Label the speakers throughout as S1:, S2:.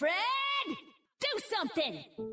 S1: Fred, do something!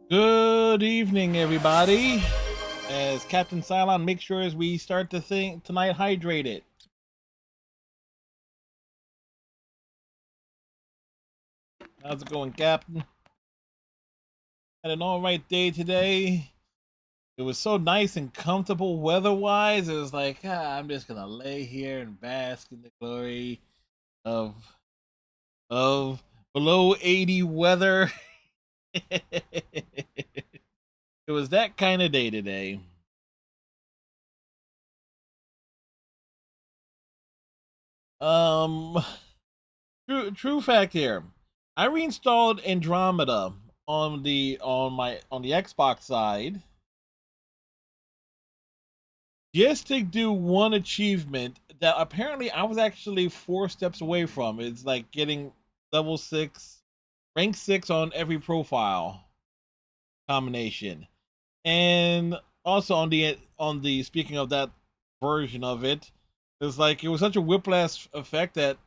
S2: Good evening, everybody. As Captain Cylon, make sure as we start the thing tonight, hydrated. How's it going, Captain? Had an all right day today. It was so nice and comfortable weather-wise. It was like, I'm just gonna lay here and bask in the glory of of below 80 weather. It was that kind of day today. Um, true fact here. I reinstalled Andromeda on the Xbox side just to do one achievement that apparently I was actually 4 steps away from. It's like getting level 6, rank 6 on every profile combination. And also on the speaking of that version of it, it's like it was such a whiplash effect that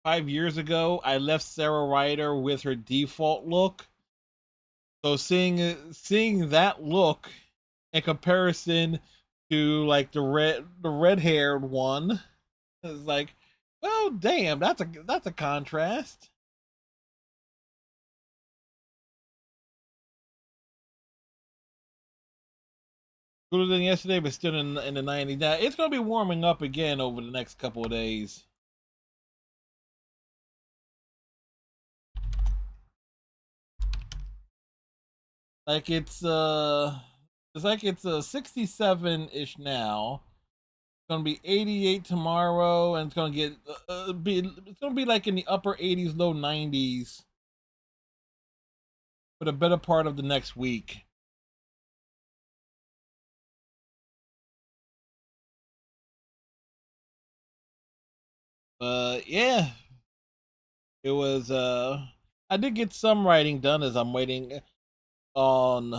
S2: 5 years ago I left Sarah Ryder with her default look. So seeing that look in comparison to like the red haired one is like, well, damn, that's a contrast. Cooler than yesterday, but still in the 90s. Now it's gonna be warming up again over the next couple of days. Like it's like it's 67-ish now. It's gonna be 88 tomorrow, and it's gonna it's gonna be like in the upper 80s, low 90s for the better part of the next week. Yeah, it was. I did get some writing done as I'm waiting on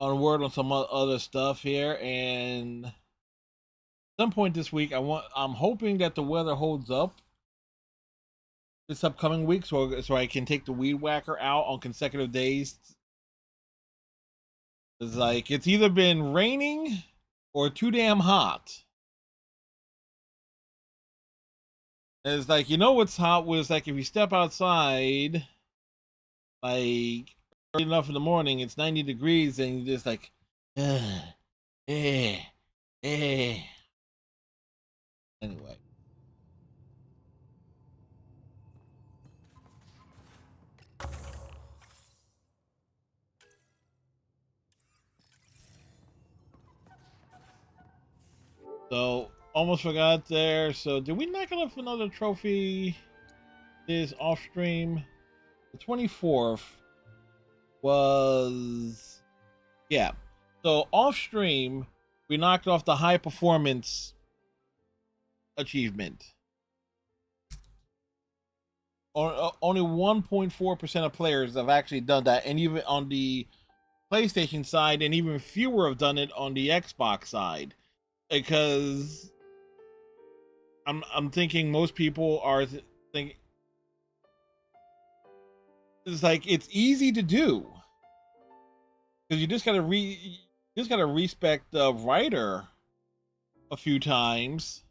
S2: word on some other stuff here, and some point this week I'm hoping that the weather holds up this upcoming week, so I can take the weed whacker out on consecutive days. It's like it's either been raining or too damn hot. And it's like, you know what's hot was like if you step outside like early enough in the morning, it's 90 degrees, and you're just like, eh, eh, eh. Anyway. So almost forgot there. So did we knock off another trophy this off stream? The 24th was, yeah. So off stream, we knocked off the high performance achievement. Only 1.4% of players have actually done that, and even on the PlayStation side, and even fewer have done it on the Xbox side, because I'm thinking most people are thinking it's like it's easy to do because you just gotta respect the writer a few times,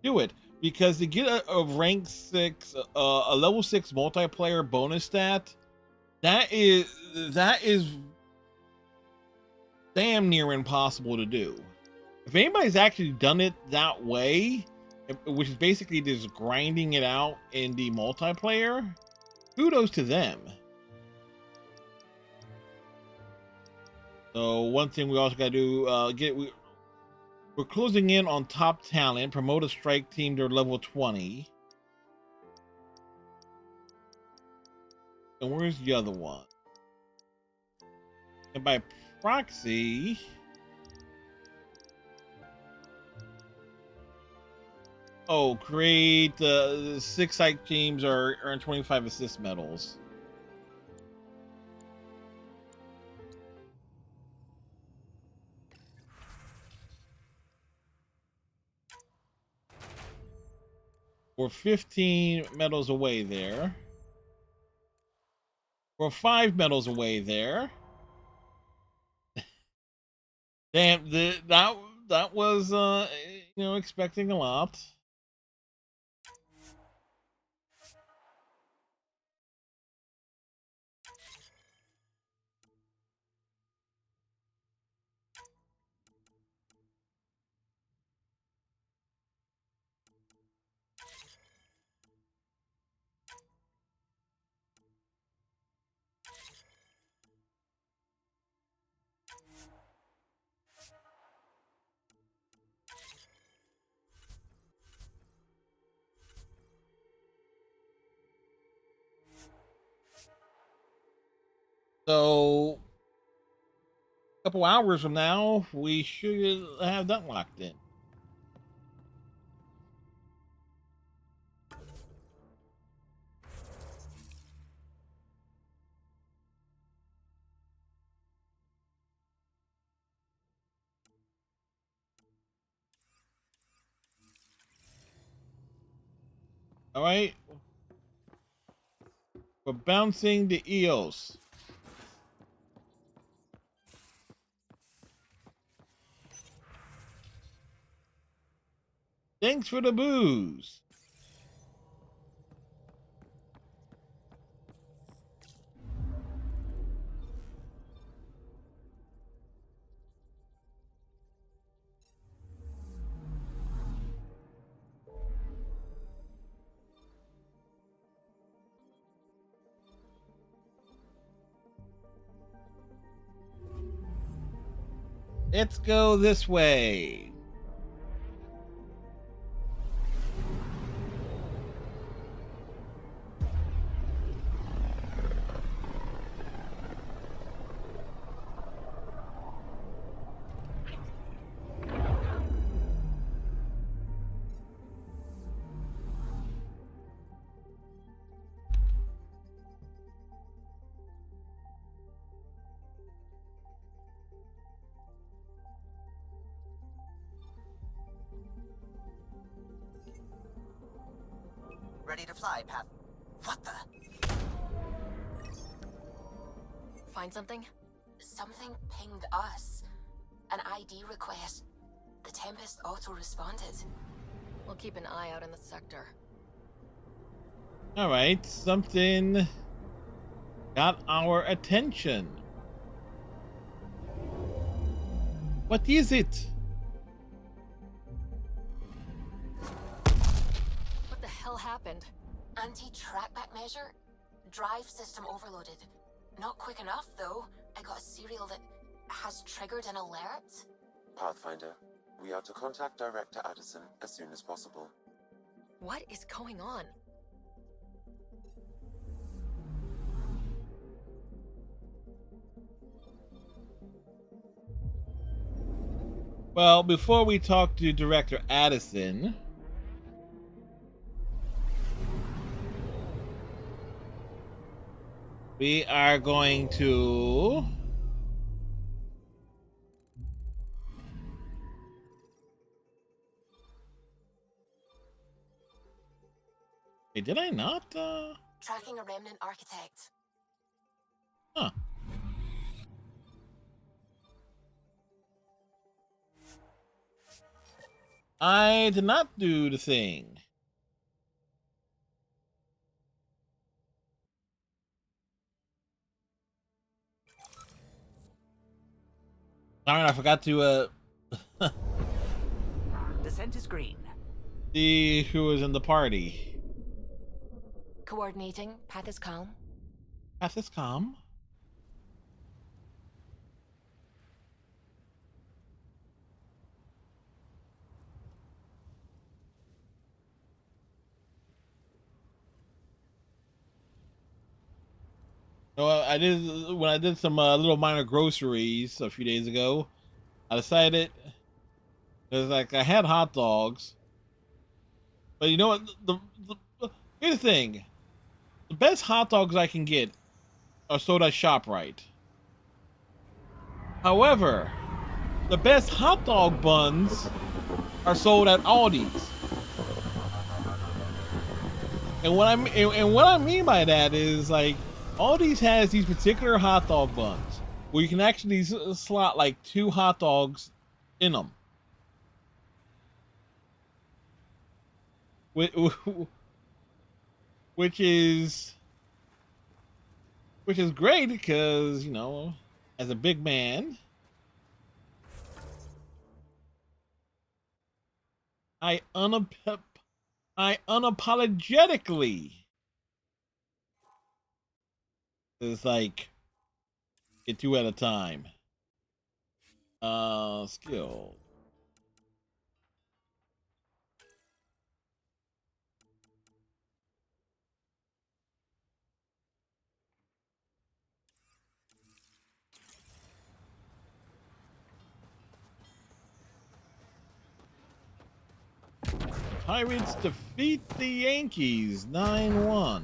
S2: do it, because to get a rank 6 a level 6 multiplayer bonus stat, that is damn near impossible to do. If anybody's actually done it that way, which is basically just grinding it out in the multiplayer, kudos to them. So one thing we also got to do, we're closing in on top talent, promote a strike team to level 20. And where's the other one? And by proxy, create the 6 psych teams or earn 25 assist medals. We're 15 medals away there. We're 5 medals away there. Damn, that was expecting a lot. So a couple hours from now, we should have that locked in. All right. We're bouncing the EOS. Thanks for the booze. Let's go this way.
S3: Ready to fly, Path. What the?
S4: Find something? Something pinged us. An ID request. The Tempest auto-responded. We'll keep an eye out in the sector.
S2: All right, something got our attention. What is it?
S4: What the hell happened? Anti-trackback measure? Drive system overloaded. Not quick enough, though. I got a serial that has triggered an alert.
S5: Pathfinder, we are to contact Director Addison as soon as possible.
S4: What is going on?
S2: Well, before we talk to Director Addison, we are going to hey, did I not
S4: Tracking a remnant architect.
S2: huh. I did not do the thing. Darn, I forgot to
S3: Descent is green.
S2: see who was in the party.
S4: Coordinating. Path is calm.
S2: Path is calm. So I did when I did some little minor groceries a few days ago. I decided because like I had hot dogs, but you know what? Here's the thing: the best hot dogs I can get are sold at ShopRite. However, the best hot dog buns are sold at Aldi's. And what I mean by that is like Aldi's has these particular hot dog buns where you can actually slot like 2 hot dogs in them. Which is great because, you know, as a big man, I unapologetically is like get 2 at a time. Skill. Pirates defeat the Yankees 9-1.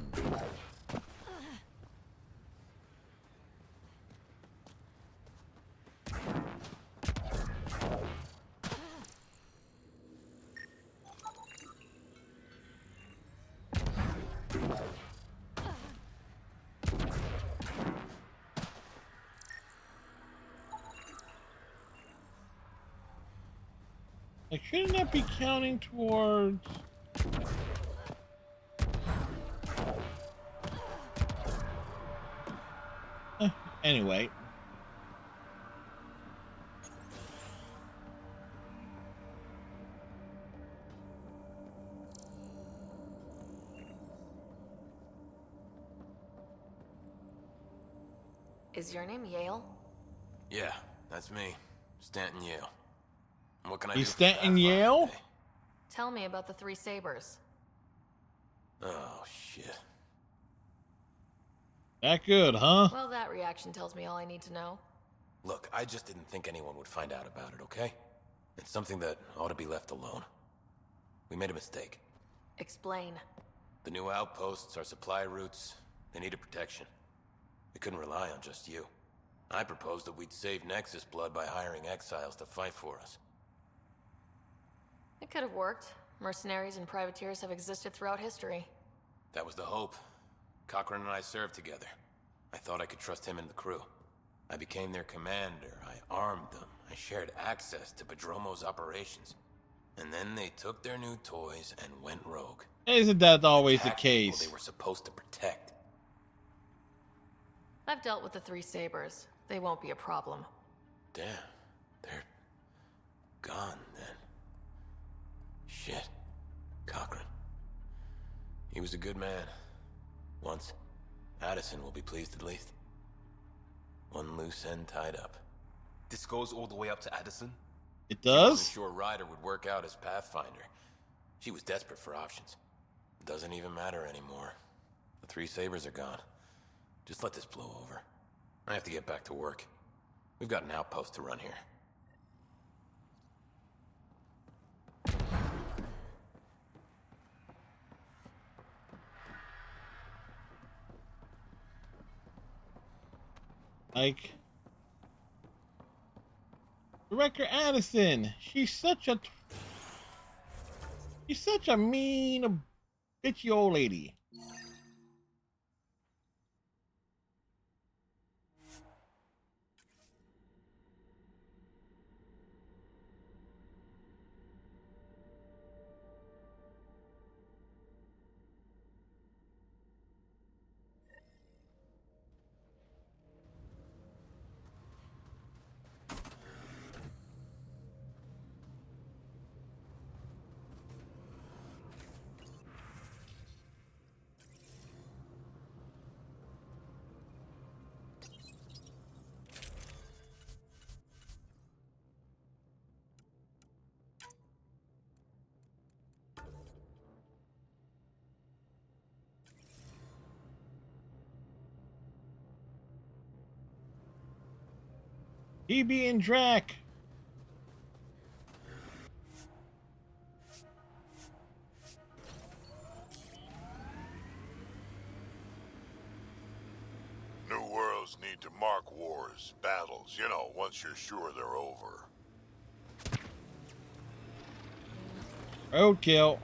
S2: Like, shouldn't that be counting towards... Anyway.
S4: Is your name Yale?
S6: Yeah, that's me. Stanton Yale. What can I
S2: He's
S6: do for
S2: Stanton
S6: Pathfinder
S2: Yale?
S6: today?
S4: Tell me about the three sabers.
S6: Oh, shit.
S2: That good, huh?
S4: Well, that reaction tells me all I need to know.
S6: Look, I just didn't think anyone would find out about it, okay? It's something that ought to be left alone. We made a mistake.
S4: Explain.
S6: The new outposts, our supply routes, they needed protection. We couldn't rely on just you. I proposed that we'd save Nexus blood by hiring exiles to fight for us.
S4: It could have worked. Mercenaries and privateers have existed throughout history.
S6: That was the hope. Cochran and I served together. I thought I could trust him and the crew. I became their commander. I armed them. I shared access to Padromo's operations. And then they took their new toys and went rogue.
S2: Isn't that always the
S6: Attacked people
S2: case?
S6: they were supposed to protect.
S4: I've dealt with the three sabers. They won't be a problem.
S6: Damn. They're gone then. Shit. Cochran. He was a good man. Once. Addison will be pleased at least. One loose end tied up.
S7: This goes all the way up to Addison?
S2: It
S6: I wasn't
S2: does?
S6: sure Ryder would work out as Pathfinder. She was desperate for options. It doesn't even matter anymore. The three sabers are gone. Just let this blow over. I have to get back to work. We've got an outpost to run here.
S2: Like, Director Addison, she's such a mean, bitchy old lady. PB and Drac.
S8: New worlds need to mark wars, battles, you know, once you're sure they're over.
S2: Roadkill.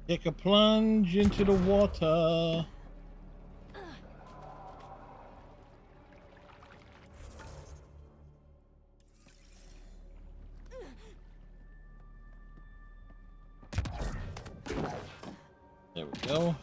S2: Take a plunge into the water. There we go.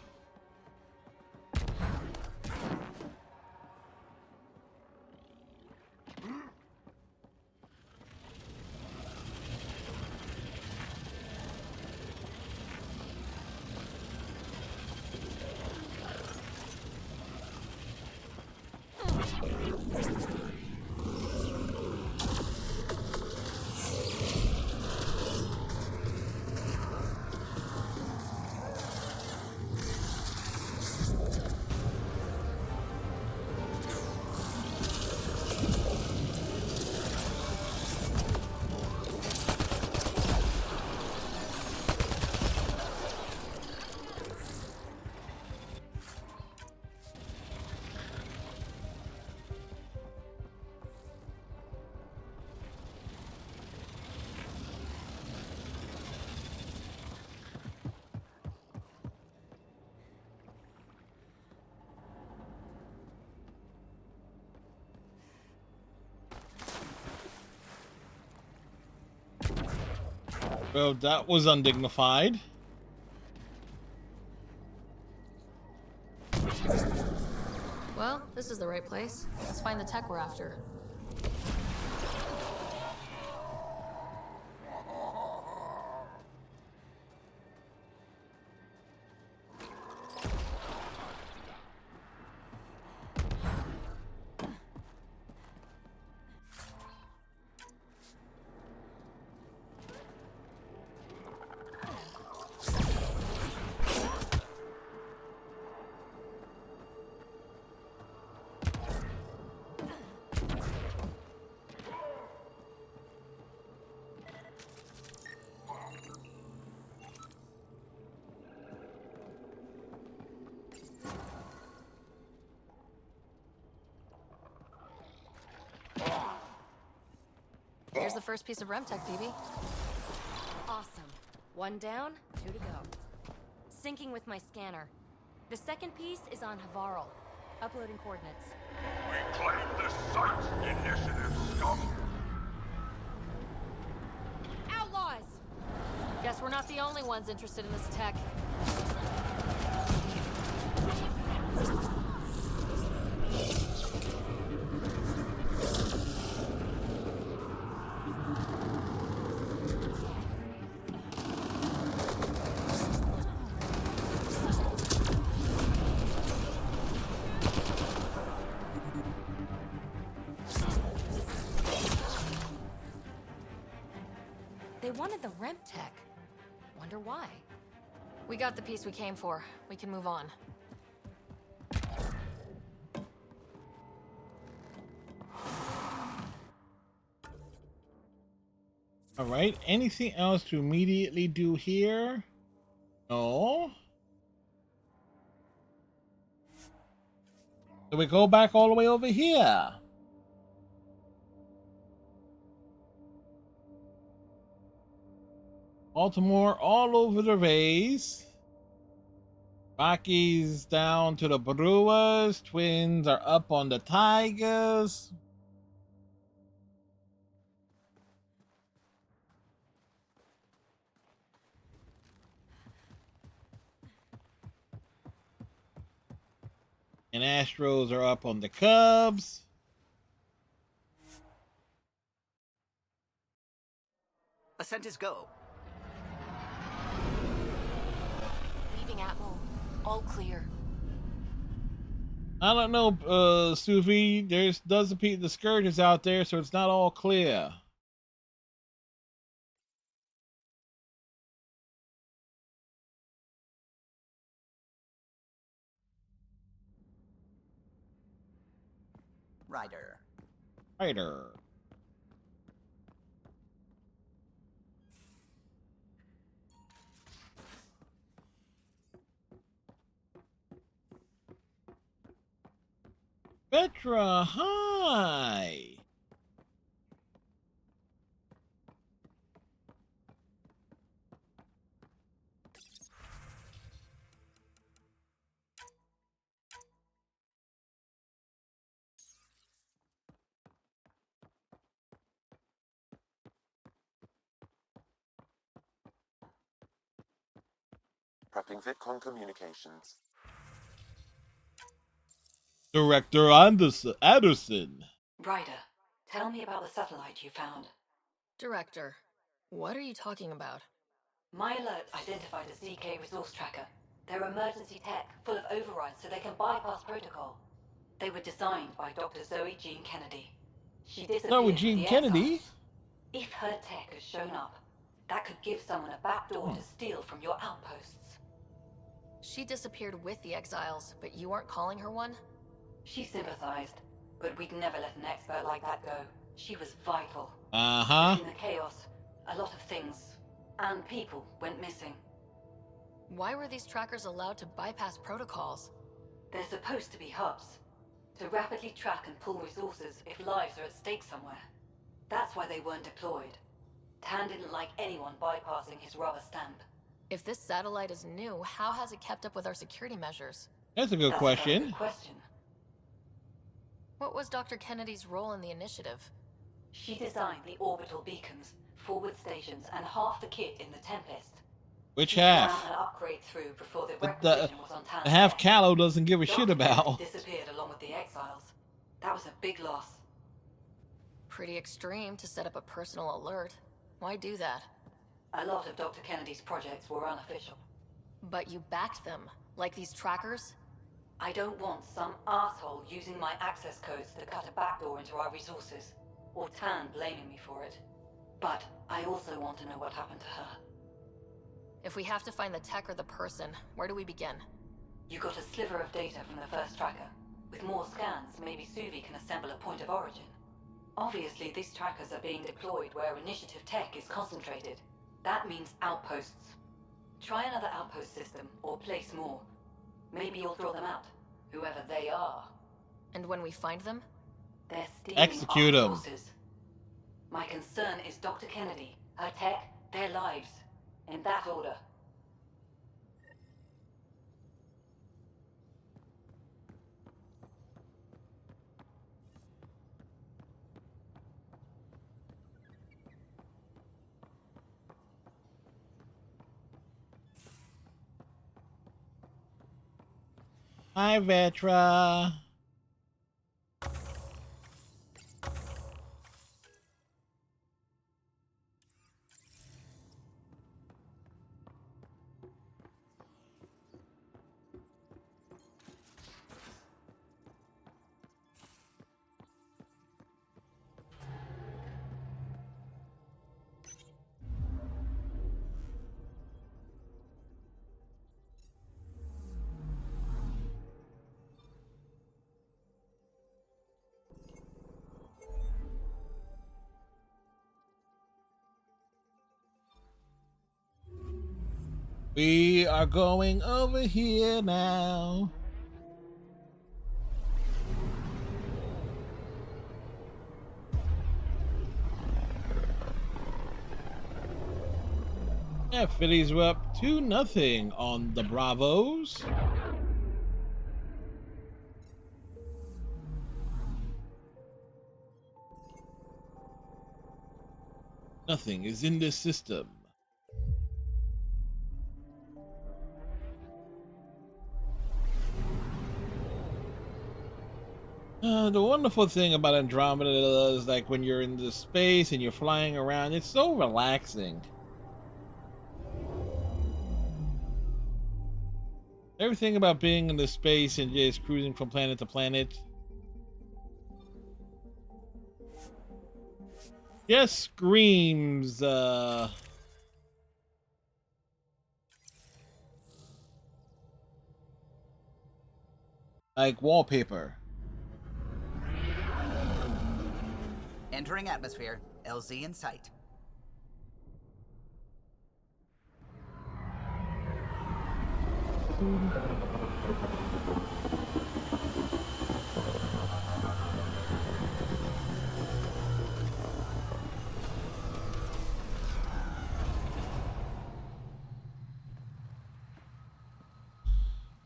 S2: Well, that was undignified.
S4: Well, this is the right place. Let's find the tech we're after. Here's the first piece of REM tech, BB.
S9: Awesome. One down, two to go. Syncing with my scanner. The second piece is on Havarl. Uploading coordinates.
S8: We claim this site, initiative scum.
S9: Outlaws!
S4: Guess we're not the only ones interested in this tech.
S9: They wanted the REM tech. Wonder why.
S4: We got the piece we came for. We can move on.
S2: All right. Anything else to immediately do here? No. So we go back all the way over here. Baltimore all over the Rays. Rockies down to the Brewers. Twins are up on the Tigers. And Astros are up on the Cubs.
S3: Ascent is go.
S4: Leaving Atmo. All clear.
S2: I don't know, Suvi. Does appear the Scourge is out there, so it's not all clear.
S3: Ryder.
S2: Rider. Petra, hi.
S5: Prepping VidCon communications.
S2: Director Anderson.
S10: Ryder, tell me about the satellite you found.
S4: Director, what are you talking about?
S10: My alert identified a ZK resource tracker. They're emergency tech, full of overrides so they can bypass protocol. They were designed by Dr. Zoe Jean Kennedy. She disappeared
S2: No, with
S10: with
S2: Jean
S10: the
S2: Kennedy.
S10: Exiles. If her tech has shown up, that could give someone a backdoor to steal from your outposts.
S4: She disappeared with the Exiles, but you aren't calling her one?
S10: She sympathized, but we'd never let an expert like that go. She was vital.
S2: Uh-huh.
S10: In the chaos, a lot of things and people went missing.
S4: Why were these trackers allowed to bypass protocols?
S10: They're supposed to be hubs, to rapidly track and pull resources if lives are at stake somewhere. That's why they weren't deployed. Tan didn't like anyone bypassing his rubber stamp.
S4: If this satellite is new, how has it kept up with our security measures?
S2: That's a good
S10: That's
S2: question.
S10: a good question.
S4: What was Dr. Kennedy's role in the initiative?
S10: She designed the orbital beacons, forward stations, and half the kit in the Tempest.
S2: Which
S10: She
S2: half?
S10: ran an upgrade through before the
S2: The,
S10: requisition was on Tan's
S2: the half
S10: deck.
S2: Callow doesn't give a shit
S10: Dr.
S2: about.
S10: Kennedy disappeared along with the Exiles. That was a big loss.
S4: Pretty extreme to set up a personal alert. Why do that?
S10: A lot of Dr. Kennedy's projects were unofficial.
S4: But you backed them, like these trackers?
S10: I don't want some asshole using my access codes to cut a backdoor into our resources, or Tan blaming me for it. But I also want to know what happened to her.
S4: If we have to find the tech or the person, where do we begin?
S10: You got a sliver of data from the first tracker. With more scans, maybe Suvi can assemble a point of origin. Obviously, these trackers are being deployed where initiative tech is concentrated. That means outposts. Try another outpost system, or place more. Maybe you'll draw them out, whoever they are.
S4: And when we find them?
S10: They're stealing
S2: Execute
S10: our
S2: 'em.
S10: resources. My concern is Dr. Kennedy, her tech, their lives. In that order.
S2: Hi, Vetra. We are going over here now. Yeah, Phillies were up 2-0 on the Bravos. Nothing is in this system. The wonderful thing about Andromeda is like when you're in the space and you're flying around, it's so relaxing. Everything about being in the space and just cruising from planet to planet just screams like wallpaper.
S3: Entering atmosphere. LZ in sight.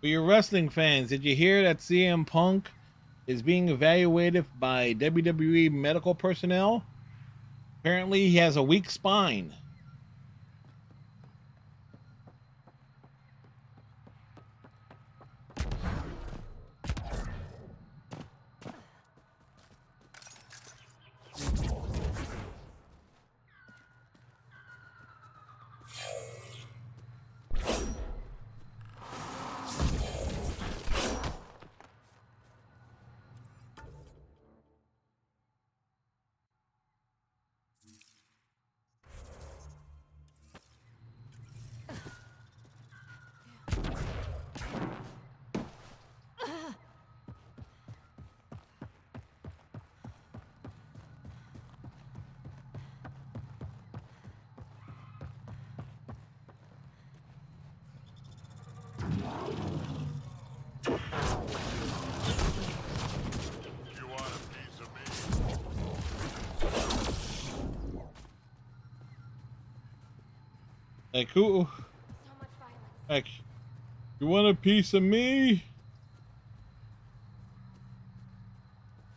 S2: For your wrestling fans, did you hear that CM Punk is being evaluated by WWE medical personnel? Apparently, he has a weak spine. Like who?
S9: So much violence.
S2: Like, you want a piece of me?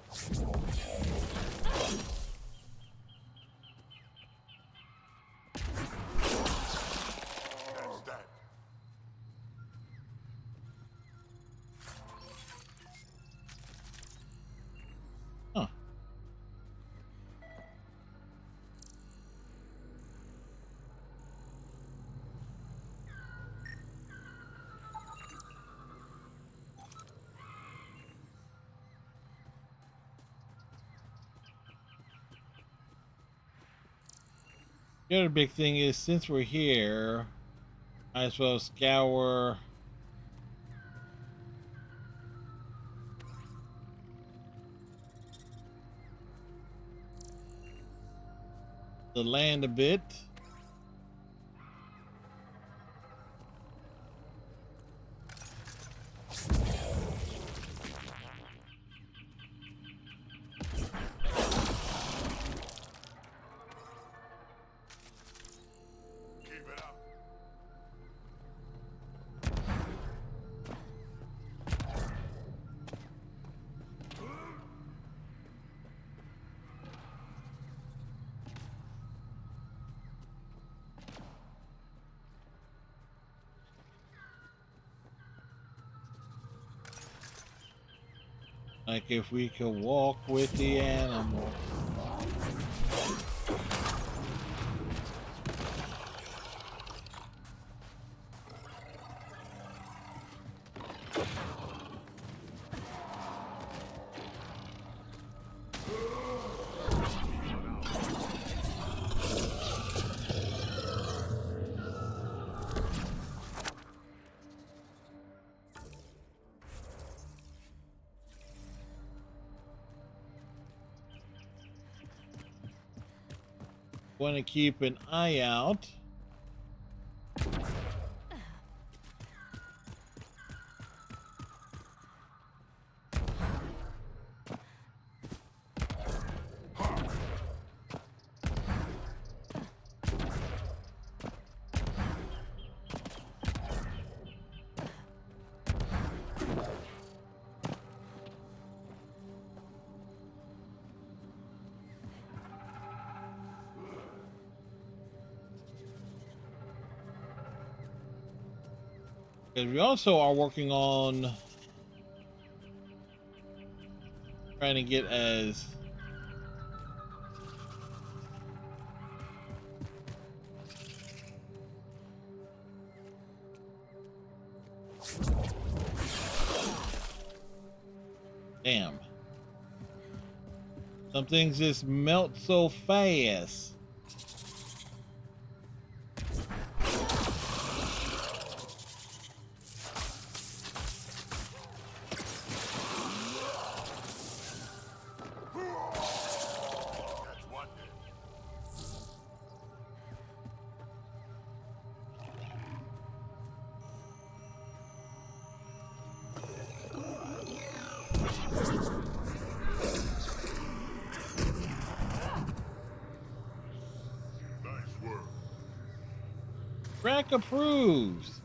S8: That's that.
S2: Huh. The other big thing is, since we're here, might as well scour the land a bit.
S8: Keep it up.
S2: Like if we could walk with the animal. Want to keep an eye out. Because we also are working on trying to get as damn. Some things just melt so fast.
S8: That's one dead. Nice work.
S2: Rack approves.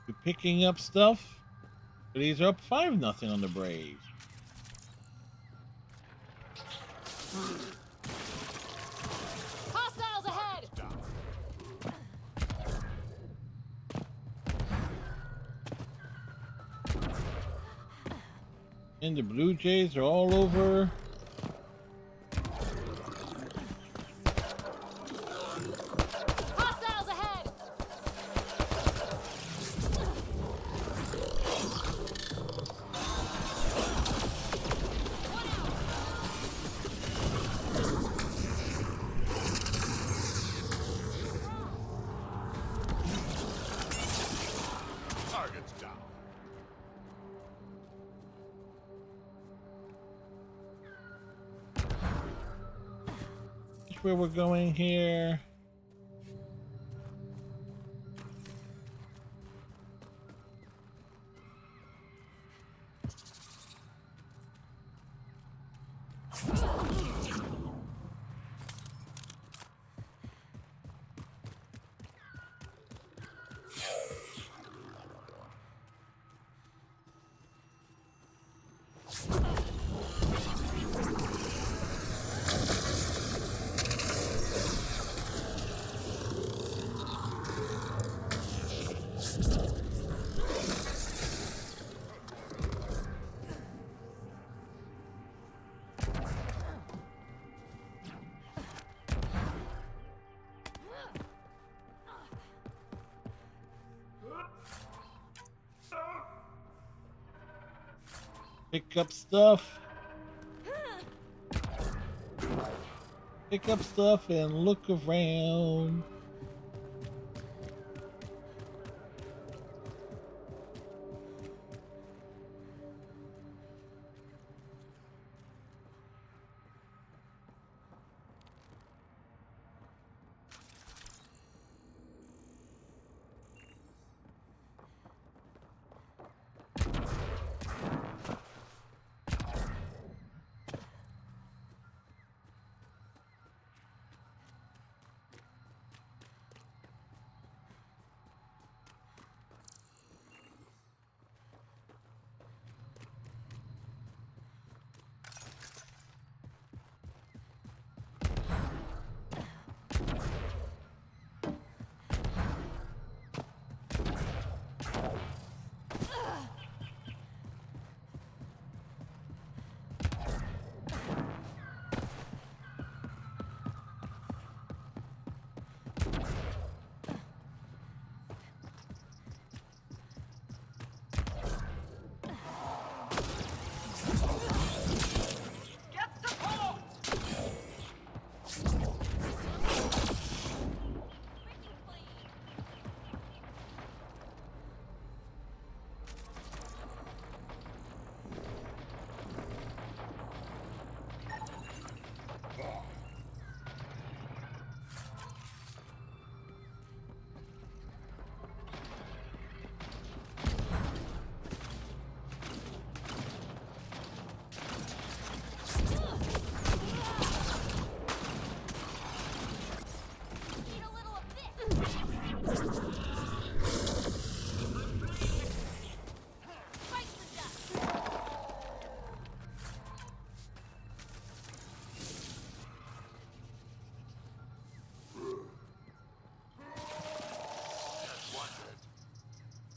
S2: You're picking up stuff. But these are up 5-0 on the Braves.
S1: Hostiles ahead!
S2: And the Blue Jays are all over.
S1: Hostiles ahead!
S8: Target's down.
S2: where we're going here. Pick up stuff. Pick up stuff and look around.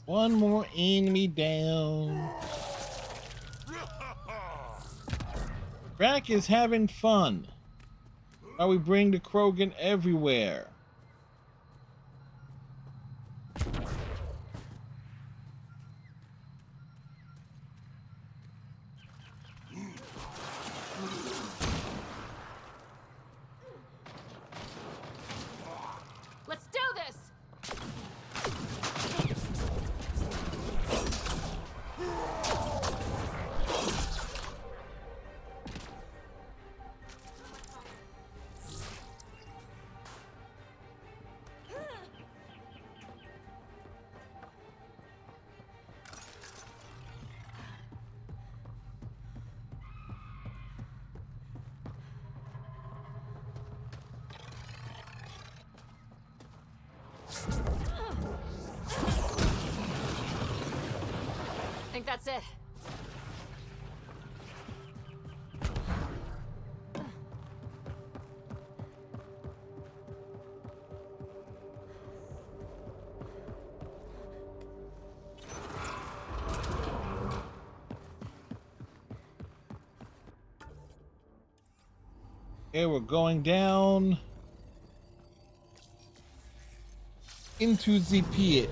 S2: One more enemy down. Crack is having fun. How we bring the Krogan everywhere.
S9: Let's do this! I think that's it.
S2: Okay, we're going down into the pit.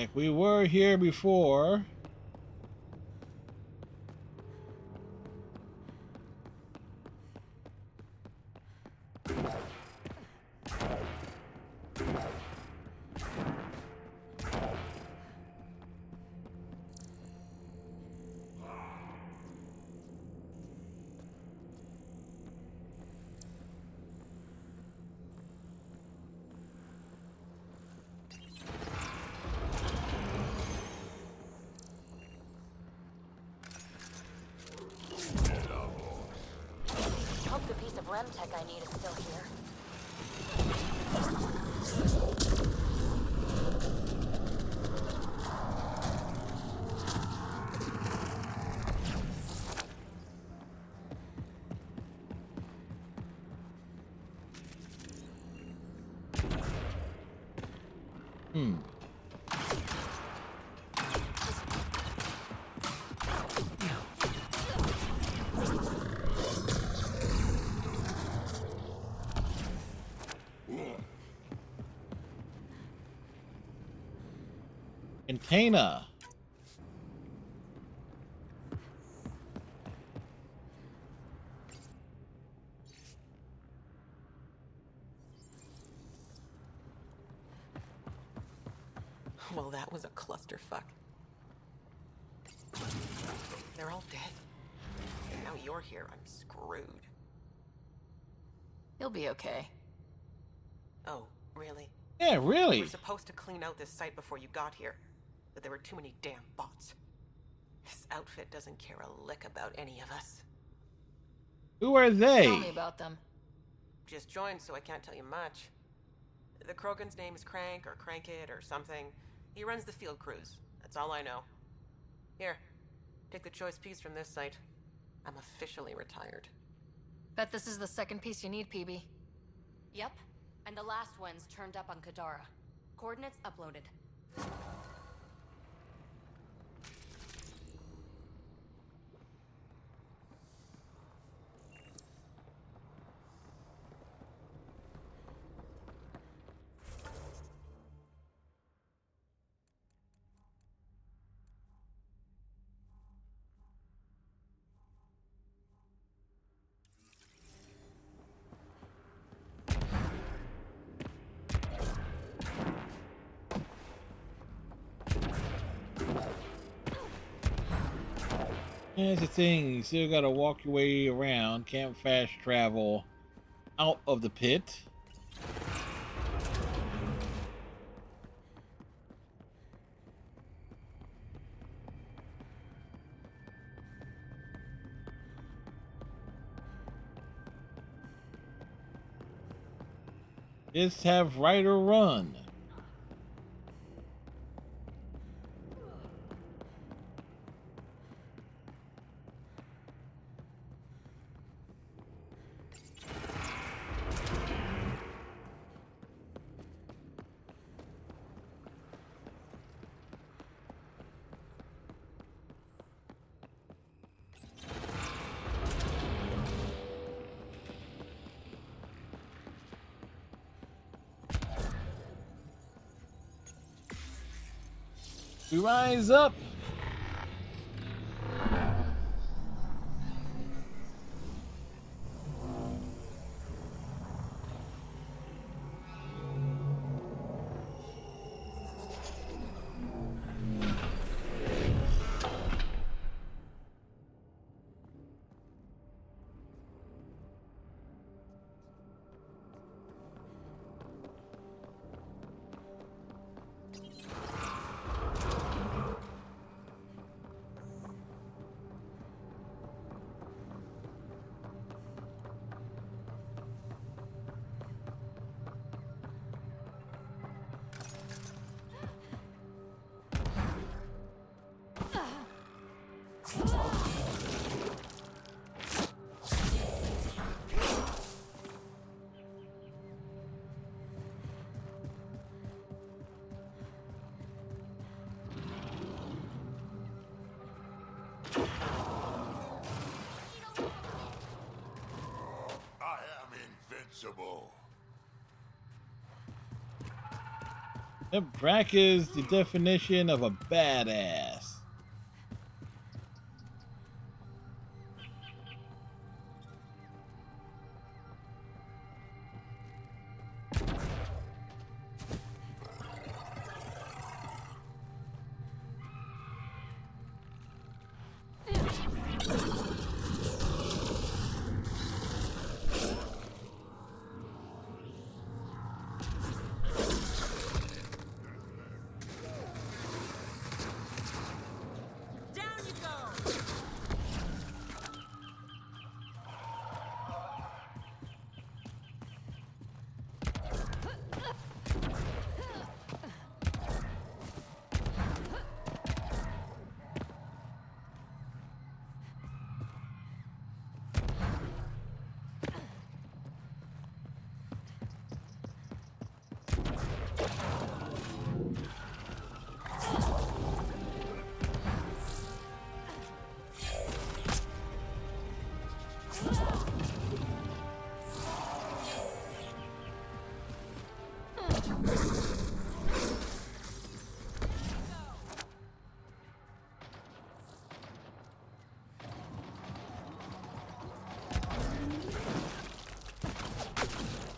S2: Like we were here before.
S4: Hope the piece of REM tech I need is still here. Container.
S11: Well, that was a clusterfuck. They're all dead. And now you're here, I'm screwed.
S4: You'll be okay.
S11: Oh, really?
S2: Yeah, really.
S11: We were supposed to clean out this site before you got here, but there were too many damn bots. This outfit doesn't care a lick about any of us.
S2: Who are they?
S4: Tell me about them.
S11: Just joined, so I can't tell you much. The Krogan's name is Crank or Crankit or something. He runs the field crews. That's all I know. Here, take the choice piece from this site. I'm officially retired.
S4: Bet this is the second piece you need, PB.
S9: Yep, and the last one's turned up on Kadara. Coordinates uploaded.
S2: Here's the thing, you still gotta walk your way around, can't fast travel out of the pit. Just have right or run. We rise up.
S8: I am invincible.
S2: Yep, Drac is the definition of a badass.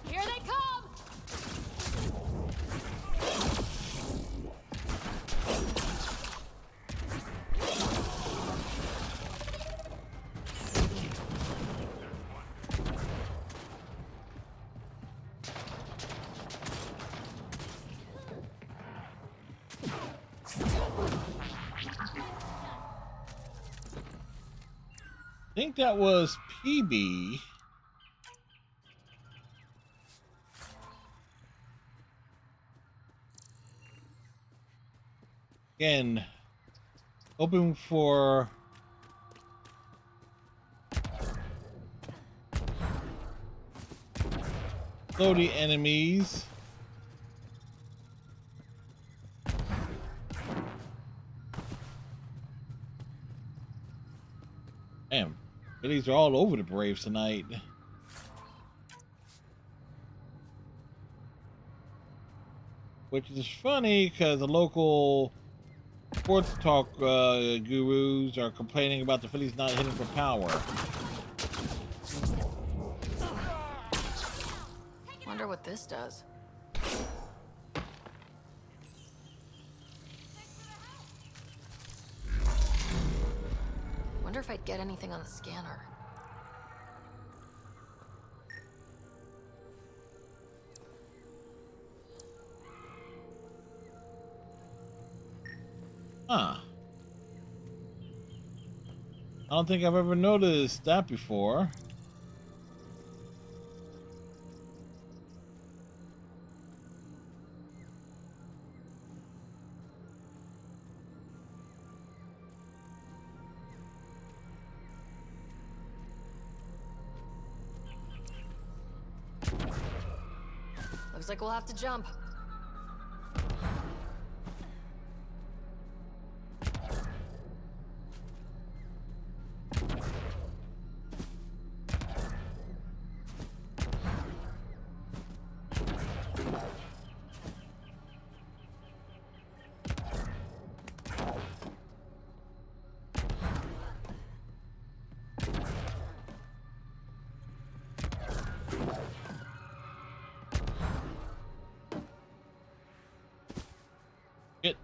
S1: Here they come!
S2: I think that was PB. Again, hoping for floaty enemies. Damn, biddies are all over the Braves tonight. Which is funny because the local sports talk gurus are complaining about the Phillies not hitting for power.
S4: Wonder what this does. Wonder if I'd get anything on the scanner.
S2: Huh. I don't think I've ever noticed that before.
S4: Looks like we'll have to jump.
S2: It.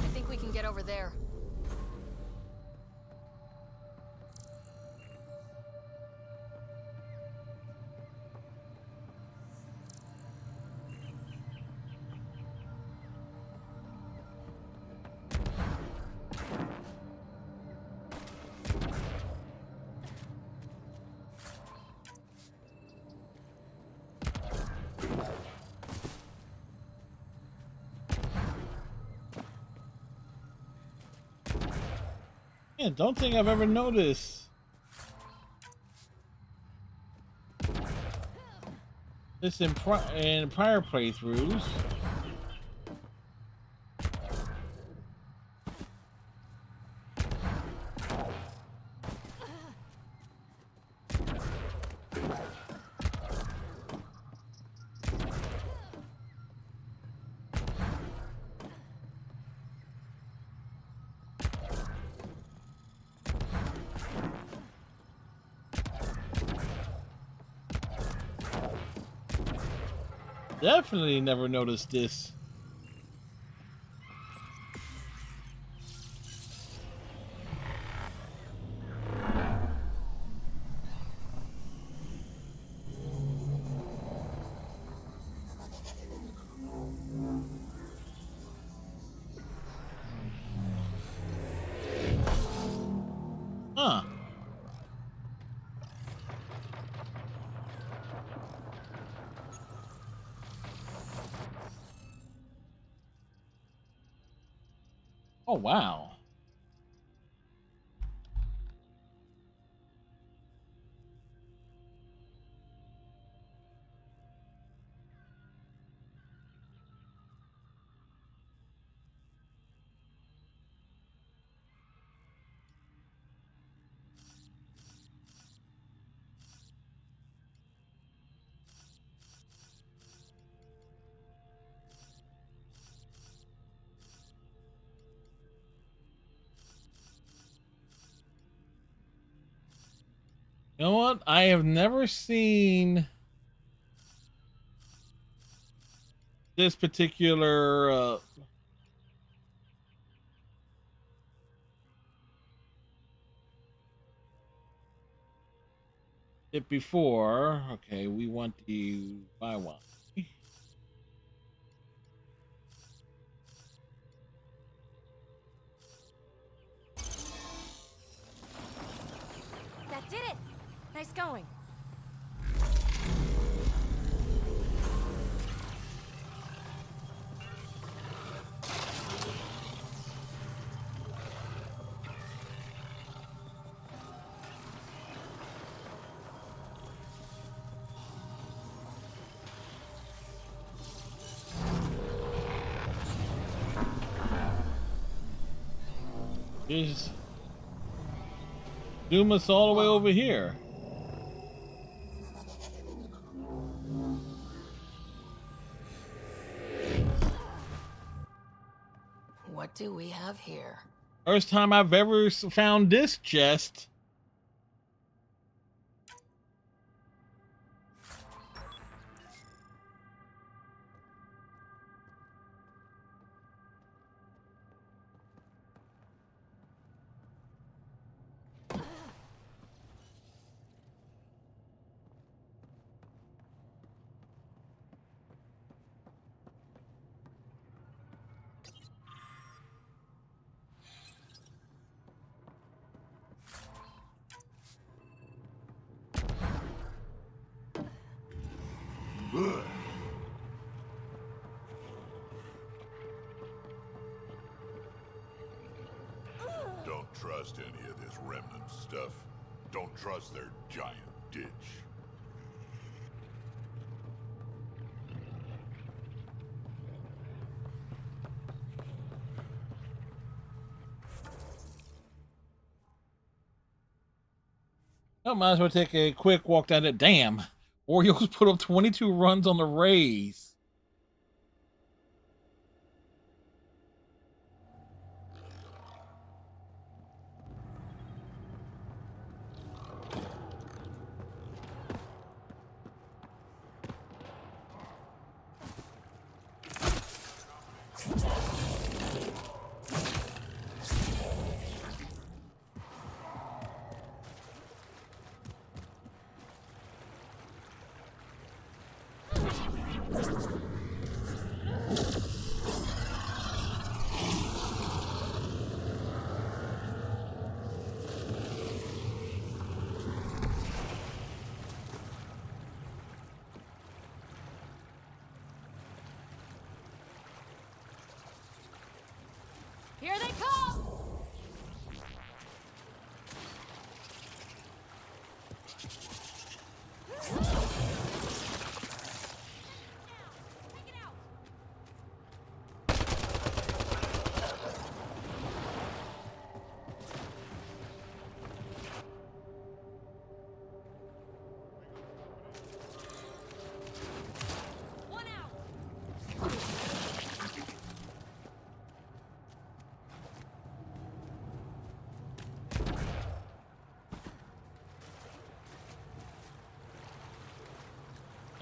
S4: I think we can get over there.
S2: Yeah, don't think I've ever noticed this in prior playthroughs. Definitely never noticed this. Huh. Oh, wow. You know what? I have never seen this particular it before. Okay, we want the buy one.
S9: That did it! Nice going.
S2: Just zoom us all the way over here.
S4: What do we have here?
S2: First time I've ever found this chest.
S8: Don't trust any of this remnant stuff. Don't trust their giant ditch.
S2: I might as well take a quick walk down it. Damn. Orioles put up 22 runs on the Rays.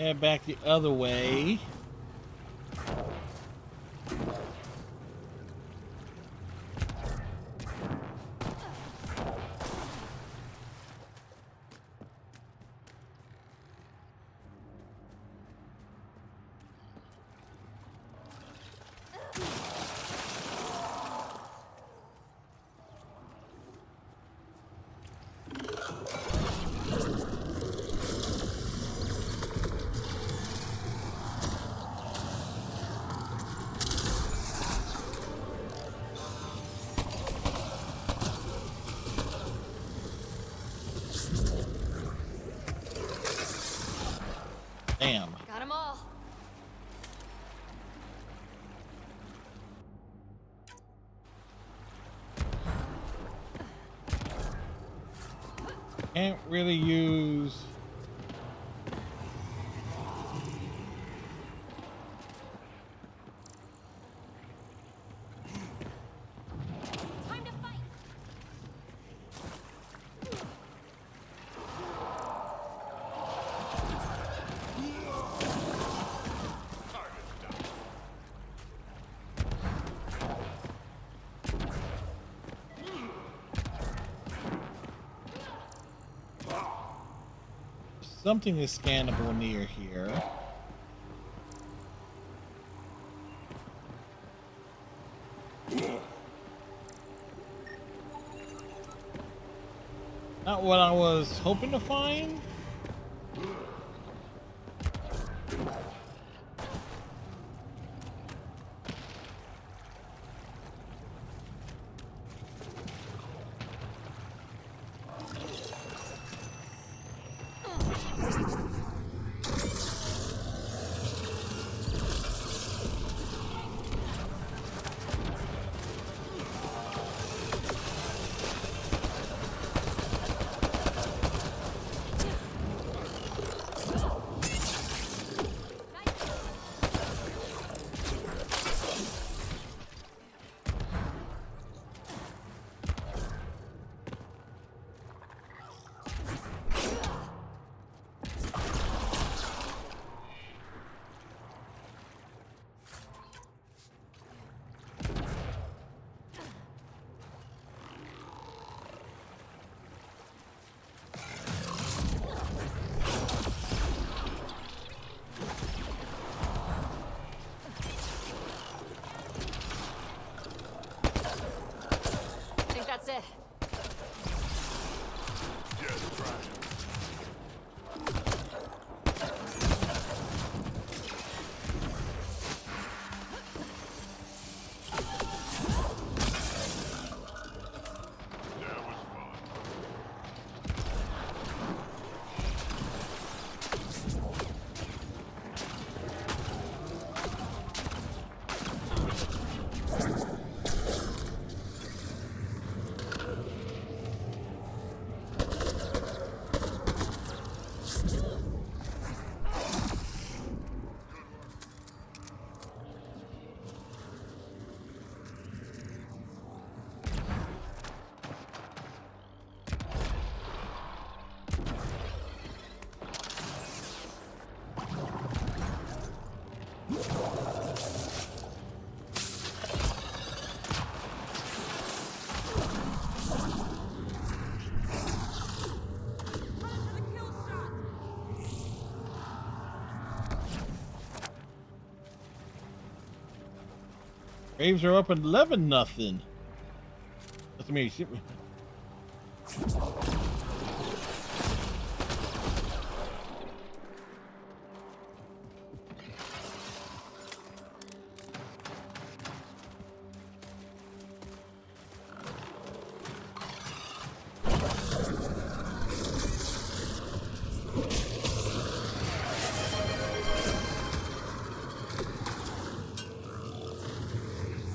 S2: Head back the other way. Damn.
S9: Got them all.
S2: Can't really use.
S9: Time to fight.
S2: Something is scannable near here. Not what I was hoping to find.
S9: Think that's it.
S8: Just try it. That was fun.
S2: Braves are up 11-0. That's me.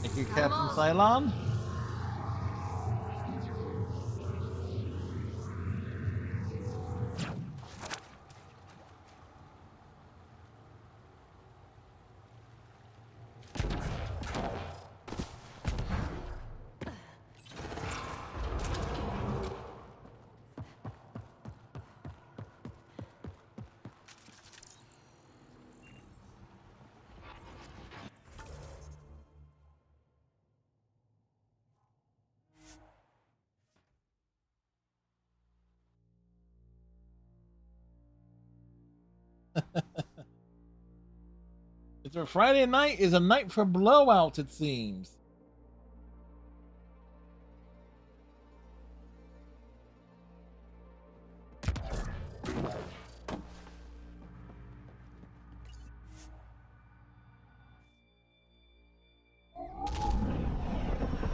S2: Thank you, Captain Cylon. It's a Friday night is a night for blowouts, it seems.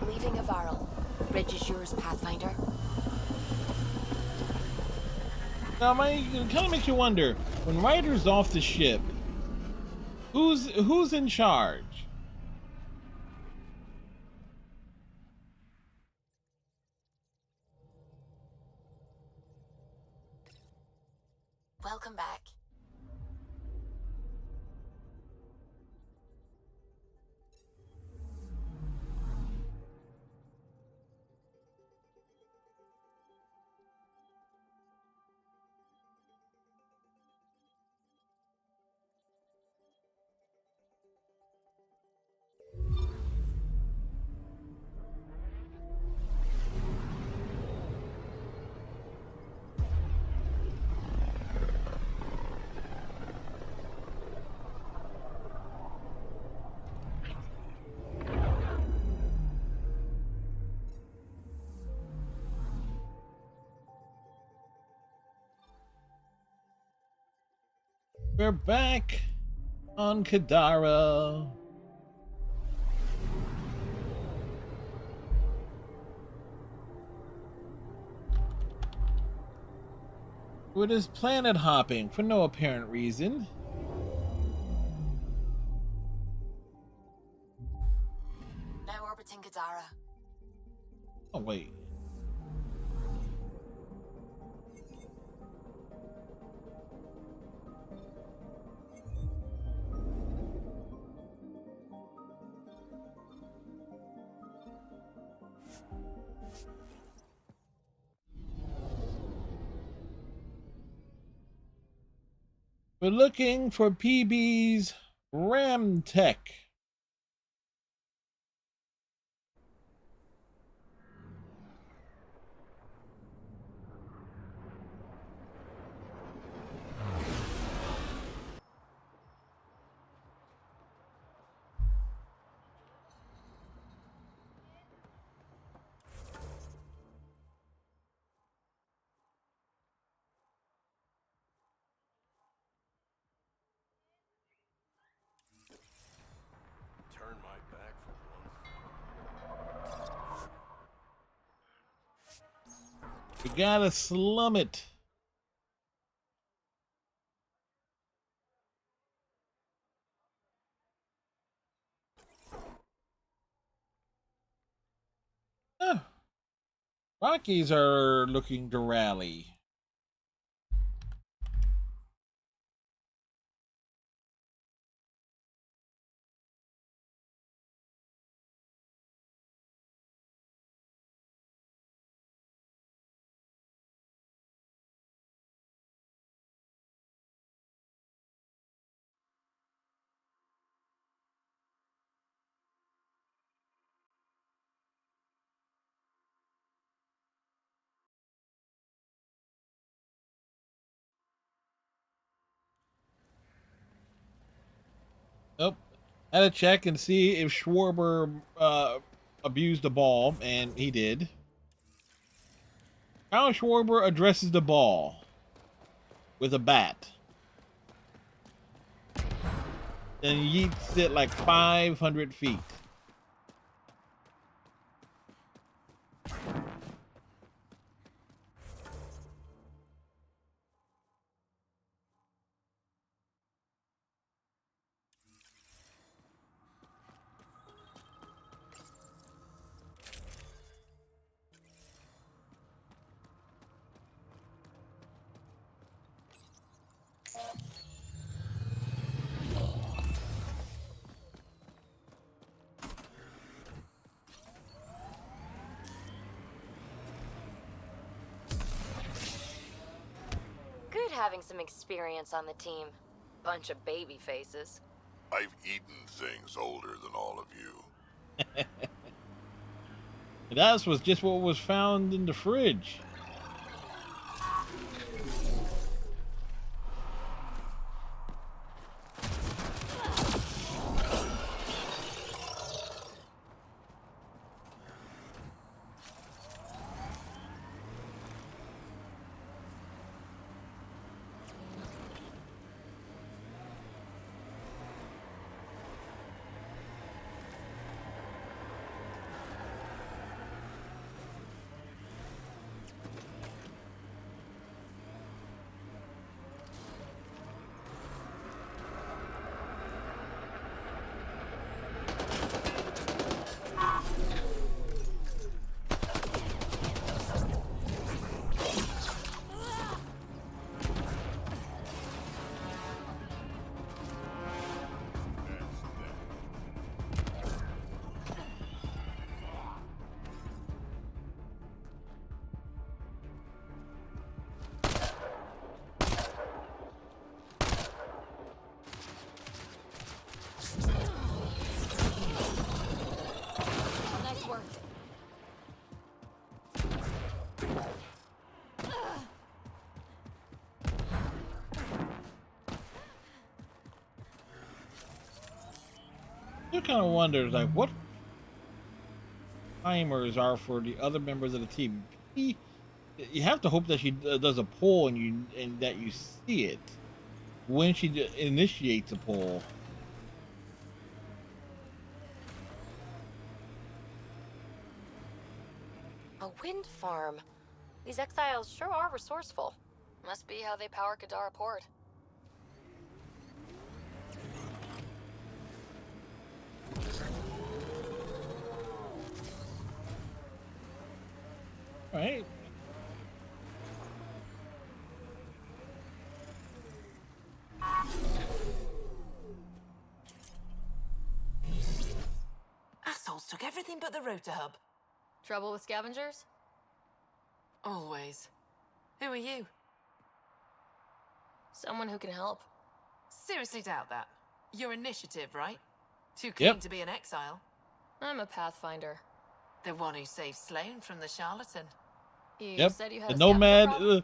S4: Leaving Avarl. Bridge is yours, Pathfinder.
S2: Now, it kind of makes you wonder, when Ryder's off the ship, who's in charge?
S4: Welcome back.
S2: We're back on Kadara. It is planet hopping for no apparent reason.
S4: Now orbiting Gadara.
S2: Oh, wait. We're looking for PB's RAM Tech.
S6: Turn my back for once.
S2: We gotta slum it. Oh. Rockies are looking to rally. Oh, had to check and see if Schwarber abused the ball, and he did. How Schwarber addresses the ball with a bat, then yeets it like 500 feet.
S9: Good having some experience on the team. Bunch of baby faces.
S8: I've eaten things older than all of you.
S2: That was just what was found in the fridge. kind of wonder, like, what timers are for the other members of the team. You have to hope that she does a poll and that you see it when she initiates a poll.
S4: A wind farm. These exiles sure are resourceful. Must be how they power Kadara Port.
S2: Right.
S11: Assholes took everything but the rotor hub.
S4: Trouble with scavengers?
S11: Always. Who are you?
S4: Someone who can help.
S11: Seriously doubt that. Your initiative, right? Too keen to be an exile.
S4: I'm a pathfinder.
S11: The one who saved Sloane from the charlatan.
S4: You said you had
S2: The
S4: a
S2: nomad.
S4: scavenger problem?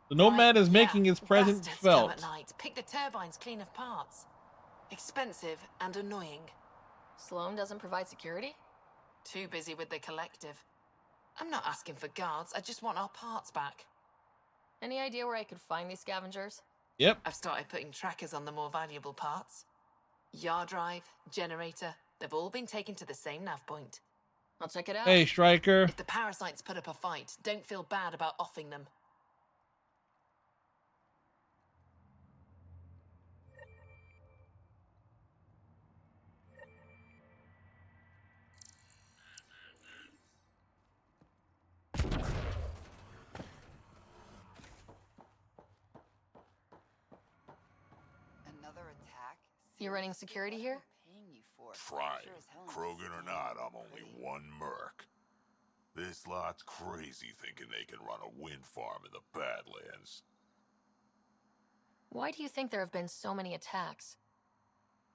S2: The nomad is
S11: Yeah.
S2: making his presence
S11: Bastards
S2: felt.
S11: come at night, pick the turbines clean of parts. Expensive and annoying.
S4: Sloane doesn't provide security?
S11: Too busy with the collective. I'm not asking for guards, I just want our parts back.
S4: Any idea where I could find these scavengers?
S2: Yep.
S11: I've started putting trackers on the more valuable parts. Yard drive, generator, they've all been taken to the same nav point.
S4: I'll check it out.
S2: Hey, Striker.
S11: If the parasites put up a fight, don't feel bad about offing them.
S3: Another attack?
S4: You running security here?
S3: Paying you for it.
S8: Trying.
S3: Sure as hell
S8: Krogan or not, I'm only one merc. This lot's crazy thinking they can run a wind farm in the Badlands.
S4: Why do you think there have been so many attacks?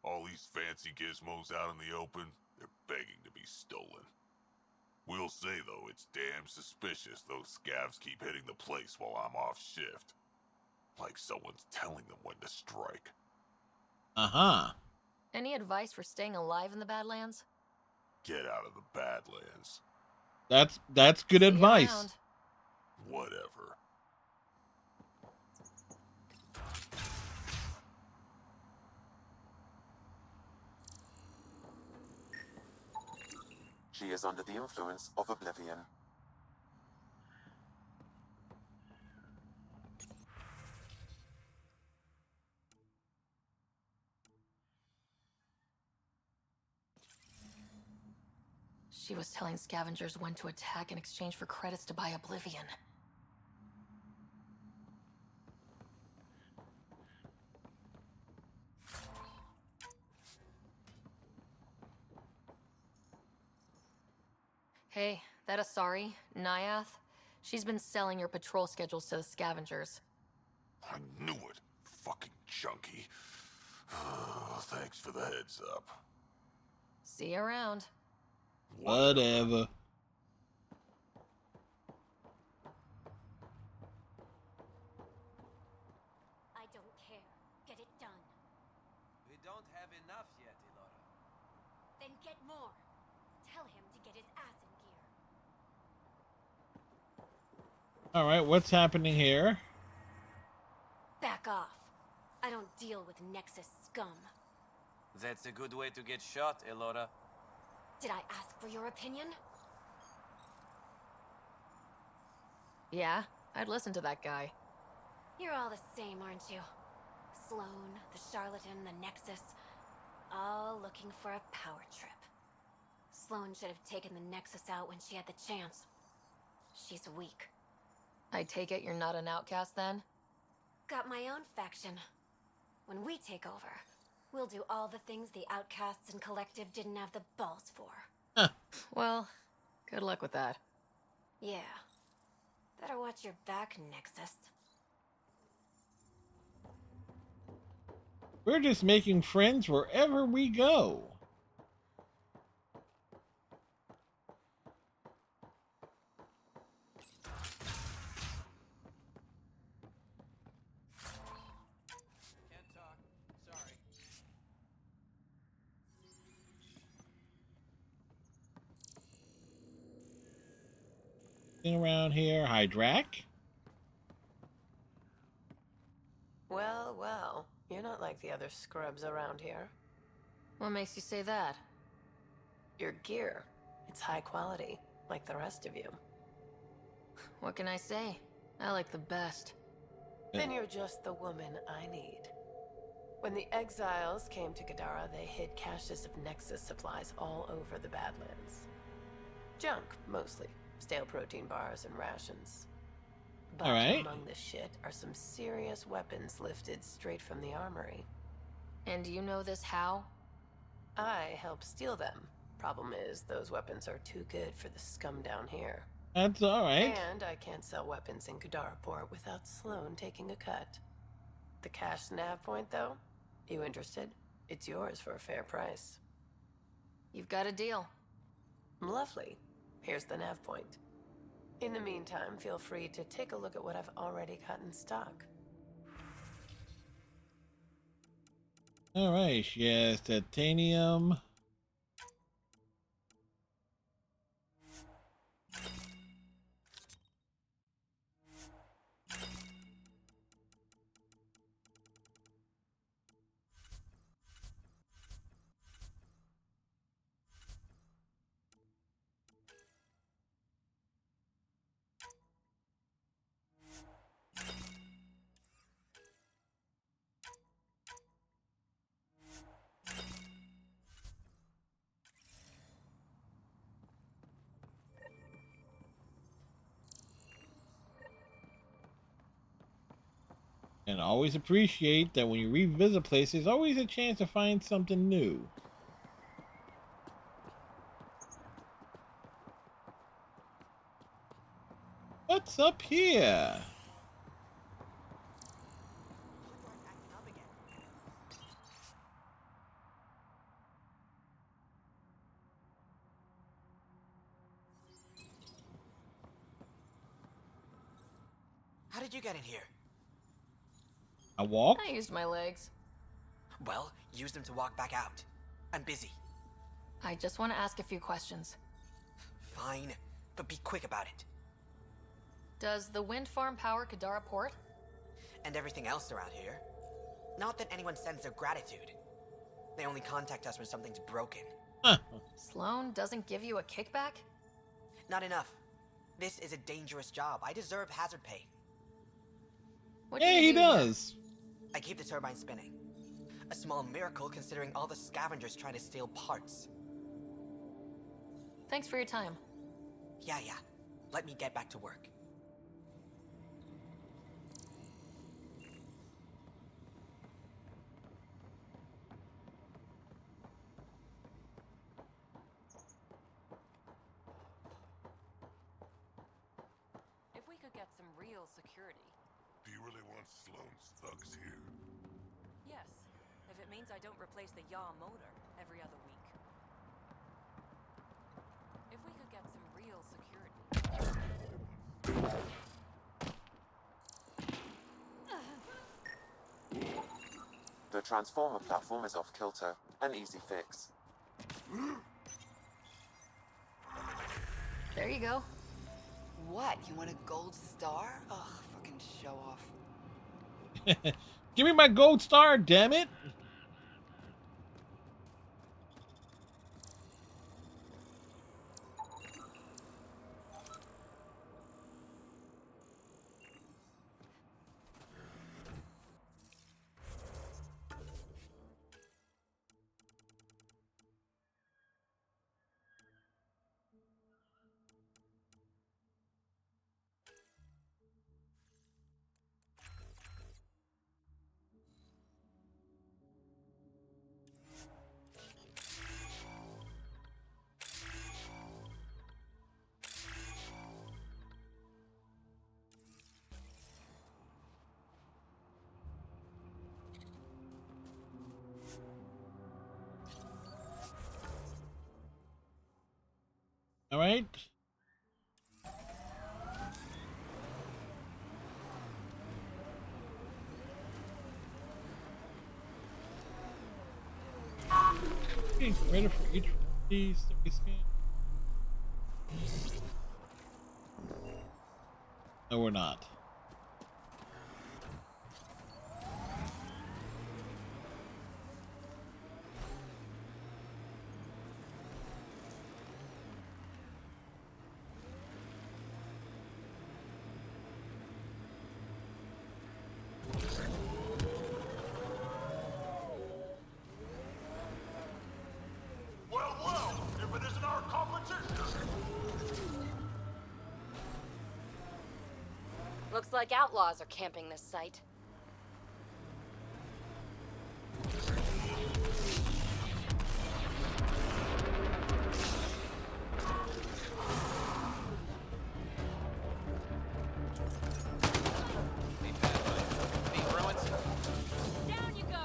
S8: All these fancy gizmos out in the open, they're begging to be stolen. We'll say, though, it's damn suspicious those scavs keep hitting the place while I'm off shift. Like someone's telling them when to strike.
S2: Uh-huh.
S4: Any advice for staying alive in the Badlands?
S8: Get out of the Badlands.
S2: That's good
S4: See you
S2: advice.
S4: around.
S8: Whatever.
S5: She is under the influence of oblivion.
S4: She was telling scavengers when to attack in exchange for credits to buy oblivion. Hey, that Asari, Nyath, she's been selling your patrol schedules to the scavengers.
S8: I knew it. Fucking junkie. Thanks for the heads up.
S4: See you around.
S2: Whatever.
S9: I don't care. Get it done.
S12: We don't have enough yet, Elora.
S9: Then get more. Tell him to get his ass in gear.
S2: All right, what's happening here?
S9: Back off. I don't deal with Nexus scum.
S12: That's a good way to get shot, Elora.
S9: Did I ask for your opinion?
S4: Yeah, I'd listen to that guy.
S9: You're all the same, aren't you? Sloane, the charlatan, the Nexus. All looking for a power trip. Sloane should have taken the Nexus out when she had the chance. She's weak.
S4: I take it you're not an outcast then?
S9: Got my own faction. When we take over, we'll do all the things the outcasts and collective didn't have the balls for.
S4: Well, good luck with that.
S9: Yeah. Better watch your back, Nexus.
S2: We're just making friends wherever we go.
S12: Can't talk. Sorry.
S2: Thing around here, Hydrak.
S11: Well, well, you're not like the other scrubs around here.
S4: What makes you say that?
S11: Your gear, it's high quality, like the rest of you.
S4: What can I say? I like the best.
S11: Then you're just the woman I need. When the exiles came to Gadara, they hid caches of Nexus supplies all over the Badlands. Junk, mostly. Stale protein bars and rations. But
S2: all right.
S11: among the shit are some serious weapons lifted straight from the armory.
S4: And do you know this how?
S11: I help steal them. Problem is, those weapons are too good for the scum down here.
S2: That's all right.
S11: And I can't sell weapons in Kadaraport without Sloan taking a cut. The cash nav point, though? You interested? It's yours for a fair price.
S4: You've got a deal.
S11: Lovely. Here's the nav point. In the meantime, feel free to take a look at what I've already got in stock.
S2: All right, she has titanium. And always appreciate that when you revisit places, there's always a chance to find something new. What's up here?
S13: How did you get in here?
S2: I walk?
S4: I used my legs.
S13: Well, use them to walk back out. I'm busy.
S4: I just want to ask a few questions.
S13: Fine, but be quick about it.
S4: Does the wind farm power Kadara Port?
S13: And everything else around here. Not that anyone sends their gratitude. They only contact us when something's broken.
S2: Huh.
S4: Sloan doesn't give you a kickback?
S13: Not enough. This is a dangerous job. I deserve hazard pay.
S4: What
S2: Yeah,
S4: do you
S2: he
S4: do here?
S2: does.
S13: I keep the turbine spinning. A small miracle considering all the scavengers trying to steal parts.
S4: Thanks for your time.
S13: Yeah. Let me get back to work.
S14: If we could get some real security.
S8: Do you really want Sloane's thugs here?
S14: Yes, if it means I don't replace the yaw motor every other week. If we could get some real security.
S5: The transformer platform is off kilter. An easy fix.
S4: There you go.
S3: What? You want a gold star? Ugh, fucking show off.
S2: Give me my gold star, damn it! All right. Okay, ready for each one of these that we scan. No, we're not.
S8: Well, if it isn't our competition!
S14: Looks like outlaws are camping this site.
S1: Down you go!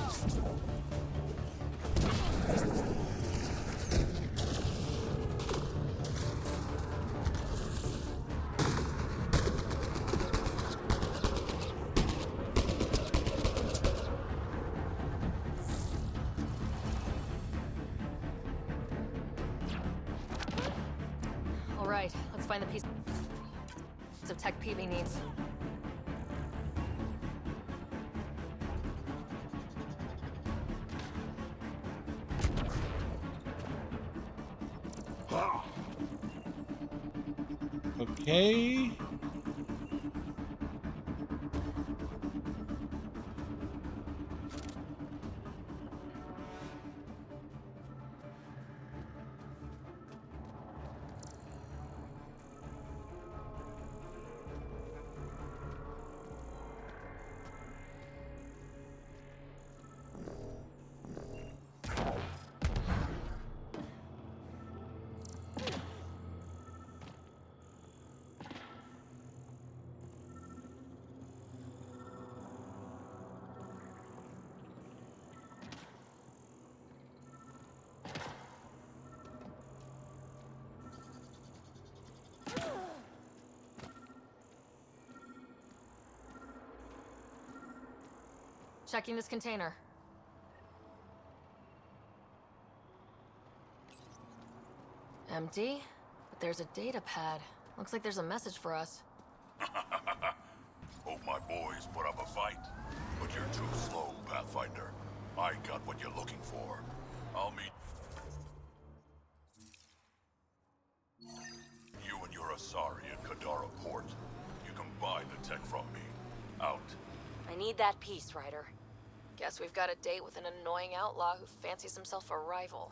S4: All right, let's find the piece of tech Peavy needs.
S2: Okay.
S4: Checking this container. Empty, but there's a data pad. Looks like there's a message for us.
S8: Hope my boys put up a fight. But you're too slow, Pathfinder. I got what you're looking for. I'll meet you and your Asari at Kadara Port. You can buy the tech from me. Out.
S14: I need that piece, Ryder.
S4: Guess we've got a date with an annoying outlaw who fancies himself a rival.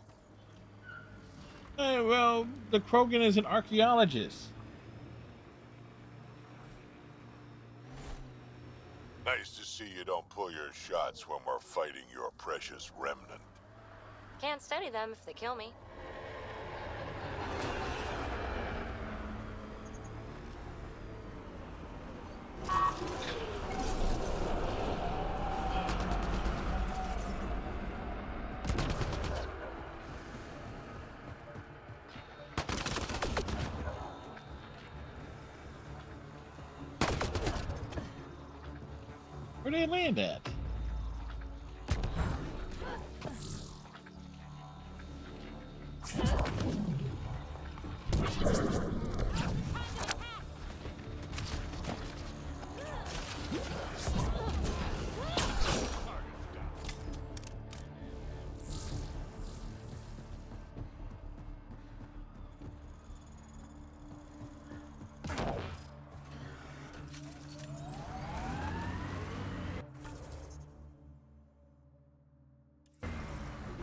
S2: Hey, well, the Krogan is an archaeologist.
S8: Nice to see you don't pull your shots when we're fighting your precious remnant.
S14: Can't study them if they kill me.
S2: Where did they land at?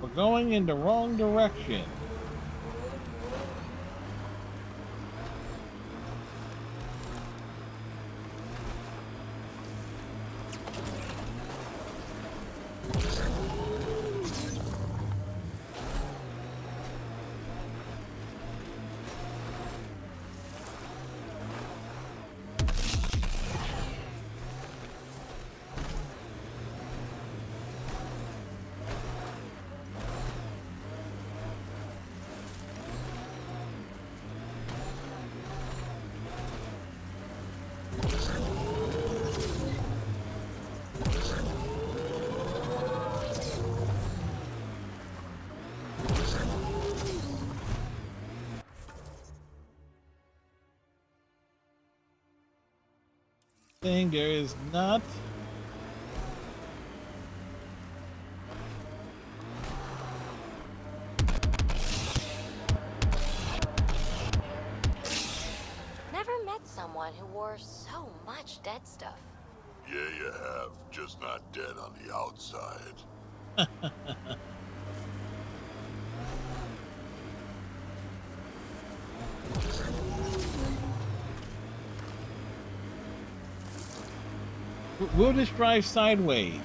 S2: We're going in the wrong direction. thing. There is not.
S4: Never met someone who wore so much dead stuff.
S8: Yeah, you have. Just not dead on the outside.
S2: We'll just drive sideways.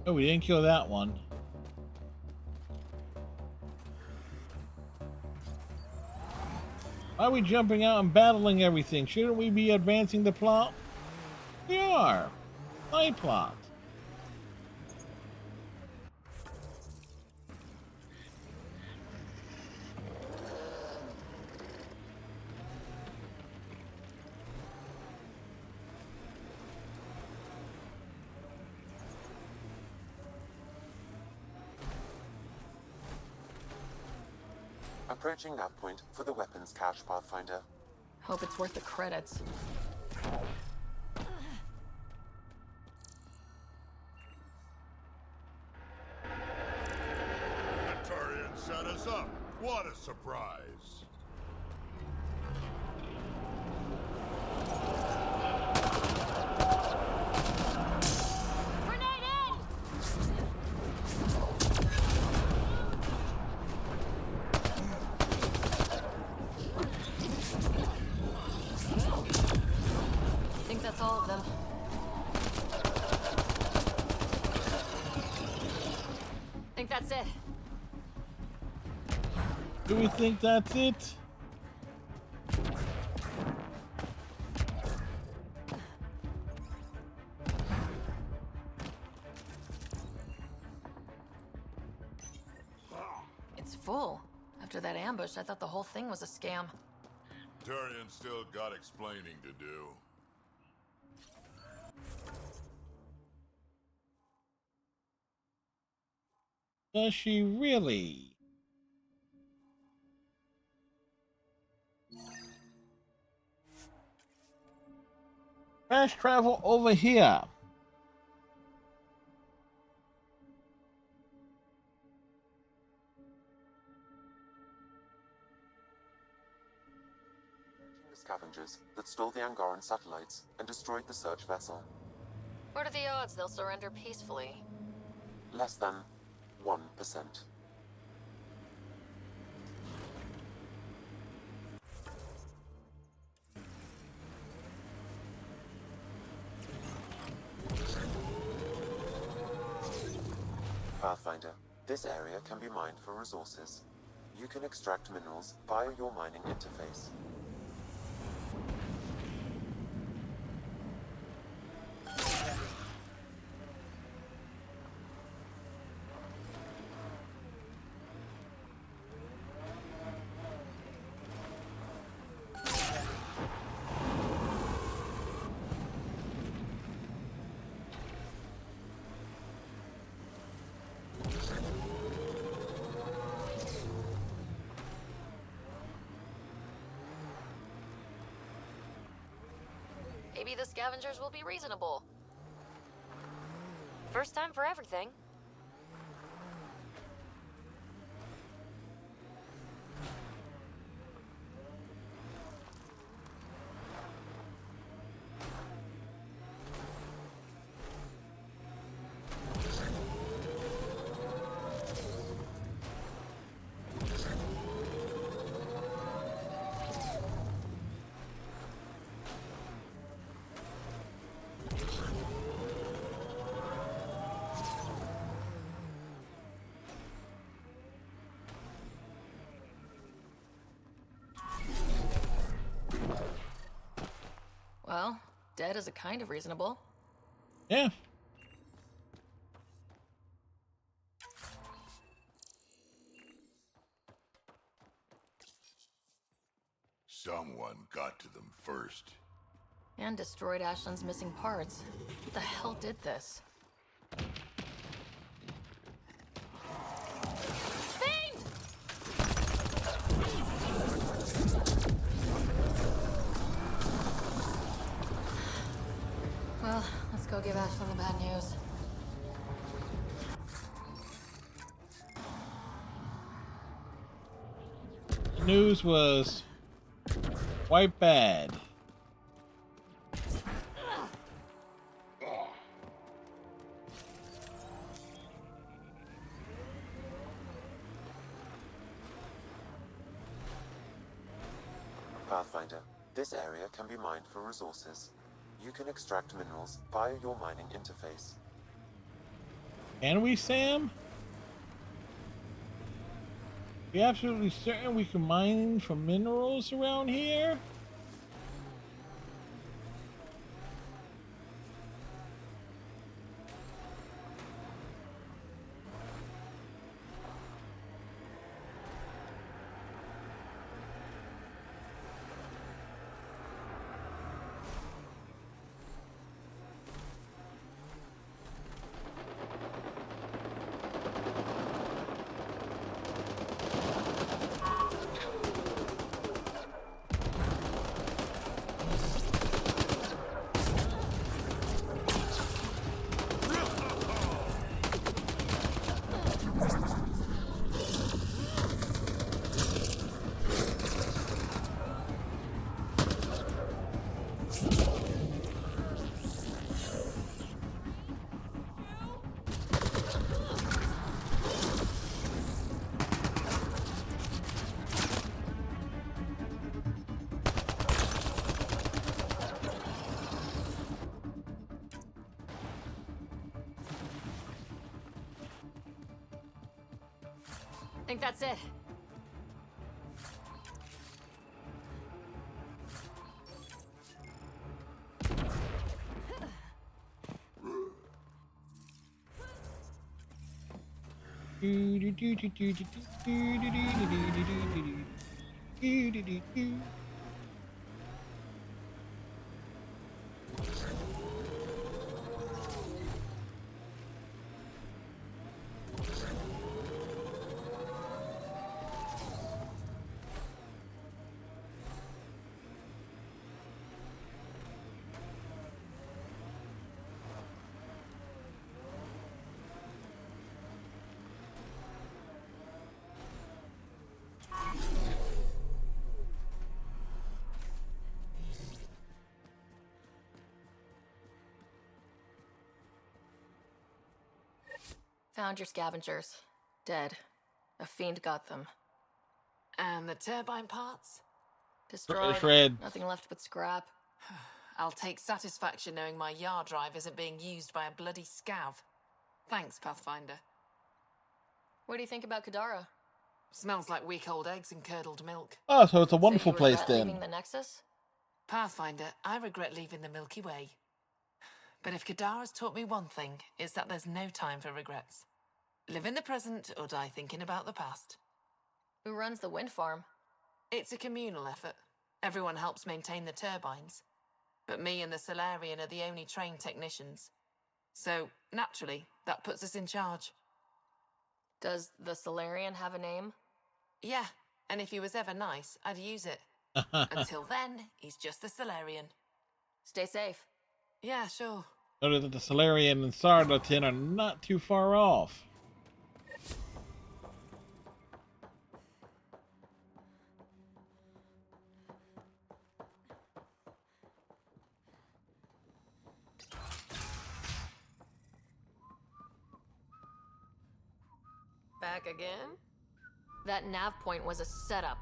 S2: Oh, we didn't kill that one. Why are we jumping out and battling everything? Shouldn't we be advancing the plot? We are. Side plot.
S5: Approaching nav point for the weapons cache, Pathfinder.
S4: Hope it's worth the credits.
S8: The Turian set us up. What a surprise.
S4: I think that's all of them. I think that's it.
S2: Do we think that's it?
S4: It's full. After that ambush, I thought the whole thing was a scam.
S8: Turian still got explaining to do.
S2: Does she really? Fast travel over here.
S5: The scavengers that stole the Angaran satellites and destroyed the search vessel.
S4: What are the odds they'll surrender peacefully?
S5: Less than 1%. Pathfinder, this area can be mined for resources. You can extract minerals via your mining interface.
S4: maybe the scavengers will be reasonable.
S14: First time for everything.
S4: Well, dead is a kind of reasonable.
S2: Yeah.
S8: Someone got to them first.
S4: And destroyed Ashland's missing parts. What the hell did this? Fiend! Well, let's go give Ashland the bad news.
S2: The news was quite bad.
S5: Pathfinder, this area can be mined for resources. You can extract minerals via your mining interface.
S2: Can we, Sam? Be absolutely certain we can mine for minerals around here?
S14: I think that's it.
S4: Found your scavengers. Dead. A fiend got them.
S11: And the turbine parts?
S4: Destroyed.
S2: Shred.
S4: Nothing left but scrap.
S11: I'll take satisfaction knowing my yard drive isn't being used by a bloody scav. Thanks, Pathfinder.
S4: What do you think about Kadara?
S11: Smells like week old eggs and curdled milk.
S2: Oh, so it's a
S4: So
S2: wonderful
S4: you
S2: place
S4: regret
S2: then.
S4: leaving the Nexus?
S11: Pathfinder, I regret leaving the Milky Way. But if Kadara's taught me one thing, it's that there's no time for regrets. Live in the present or die thinking about the past.
S4: Who runs the wind farm?
S11: It's a communal effort. Everyone helps maintain the turbines. But me and the Solarian are the only trained technicians. So, naturally, that puts us in charge.
S4: Does the Solarian have a name?
S11: Yeah, and if he was ever nice, I'd use it. Until then, he's just the Solarian.
S4: Stay safe.
S11: Yeah, sure.
S2: Notice that the Solarian and Sardotin are not too far off.
S11: Back again?
S4: That nav point was a setup.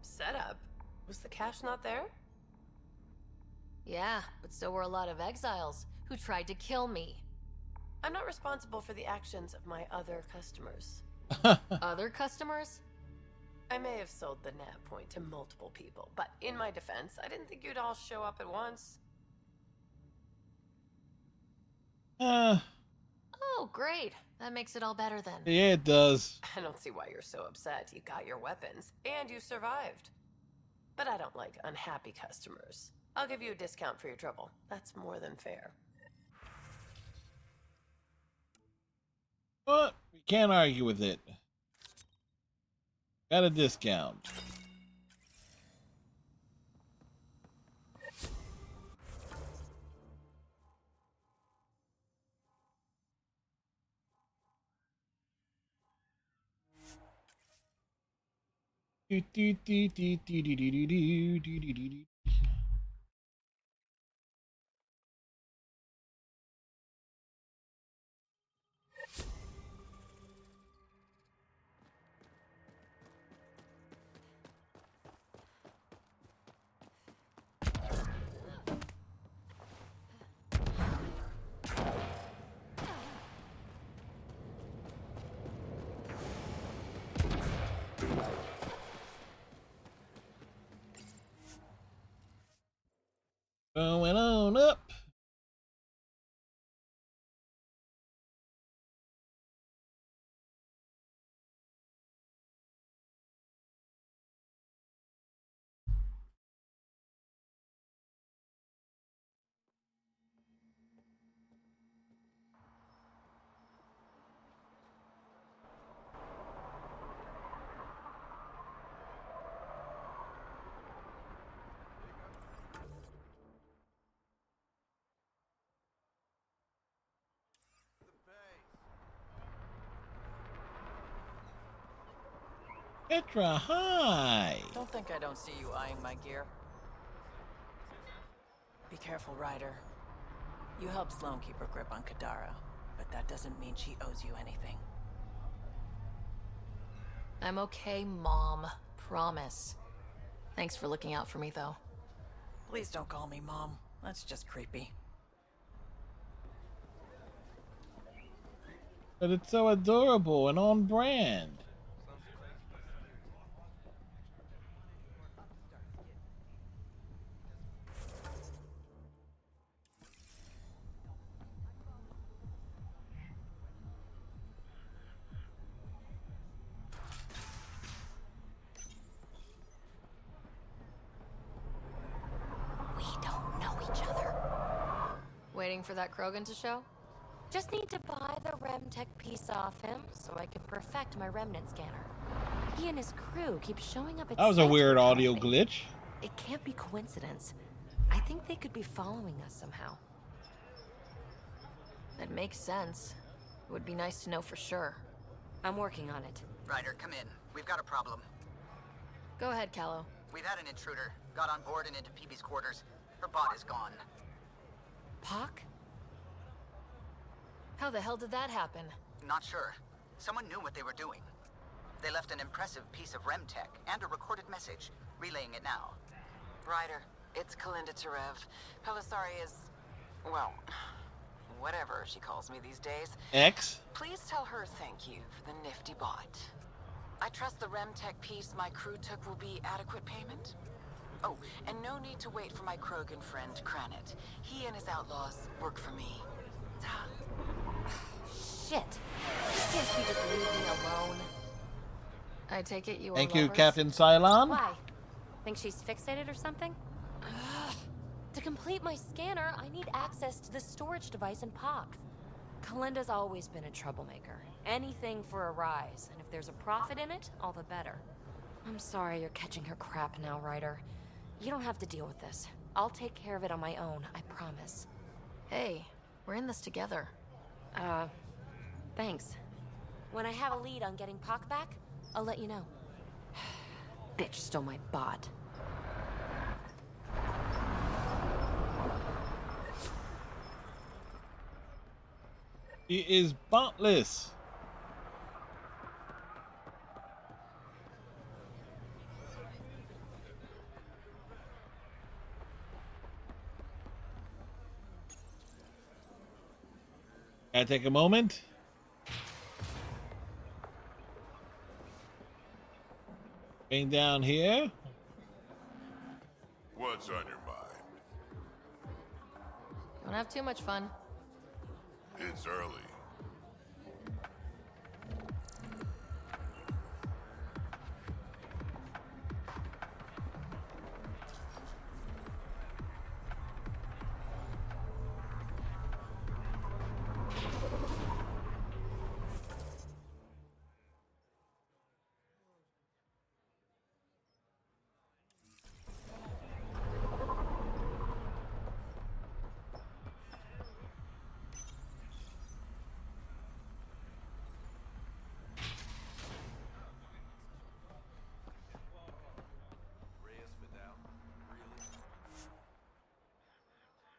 S11: Setup? Was the cache not there?
S4: Yeah, but so were a lot of exiles who tried to kill me.
S11: I'm not responsible for the actions of my other customers.
S4: Other customers?
S11: I may have sold the nav point to multiple people, but in my defense, I didn't think you'd all show up at once.
S4: Oh, great. That makes it all better then.
S2: Yeah, it does.
S11: I don't see why you're so upset. You got your weapons, and you survived. But I don't like unhappy customers. I'll give you a discount for your trouble. That's more than fair.
S2: But we can't argue with it. Got a discount. Going on up. Petra, hi.
S14: Don't think I don't see you eyeing my gear. Be careful, Ryder. You helped Sloane keep her grip on Kadara, but that doesn't mean she owes you anything.
S4: I'm okay, Mom. Promise. Thanks for looking out for me, though.
S14: Please don't call me Mom. That's just creepy.
S2: But it's so adorable and on brand.
S9: We don't know each other.
S4: Waiting for that Krogan to show?
S9: Just need to buy the Remtech piece off him so I can perfect my remnant scanner. He and his crew keep showing up at
S2: That was a
S9: sites
S2: weird
S9: we're
S2: audio
S9: driving.
S2: glitch.
S9: It can't be coincidence. I think they could be following us somehow.
S4: That makes sense. It would be nice to know for sure.
S9: I'm working on it.
S13: Ryder, come in. We've got a problem.
S4: Go ahead, Callow.
S13: We've had an intruder. Got on board and into PB's quarters. Her bot is gone.
S9: Pock?
S4: How the hell did that happen?
S13: Not sure. Someone knew what they were doing. They left an impressive piece of Remtech and a recorded message, relaying it now.
S15: Ryder, it's Kalinda Tarev. Pelisari is, well, whatever she calls me these days.
S2: X?
S15: Please tell her thank you for the nifty bot. I trust the Remtech piece my crew took will be adequate payment. Oh, and no need to wait for my Krogan friend, Kranit. He and his outlaws work for me. Ta.
S9: Shit. Can't you just leave me alone?
S4: I take it you are
S2: Thank you,
S4: lovers?
S2: Captain Cylon.
S9: Why? Think she's fixated or something? Ugh. To complete my scanner, I need access to the storage device in Pock. Kalinda's always been a troublemaker. Anything for a rise, and if there's a profit in it, all the better. I'm sorry you're catching her crap now, Ryder. You don't have to deal with this.
S4: I'll take care of it on my own, I promise. Hey, we're in this together. Thanks. When I have a lead on getting Pac back, I'll let you know. Bitch stole my bot.
S2: He is botless. Gotta take a moment. Getting down here.
S8: What's on your mind?
S4: Don't have too much fun.
S8: It's early.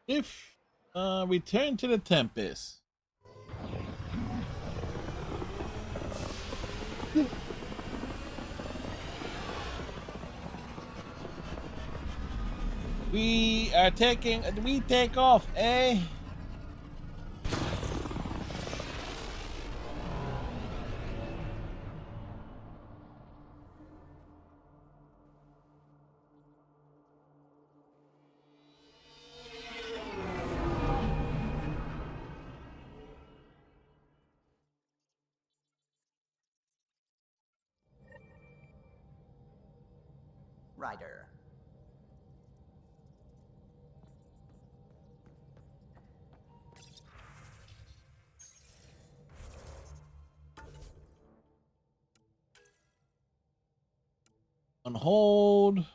S2: If return to the Tempest. We take off, eh?
S13: Ryder.
S2: On hold.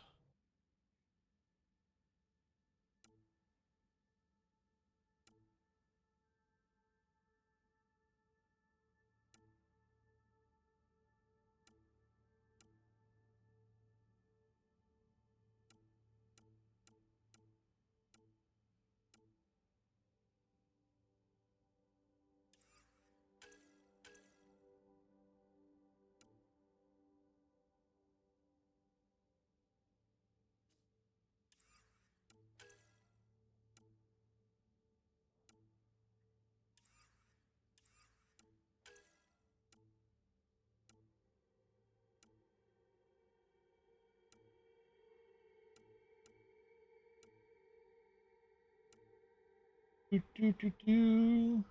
S2: Do, do, do, do.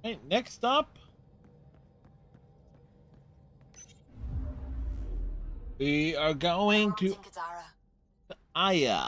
S2: Hey, next up, we are going to Aya.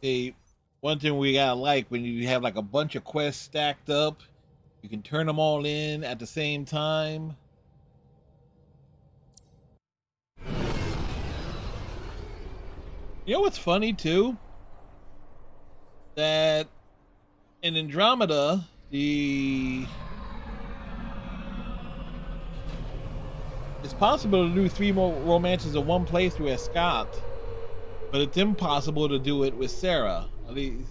S2: Hey, one thing we gotta like when you have like a bunch of quests stacked up You can turn them all in at the same time. You know what's funny too? That in Andromeda, it's possible to do 3 more romances in one playthrough as Scott, but it's impossible to do it with Sarah, at least.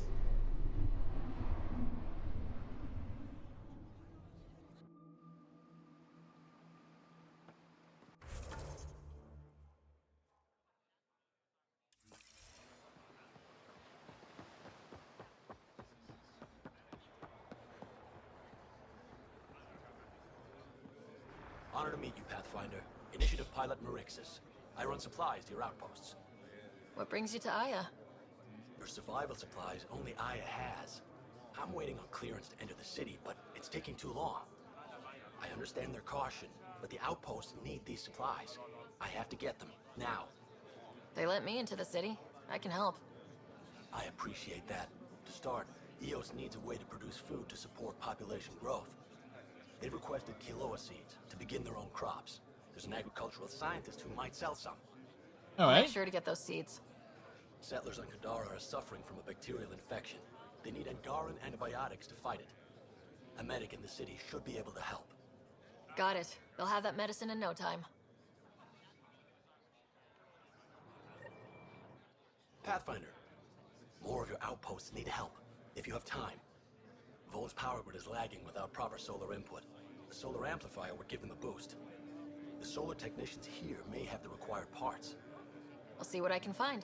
S16: Honor to meet you, Pathfinder. Initiative Pilot Marixus. I run supplies to your outposts.
S4: What brings you to Aya?
S16: Your survival supplies only Aya has. I'm waiting on clearance to enter the city, but it's taking too long. I understand their caution, but the outposts need these supplies. I have to get them, now.
S4: They let me into the city. I can help.
S16: I appreciate that. To start, EOS needs a way to produce food to support population growth. They've requested Kiloa seeds to begin their own crops. There's an agricultural scientist who might sell some.
S2: All right.
S4: Make sure to get those seeds.
S16: Settlers on Kadara are suffering from a bacterial infection. They need Angaran antibiotics to fight it. A medic in the city should be able to help.
S4: Got it. They'll have that medicine in no time.
S16: Pathfinder, more of your outposts need help, if you have time. Vol's power grid is lagging without proper solar input. The solar amplifier would give them a boost. The solar technicians here may have the required parts.
S4: I'll see what I can find.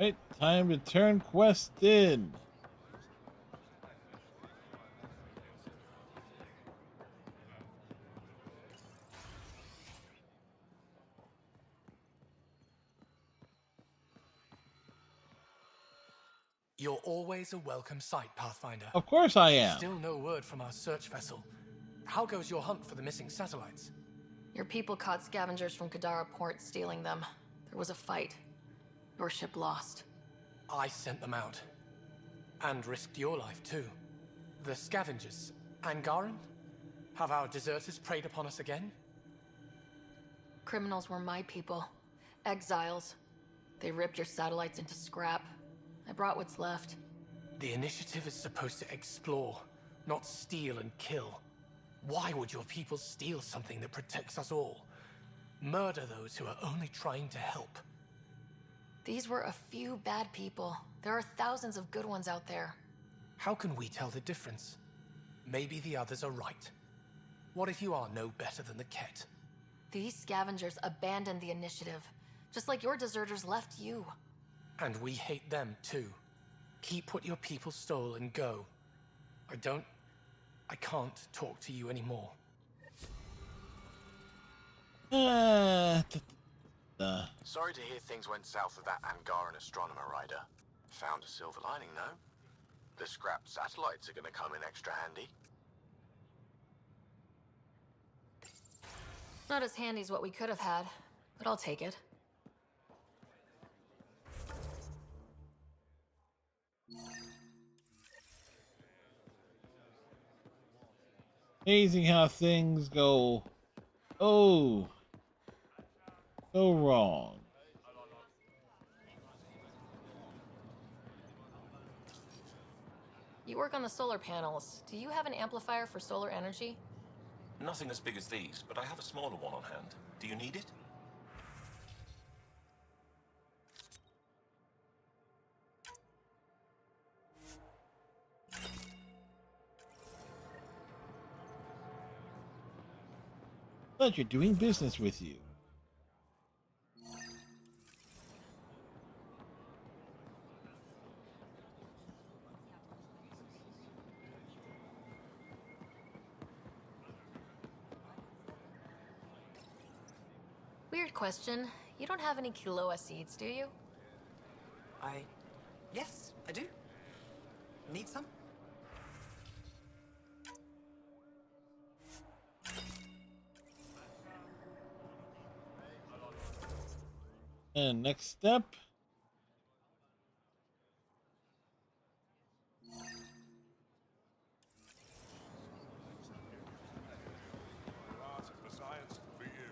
S2: Right, time to turn quest in.
S17: You're always a welcome sight, Pathfinder.
S2: Of course I am.
S17: Still no word from our search vessel. How goes your hunt for the missing satellites?
S4: Your people caught scavengers from Kadara port stealing them. There was a fight. Your ship lost.
S17: I sent them out. And risked your life, too. The scavengers, Angaran? Have our deserters preyed upon us again?
S4: Criminals were my people. Exiles. They ripped your satellites into scrap. I brought what's left.
S17: The initiative is supposed to explore, not steal and kill. Why would your people steal something that protects us all? Murder those who are only trying to help.
S4: These were a few bad people. There are thousands of good ones out there.
S17: How can we tell the difference? Maybe the others are right. What if you are no better than the Ket?
S4: These scavengers abandoned the initiative, just like your deserters left you.
S17: And we hate them too. Keep what your people stole and go. I can't talk to you anymore.
S18: Sorry to hear things went south with that Angaran astronomer rider. Found a silver lining, though. The scrap satellites are gonna come in extra handy.
S4: Not as handy as what we could have had, but I'll take it.
S2: Amazing how things go. Oh, so wrong.
S4: You work on the solar panels. Do you have an amplifier for solar energy?
S6: Nothing as big as these, but I have a smaller one on hand. Do you need it?
S2: Pleasure doing business with you.
S4: Weird question. You don't have any Kiloa seeds, do you?
S19: Yes, I do. Need some?
S2: And next step.
S8: For science, for you.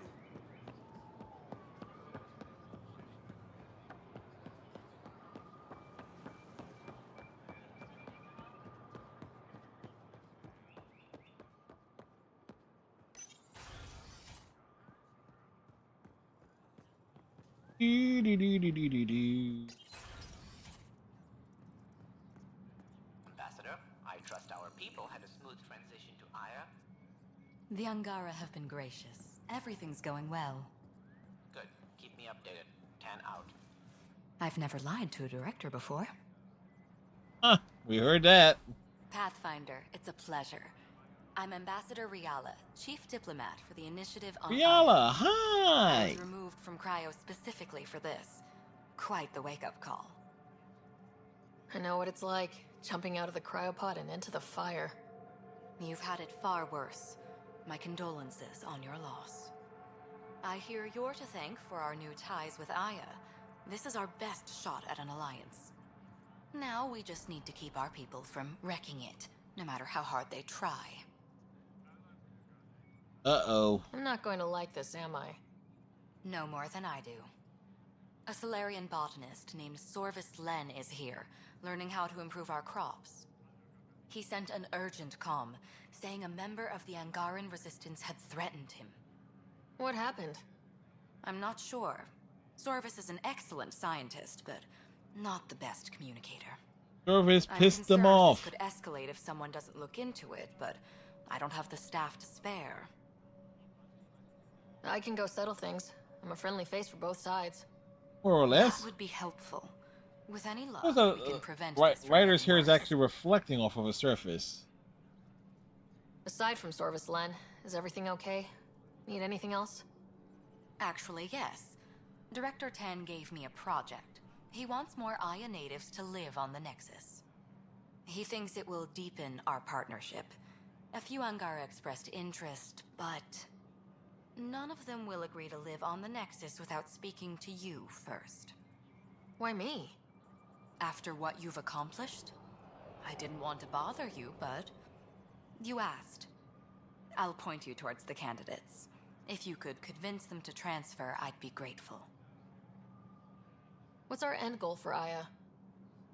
S19: Ambassador, I trust our people had a smooth transition to Aya.
S10: The Angara have been gracious. Everything's going well.
S19: Good. Keep me updated. 10 out.
S10: I've never lied to a director before.
S2: Huh, we heard that.
S10: Pathfinder, it's a pleasure. I'm Ambassador Riala, Chief Diplomat for the Initiative on
S2: Riala,
S10: I
S2: hi!
S10: was removed from Cryo specifically for this. Quite the wake-up call.
S4: I know what it's like, jumping out of the cryopod and into the fire.
S10: You've had it far worse. My condolences on your loss. I hear you're to thank for our new ties with Aya. This is our best shot at an alliance. Now we just need to keep our people from wrecking it, no matter how hard they try.
S2: Uh-oh.
S4: I'm not going to like this, am I?
S10: No more than I do. A Solarian botanist named Sorvis Len is here, learning how to improve our crops. He sent an urgent comm, saying a member of the Angaran resistance had threatened him.
S4: What happened?
S10: I'm not sure. Sorvis is an excellent scientist, but not the best communicator.
S2: Sorvis pissed them
S10: I'm concerned
S2: off.
S10: this could escalate if someone doesn't look into it, but I don't have the staff to spare.
S4: I can go settle things. I'm a friendly face for both sides.
S2: More or less.
S10: That would be helpful. With any luck,
S2: The
S10: we can prevent
S2: right,
S10: this from
S2: writers
S10: getting
S2: here is
S10: worse.
S2: actually reflecting off of a surface.
S4: Aside from Sorvis Len, is everything okay? Need anything else?
S10: Actually, yes. Director Tan gave me a project. He wants more Aya natives to live on the Nexus. He thinks it will deepen our partnership. A few Angara expressed interest, but none of them will agree to live on the Nexus without speaking to you first.
S4: Why me?
S10: After what you've accomplished? I didn't want to bother you, but you asked. I'll point you towards the candidates. If you could convince them to transfer, I'd be grateful.
S4: What's our end goal for Aya?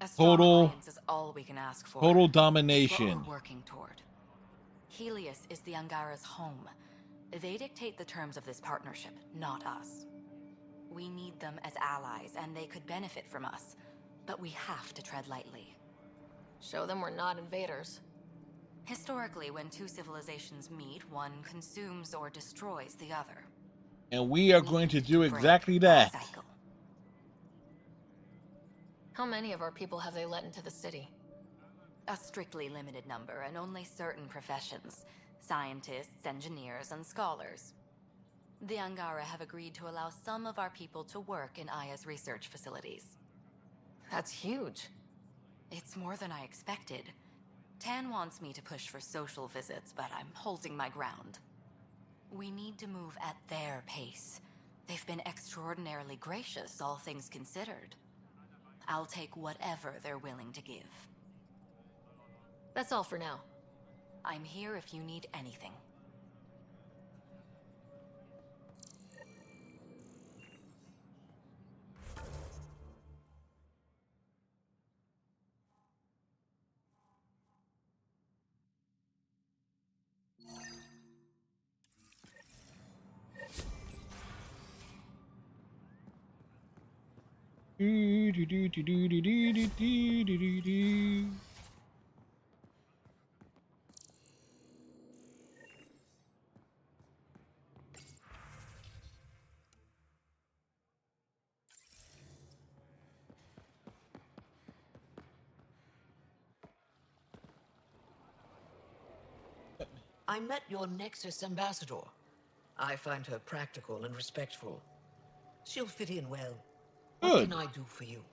S10: A strong
S2: Total-
S10: alliance is all we can ask for.
S2: Total
S10: It's
S2: domination.
S10: what we're working toward. Helios is the Angara's home. They dictate the terms of this partnership, not us. We need them as allies, and they could benefit from us. But we have to tread lightly.
S4: Show them we're not invaders.
S10: Historically, when two civilizations meet, one consumes or destroys the other.
S2: And we are going to do exactly that.
S10: Cycle.
S4: How many of our people have they let into the city?
S10: A strictly limited number, and only certain professions. Scientists, engineers, and scholars. The Angara have agreed to allow some of our people to work in Aya's research facilities.
S4: That's huge.
S10: It's more than I expected. Tan wants me to push for social visits, but I'm holding my ground. We need to move at their pace. They've been extraordinarily gracious, all things considered. I'll take whatever they're willing to give.
S4: That's all for now.
S10: I'm here if you need anything.
S20: I met your Nexus ambassador. I find her practical and respectful. She'll fit in well. What
S2: Good.
S20: can I do for you?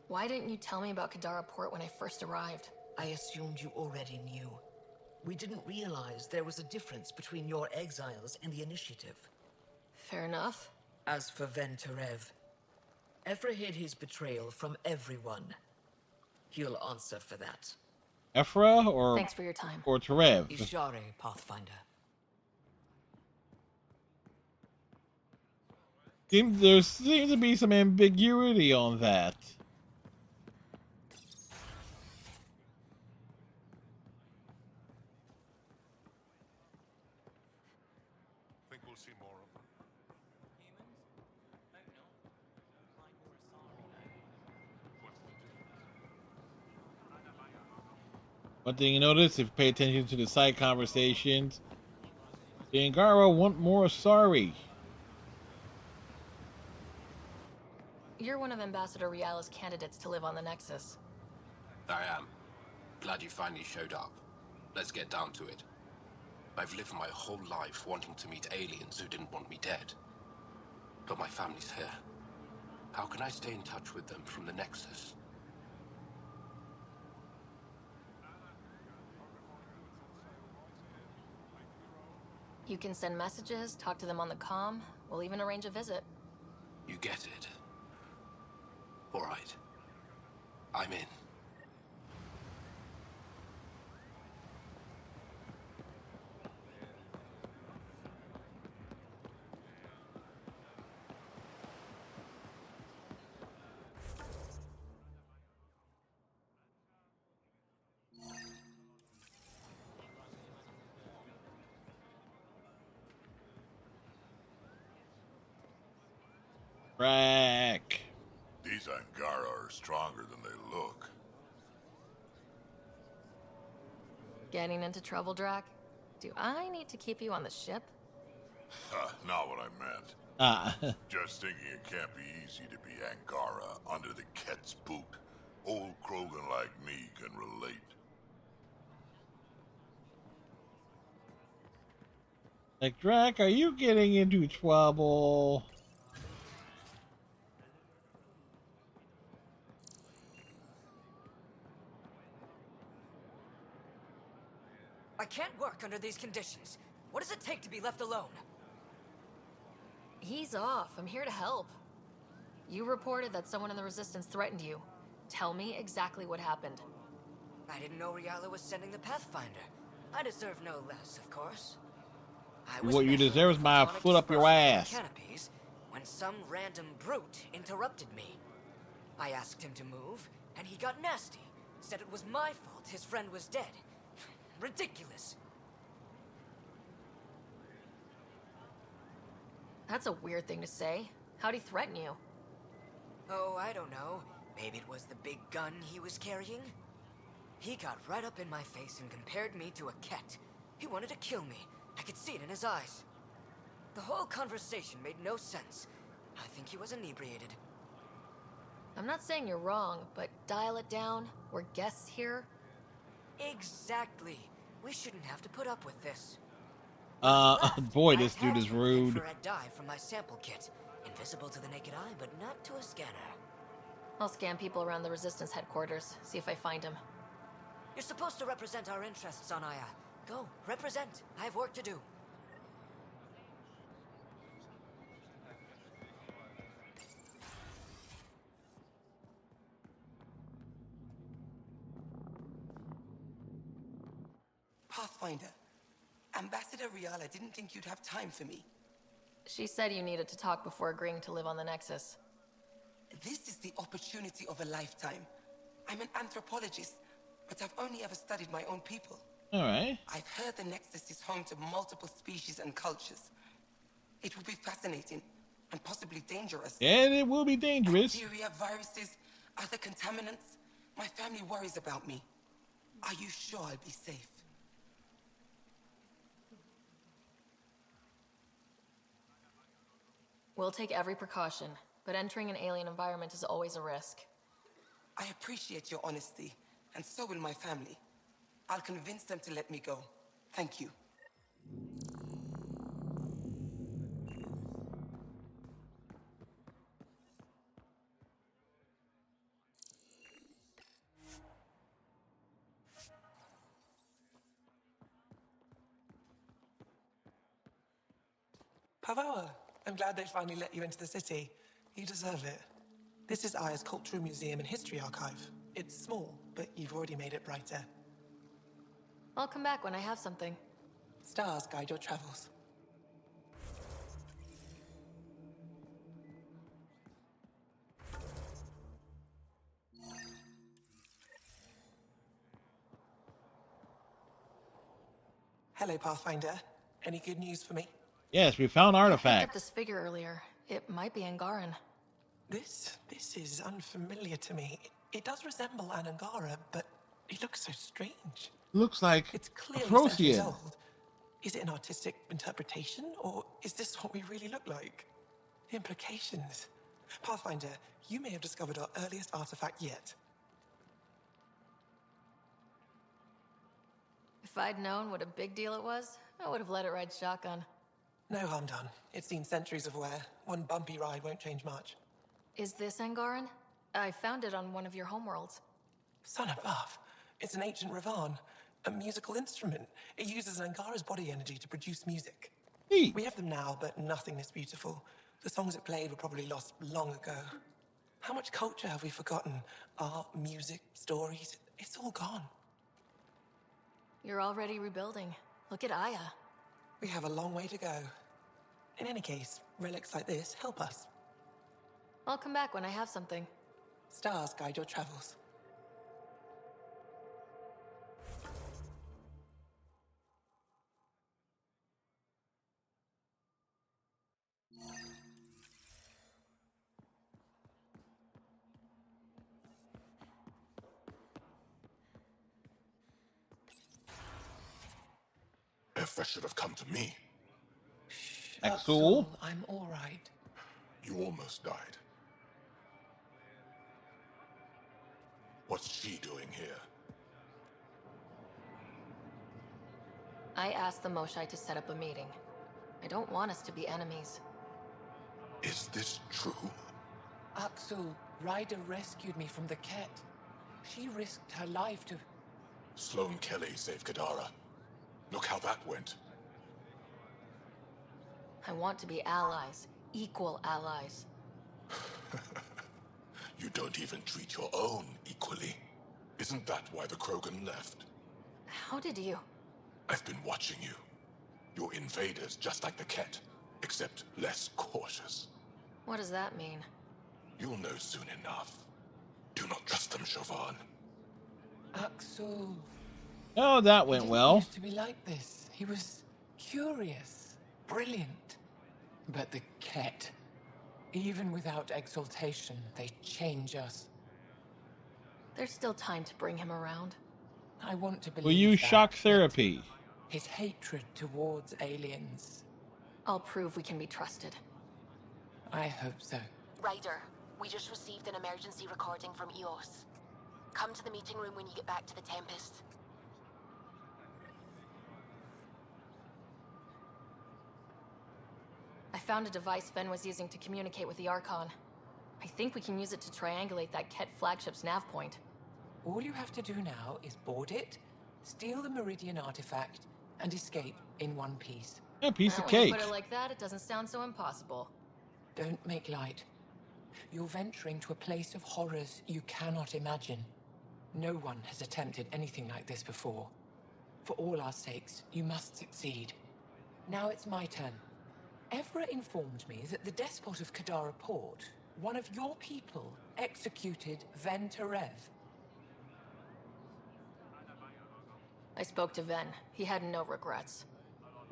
S4: Why didn't you tell me about Kadara Port when I first arrived?
S20: I assumed you already knew. We didn't realize there was a difference between your exiles and the Initiative.
S4: Fair enough.
S20: As for Venturev, Ephra hid his betrayal from everyone. He'll answer for that.
S2: Ephra or
S4: Thanks for your time.
S2: or Terev?
S20: Ishare, Pathfinder.
S2: There seems to be some ambiguity on that.
S8: Think we'll see more of them?
S2: One thing you notice if you pay attention to the side conversations, the Angara want more Asari.
S4: You're one of Ambassador Riala's candidates to live on the Nexus.
S21: I am. Glad you finally showed up. Let's get down to it. I've lived my whole life wanting to meet aliens who didn't want me dead. But my family's here. How can I stay in touch with them from the Nexus?
S4: You can send messages, talk to them on the comm. We'll even arrange a visit.
S21: You get it. All right. I'm in.
S2: Rack.
S8: These Angara are stronger than they look.
S4: Getting into trouble, Drac? Do I need to keep you on the ship?
S8: Not what I meant.
S2: Ah.
S8: Just thinking it can't be easy to be Angara under the Ket's boot. Old Krogan like me can relate.
S2: Like, Drac, are you getting into trouble?
S22: I can't work under these conditions. What does it take to be left alone?
S4: Ease off. I'm here to help. You reported that someone in the Resistance threatened you. Tell me exactly what happened.
S22: I didn't know Riala was sending the Pathfinder. I deserve no less, of course. I was
S2: What you
S22: measuring
S2: deserve is
S22: the
S2: my
S22: photonic
S2: foot up your
S22: dispersion
S2: ass.
S22: from the canopies when some random brute interrupted me. I asked him to move, and he got nasty. Said it was my fault his friend was dead. Ridiculous.
S4: That's a weird thing to say. How'd he threaten you?
S22: Oh, I don't know. Maybe it was the big gun he was carrying? He got right up in my face and compared me to a cat. He wanted to kill me. I could see it in his eyes. The whole conversation made no sense. I think he was inebriated.
S4: I'm not saying you're wrong, but dial it down. We're guests here.
S22: Exactly. We shouldn't have to put up with this.
S2: Boy, this dude is rude.
S22: Infrared dye from my sample kit. Invisible to the naked eye, but not to a scanner.
S4: I'll scan people around the Resistance headquarters, see if I find him.
S22: You're supposed to represent our interests on Aya. Go, represent. I have work to do.
S23: Pathfinder, Ambassador Riala didn't think you'd have time for me.
S4: She said you needed to talk before agreeing to live on the Nexus.
S23: This is the opportunity of a lifetime. I'm an anthropologist, but I've only ever studied my own people.
S2: All right.
S23: I've heard the Nexus is home to multiple species and cultures. It will be fascinating and possibly dangerous.
S2: And it will be dangerous.
S23: Bacteria, viruses, other contaminants. My family worries about me. Are you sure I'll be safe?
S4: We'll take every precaution, but entering an alien environment is always a risk.
S23: I appreciate your honesty, and so will my family. I'll convince them to let me go. Thank you. Pavawa, I'm glad they finally let you into the city. You deserve it. This is Aya's Cultural Museum and History Archive. It's small, but you've already made it brighter.
S4: I'll come back when I have something.
S23: Stars guide your travels. Hello, Pathfinder. Any good news for me?
S2: Yes, we found
S4: I picked
S2: artifact.
S4: up this figure earlier. It might be Angaran.
S23: This is unfamiliar to me. It does resemble an Angara, but it looks so strange.
S2: Looks like
S23: It's
S2: a
S23: clearly centuries
S2: Procyon.
S23: old. Is it an artistic interpretation, or is this what we really look like? The implications. Pathfinder, you may have discovered our earliest artifact yet.
S4: If I'd known what a big deal it was, I would have let it ride shotgun.
S23: No harm done. It's seen centuries of wear. One bumpy ride won't change much.
S4: Is this Angaran? I found it on one of your homeworlds.
S23: Son above. It's an ancient Ravan, a musical instrument. It uses Angara's body energy to produce music.
S2: Neat.
S23: We have them now, but nothing this beautiful. The songs it played were probably lost long ago. How much culture have we forgotten? Art, music, stories, it's all gone.
S4: You're already rebuilding. Look at Aya.
S23: We have a long way to go. In any case, relics like this help us.
S4: I'll come back when I have something.
S23: Stars guide your travels.
S18: If should have come to me.
S2: Axel?
S23: I'm all right.
S18: You almost died. What's she doing here?
S4: I asked the Moshai to set up a meeting. I don't want us to be enemies.
S18: Is this true?
S3: Axel, Ryder rescued me from the Ket. She risked her life to...
S18: Sloane Kelly saved Kadara. Look how that went.
S4: I want to be allies. Equal allies.
S18: You don't even treat your own equally. Isn't that why the Krogan left?
S4: How did you...
S18: I've been watching you. You're invaders just like the Ket, except less cautious.
S4: What does that mean?
S18: You'll know soon enough. Do not trust them, Chauvin.
S3: Axel...
S2: Oh, that went well.
S3: He used to be like this. He was curious, brilliant. But the Ket, even without exaltation, they change us.
S4: There's still time to bring him around.
S3: I want to believe
S2: Will you
S3: that,
S2: shock therapy?
S3: His hatred towards aliens.
S4: I'll prove we can be trusted.
S3: I hope so.
S4: Ryder, we just received an emergency recording from EOS. Come to the meeting room when you get back to the Tempest. I found a device Ven was using to communicate with the Archon. I think we can use it to triangulate that Ket flagship's nav point.
S3: All you have to do now is board it, steal the Meridian artifact, and escape in one piece.
S2: A piece of
S4: When
S2: cake.
S4: you put it like that, it doesn't sound so impossible.
S3: Don't make light. You're venturing to a place of horrors you cannot imagine. No one has attempted anything like this before. For all our sakes, you must succeed. Now it's my turn. Evra informed me that the despot of Kadara Port, one of your people, executed Ven Terev.
S4: I spoke to Ven. He had no regrets.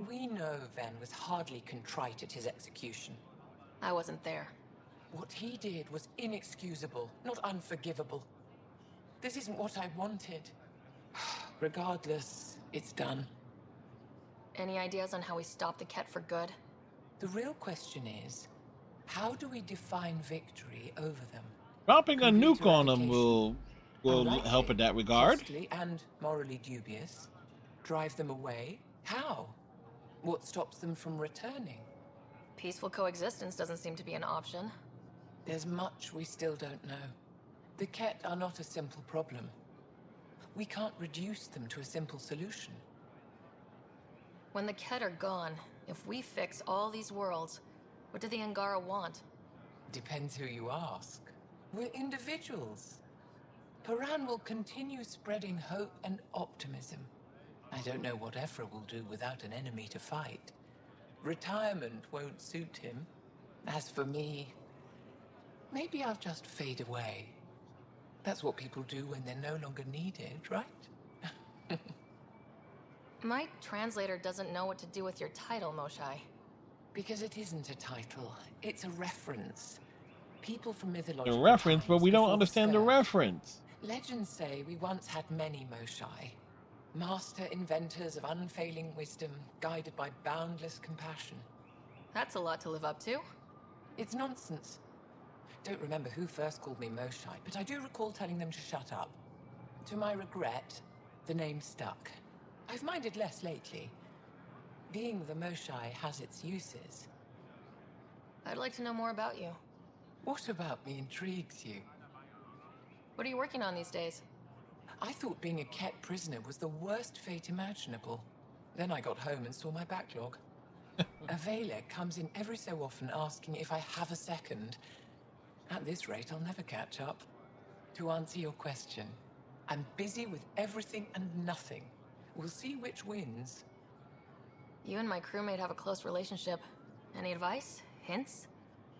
S3: We know Ven was hardly contrite at his execution.
S4: I wasn't there.
S3: What he did was inexcusable, not unforgivable. This isn't what I wanted. Regardless, it's done.
S4: Any ideas on how we stop the Ket for good?
S3: The real question is, how do we define victory over them?
S2: Dropping a
S3: Complete
S2: nuke on them
S3: eradication.
S2: will
S3: Unlikely,
S2: help in that regard.
S3: Costly and morally dubious. Drive them away? How? What stops them from returning?
S4: Peaceful coexistence doesn't seem to be an option.
S3: There's much we still don't know. The Ket are not a simple problem. We can't reduce them to a simple solution.
S4: When the Ket are gone, if we fix all these worlds, What do the Angara want?
S3: Depends who you ask. We're individuals. Paran will continue spreading hope and optimism. I don't know what Ephra will do without an enemy to fight. Retirement won't suit him. As for me, maybe I'll just fade away. That's what people do when they're no longer needed, right?
S4: My translator doesn't know what to do with your title, Moshai.
S3: Because it isn't a title, it's a reference. People from
S2: The
S3: mythological
S2: reference, but
S3: times
S2: we don't
S3: before
S2: understand the
S3: stir.
S2: reference.
S3: Legends say we once had many Moshai. Master inventors of unfailing wisdom, guided by boundless compassion.
S4: That's a lot to live up to.
S3: It's nonsense. Don't remember who first called me Moshai, but I do recall telling them to shut up. To my regret, the name stuck. I've minded less lately. Being the Moshai has its uses.
S4: I'd like to know more about you.
S3: What about me intrigues you?
S4: What are you working on these days?
S3: I thought being a Ket prisoner was the worst fate imaginable. Then I got home and saw my backlog. Avela comes in every so often asking if I have a second. At this rate, I'll never catch up. To answer your question, I'm busy with everything and nothing. We'll see which wins.
S4: You and my crewmate have a close relationship. Any advice? Hints?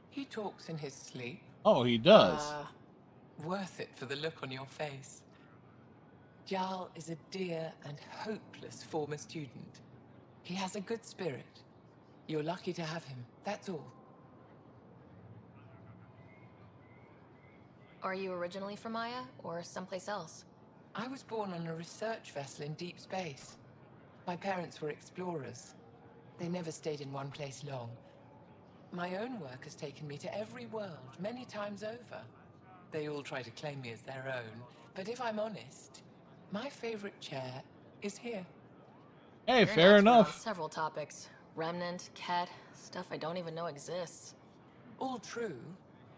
S3: He talks in his sleep.
S2: Oh, he does.
S3: Worth it for the look on your face. Jarl is a dear and hopeless former student. He has a good spirit. You're lucky to have him, that's all.
S4: Are you originally from Maya, or someplace else?
S3: I was born on a research vessel in deep space. My parents were explorers. They never stayed in one place long. My own work has taken me to every world, many times over. They all try to claim me as their own, but if I'm honest, my favorite chair is here.
S2: Hey,
S4: You're
S2: fair
S4: an expert
S2: enough.
S4: on several topics. Remnant, Ket, stuff I don't even know exists.
S3: All true.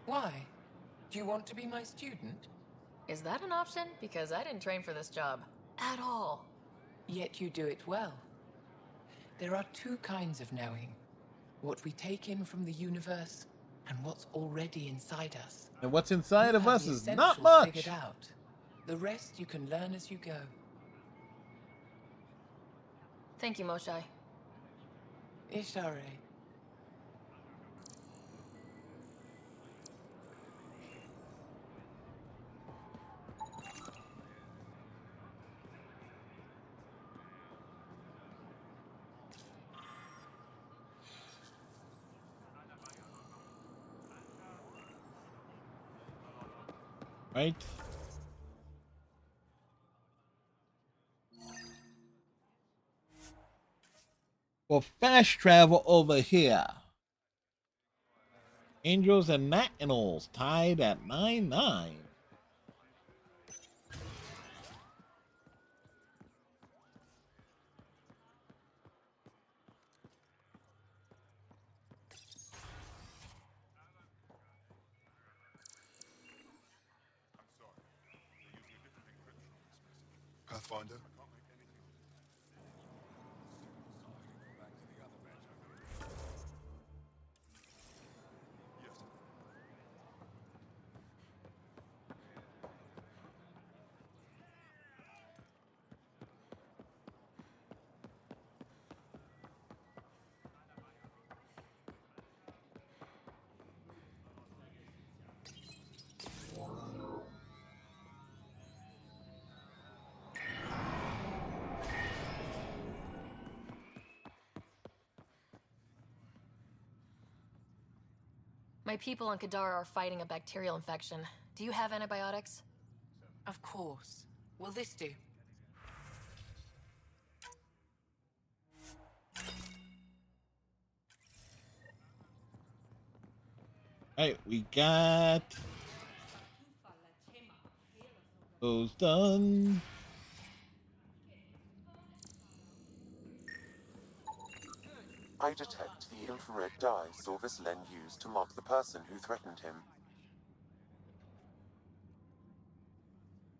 S3: Why? Do you want to be my student?
S4: Is that an option? Because I didn't train for this job. At all.
S3: Yet you do it well. There are two kinds of knowing. What we take in from the universe, and what's already inside us.
S2: And what's inside
S3: You
S2: of
S3: have
S2: us
S3: the
S2: is not
S3: essentials
S2: much.
S3: figured out. The rest you can learn as you go.
S4: Thank you, Moshai.
S3: Ishare.
S2: Right? Well, fast travel over here. Angels and Nationals tied at 9-9.
S1: Pathfinder?
S4: My people on Kadara are fighting a bacterial infection. Do you have antibiotics?
S3: Of course. Will this do?
S2: Right, we got those done.
S5: I detect the infrared dye Sorvis Len used to mark the person who threatened him.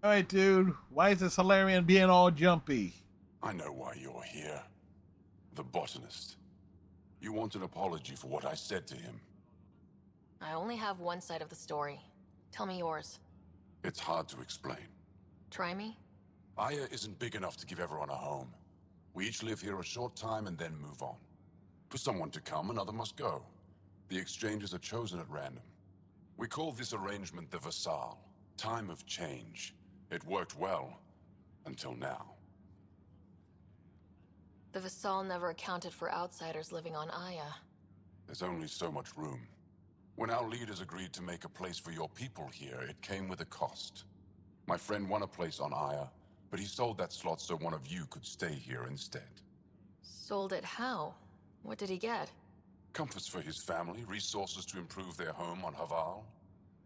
S2: Alright, dude. Why is the Solarian being all jumpy?
S8: I know why you're here. The botanist. You want an apology for what I said to him?
S4: I only have one side of the story. Tell me yours.
S8: It's hard to explain.
S4: Try me?
S8: Aya isn't big enough to give everyone a home. We each live here a short time and then move on. For someone to come, another must go. The exchanges are chosen at random. We call this arrangement the Vassal. Time of change. It worked well, until now.
S4: The Vassal never accounted for outsiders living on Aya.
S8: There's only so much room. When our leaders agreed to make a place for your people here, it came with a cost. My friend won a place on Aya, but he sold that slot so one of you could stay here instead.
S4: Sold it how? What did he get?
S8: Comforts for his family, resources to improve their home on Haval.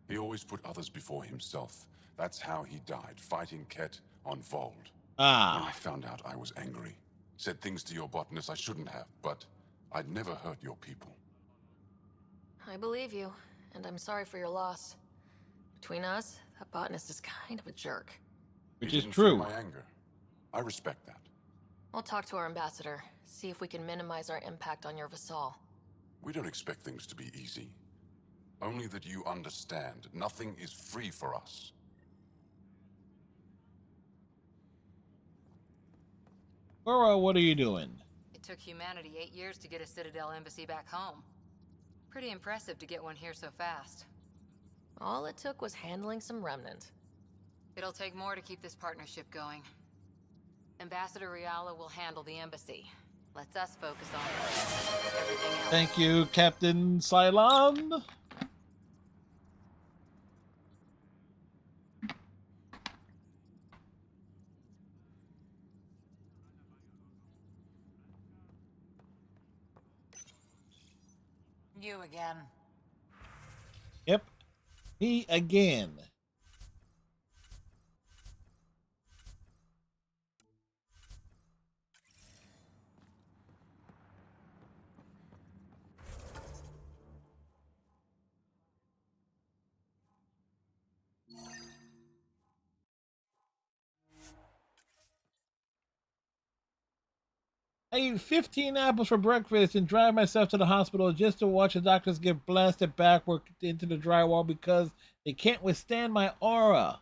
S8: He always put others before himself. That's how he died, fighting Ket on Vold.
S2: Ah.
S8: When I found out, I was angry. Said things to your botanist I shouldn't have, but I'd never hurt your people.
S4: I believe you, and I'm sorry for your loss. Between us, that botanist is kind of a jerk.
S2: Which
S8: You
S2: is
S8: didn't
S2: true.
S8: feel my anger. I respect that.
S4: I'll talk to our ambassador, see if we can minimize our impact on your Vassal.
S8: We don't expect things to be easy. Only that you understand, nothing is free for us.
S2: Goro, what are you doing?
S1: It took humanity 8 years to get a Citadel embassy back home. Pretty impressive to get one here so fast.
S4: All it took was handling some remnant.
S1: It'll take more to keep this partnership going. Ambassador Riala will handle the embassy. Let's us focus on everything else.
S2: Thank you, Captain Cylon.
S15: You again.
S2: Yep. Me again. I eat 15 apples for breakfast and drive myself to the hospital just to watch the doctors get blasted backward into the drywall because they can't withstand my aura.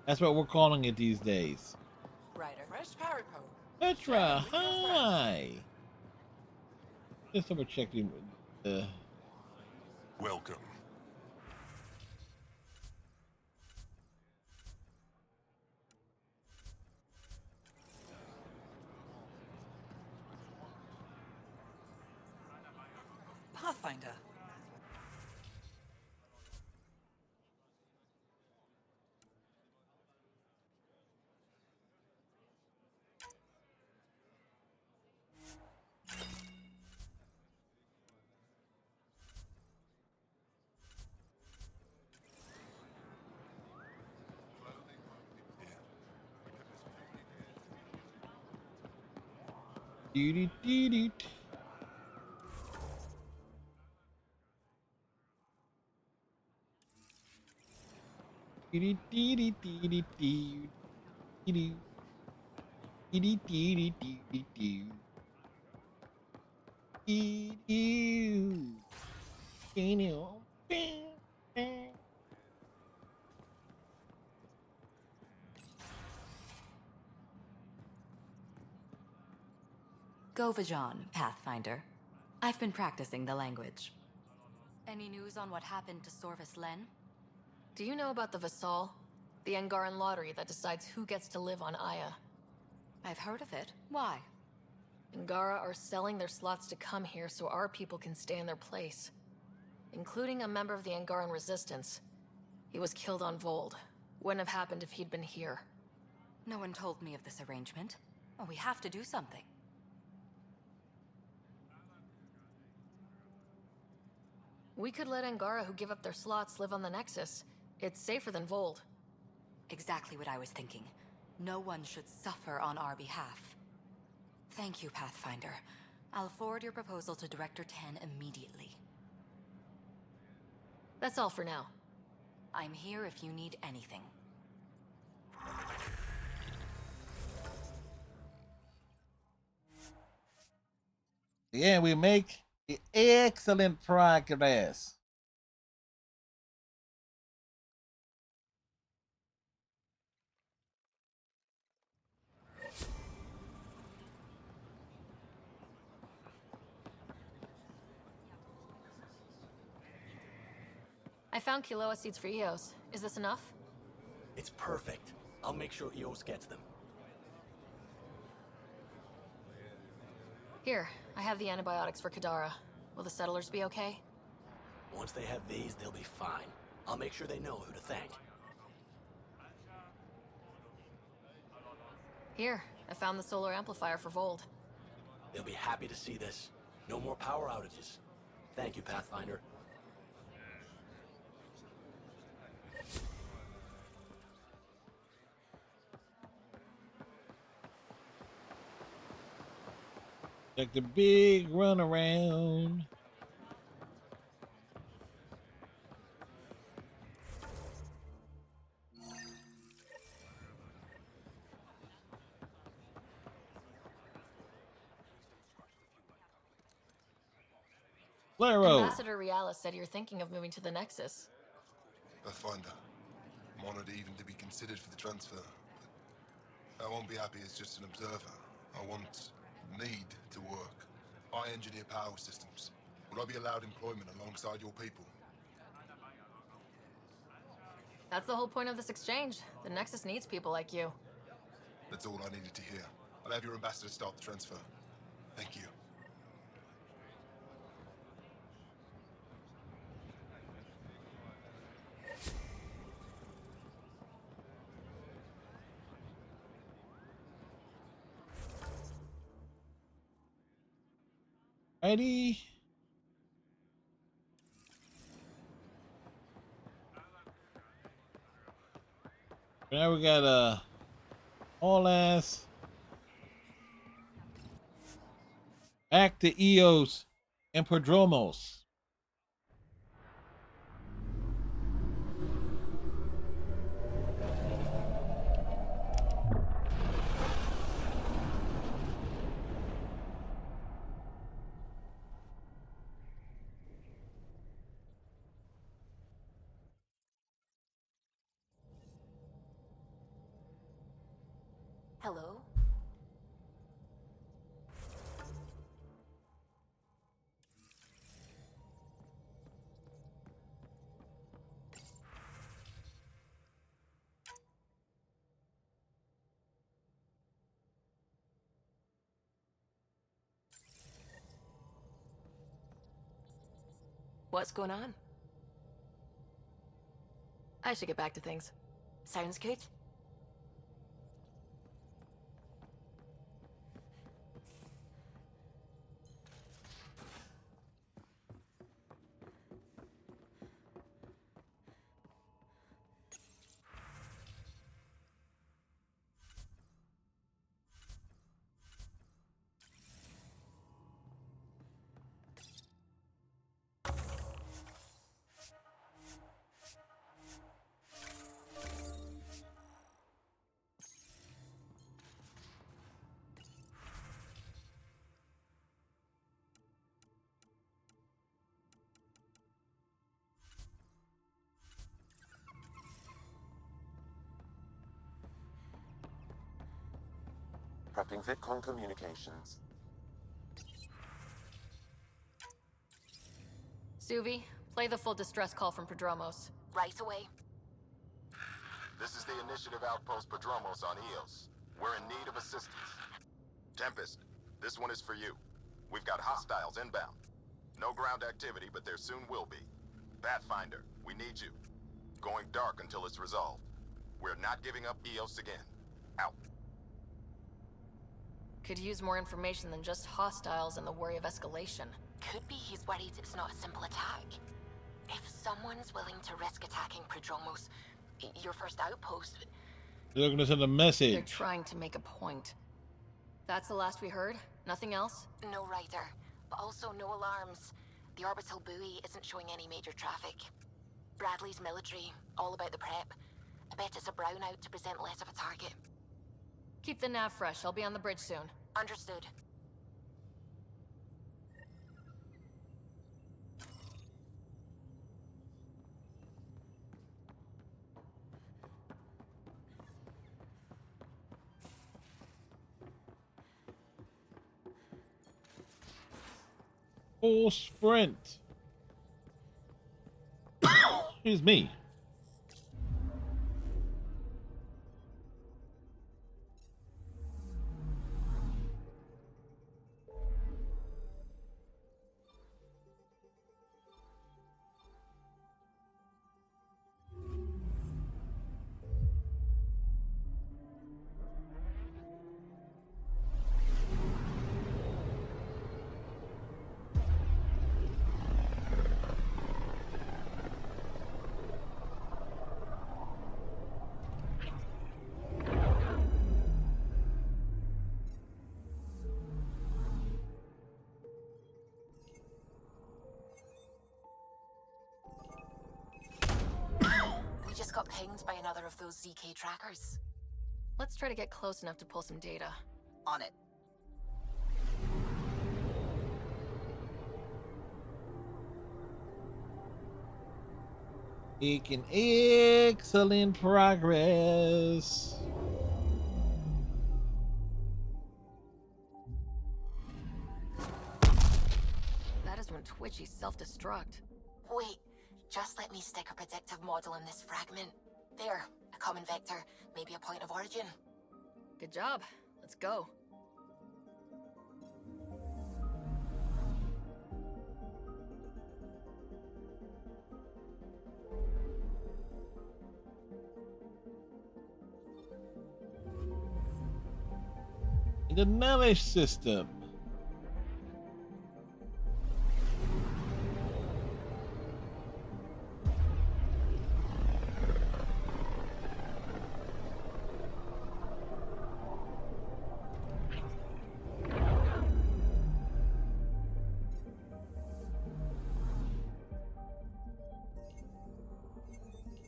S2: That's what we're calling it these days.
S3: Ryder. Fresh Paripo.
S2: Petra, hi. Just double check the.
S8: Welcome.
S14: Pathfinder.
S2: Dee-dee-dee-dee.
S10: Go Vajon, Pathfinder. I've been practicing the language. Any news on what happened to Sorvis Len?
S4: Do you know about the Vassal? The Angaran lottery that decides who gets to live on Aya.
S10: I've heard of it. Why?
S4: Angara are selling their slots to come here so our people can stay in their place. Including a member of the Angaran resistance. He was killed on Vold. Wouldn't have happened if he'd been here.
S10: No one told me of this arrangement. Well, we have to do something.
S4: We could let Angara who give up their slots live on the Nexus. It's safer than Vold.
S10: Exactly what I was thinking. No one should suffer on our behalf. Thank you, Pathfinder. I'll forward your proposal to Director 10 immediately.
S4: That's all for now.
S10: I'm here if you need anything.
S2: Yeah, we make excellent progress.
S4: I found Kiloa seeds for Eos. Is this enough?
S16: It's perfect. I'll make sure Eos gets them.
S4: Here, I have the antibiotics for Kadara. Will the settlers be okay?
S16: Once they have these, they'll be fine. I'll make sure they know who to thank.
S4: Here, I found the solar amplifier for Vold.
S16: They'll be happy to see this. No more power outages. Thank you, Pathfinder.
S2: Like the big runaround.
S4: Ambassador Riala said you're thinking of moving to the Nexus.
S7: Pathfinder. I'm honored even to be considered for the transfer. But I won't be happy as just an observer. I need to work. I engineer power systems. Will I be allowed employment alongside your people?
S4: That's the whole point of this exchange. The Nexus needs people like you.
S7: That's all I needed to hear. I'll have your ambassador start the transfer. Thank you.
S2: Ready? Now we got all ass back to Eos and Prodromos.
S9: Hello?
S4: What's going on? I should get back to things.
S9: Sounds good.
S5: Prepping VidCon communications.
S4: Suvi, play the full distress call from Prodromos.
S9: Right away.
S18: This is the Initiative Outpost Prodromos on Eos. We're in need of assistance. Tempest, this one is for you. We've got hostiles inbound. No ground activity, but there soon will be. Pathfinder, we need you. Going dark until it's resolved. We're not giving up Eos again. Out.
S4: Could use more information than just hostiles and the worry of escalation.
S9: Could be he's worried it's not a simple attack. If someone's willing to risk attacking Prodromos, your first outpost...
S2: They're looking to send a message.
S4: They're trying to make a point. That's the last we heard? Nothing else?
S9: No rider, but also no alarms. The orbital buoy isn't showing any major traffic. Bradley's military, all about the prep.
S11: bet it's a brownout to present less of a target.
S4: Keep the nav fresh. I'll be on the bridge soon.
S11: Understood.
S2: Full sprint. Excuse me.
S11: We just got pinged by another of those ZK trackers.
S4: Let's try to get close enough to pull some data.
S11: On it.
S2: Making excellent progress.
S4: That is when Twitchy self-destruct.
S11: Wait, just let me stick a predictive model in this fragment. There, a common vector, maybe a point of origin.
S4: Good job. Let's go.
S2: The Mellish system.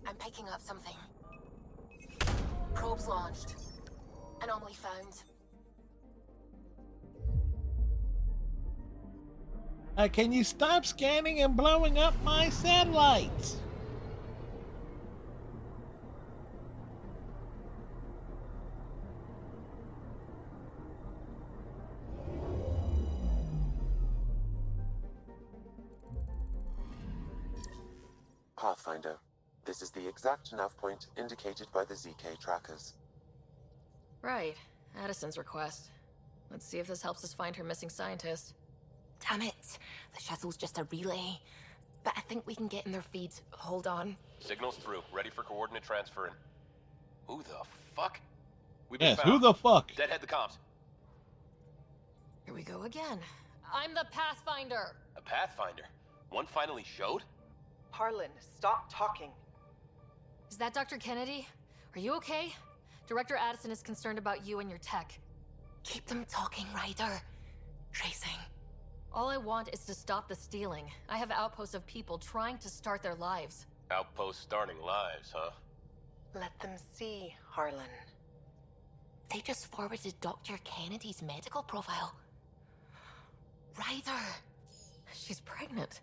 S11: I'm picking up something. Probes launched. Anomaly found.
S2: Can you stop scanning and blowing up my satellites?
S5: Pathfinder, this is the exact nav point indicated by the ZK trackers.
S4: Right. Addison's request. Let's see if this helps us find her missing scientist.
S11: Damn it. The shuttle's just a relay. But I think we can get in their feeds. Hold on.
S6: Signal's through. Ready for coordinate transferring. Who the fuck? We've been
S2: Yes,
S6: found.
S2: who the fuck?
S6: Deadhead the comms.
S4: Here we go again. I'm the Pathfinder.
S6: A Pathfinder? One finally showed?
S12: Harlan, stop talking.
S4: Is that Dr. Kennedy? Are you okay? Director Addison is concerned about you and your tech.
S11: Keep them talking, Ryder. Tracing.
S4: All I want is to stop the stealing. I have outposts of people trying to start their lives.
S6: Outpost starting lives, huh?
S12: Let them see, Harlan.
S11: They just forwarded Dr. Kennedy's medical profile. Ryder!
S4: She's pregnant.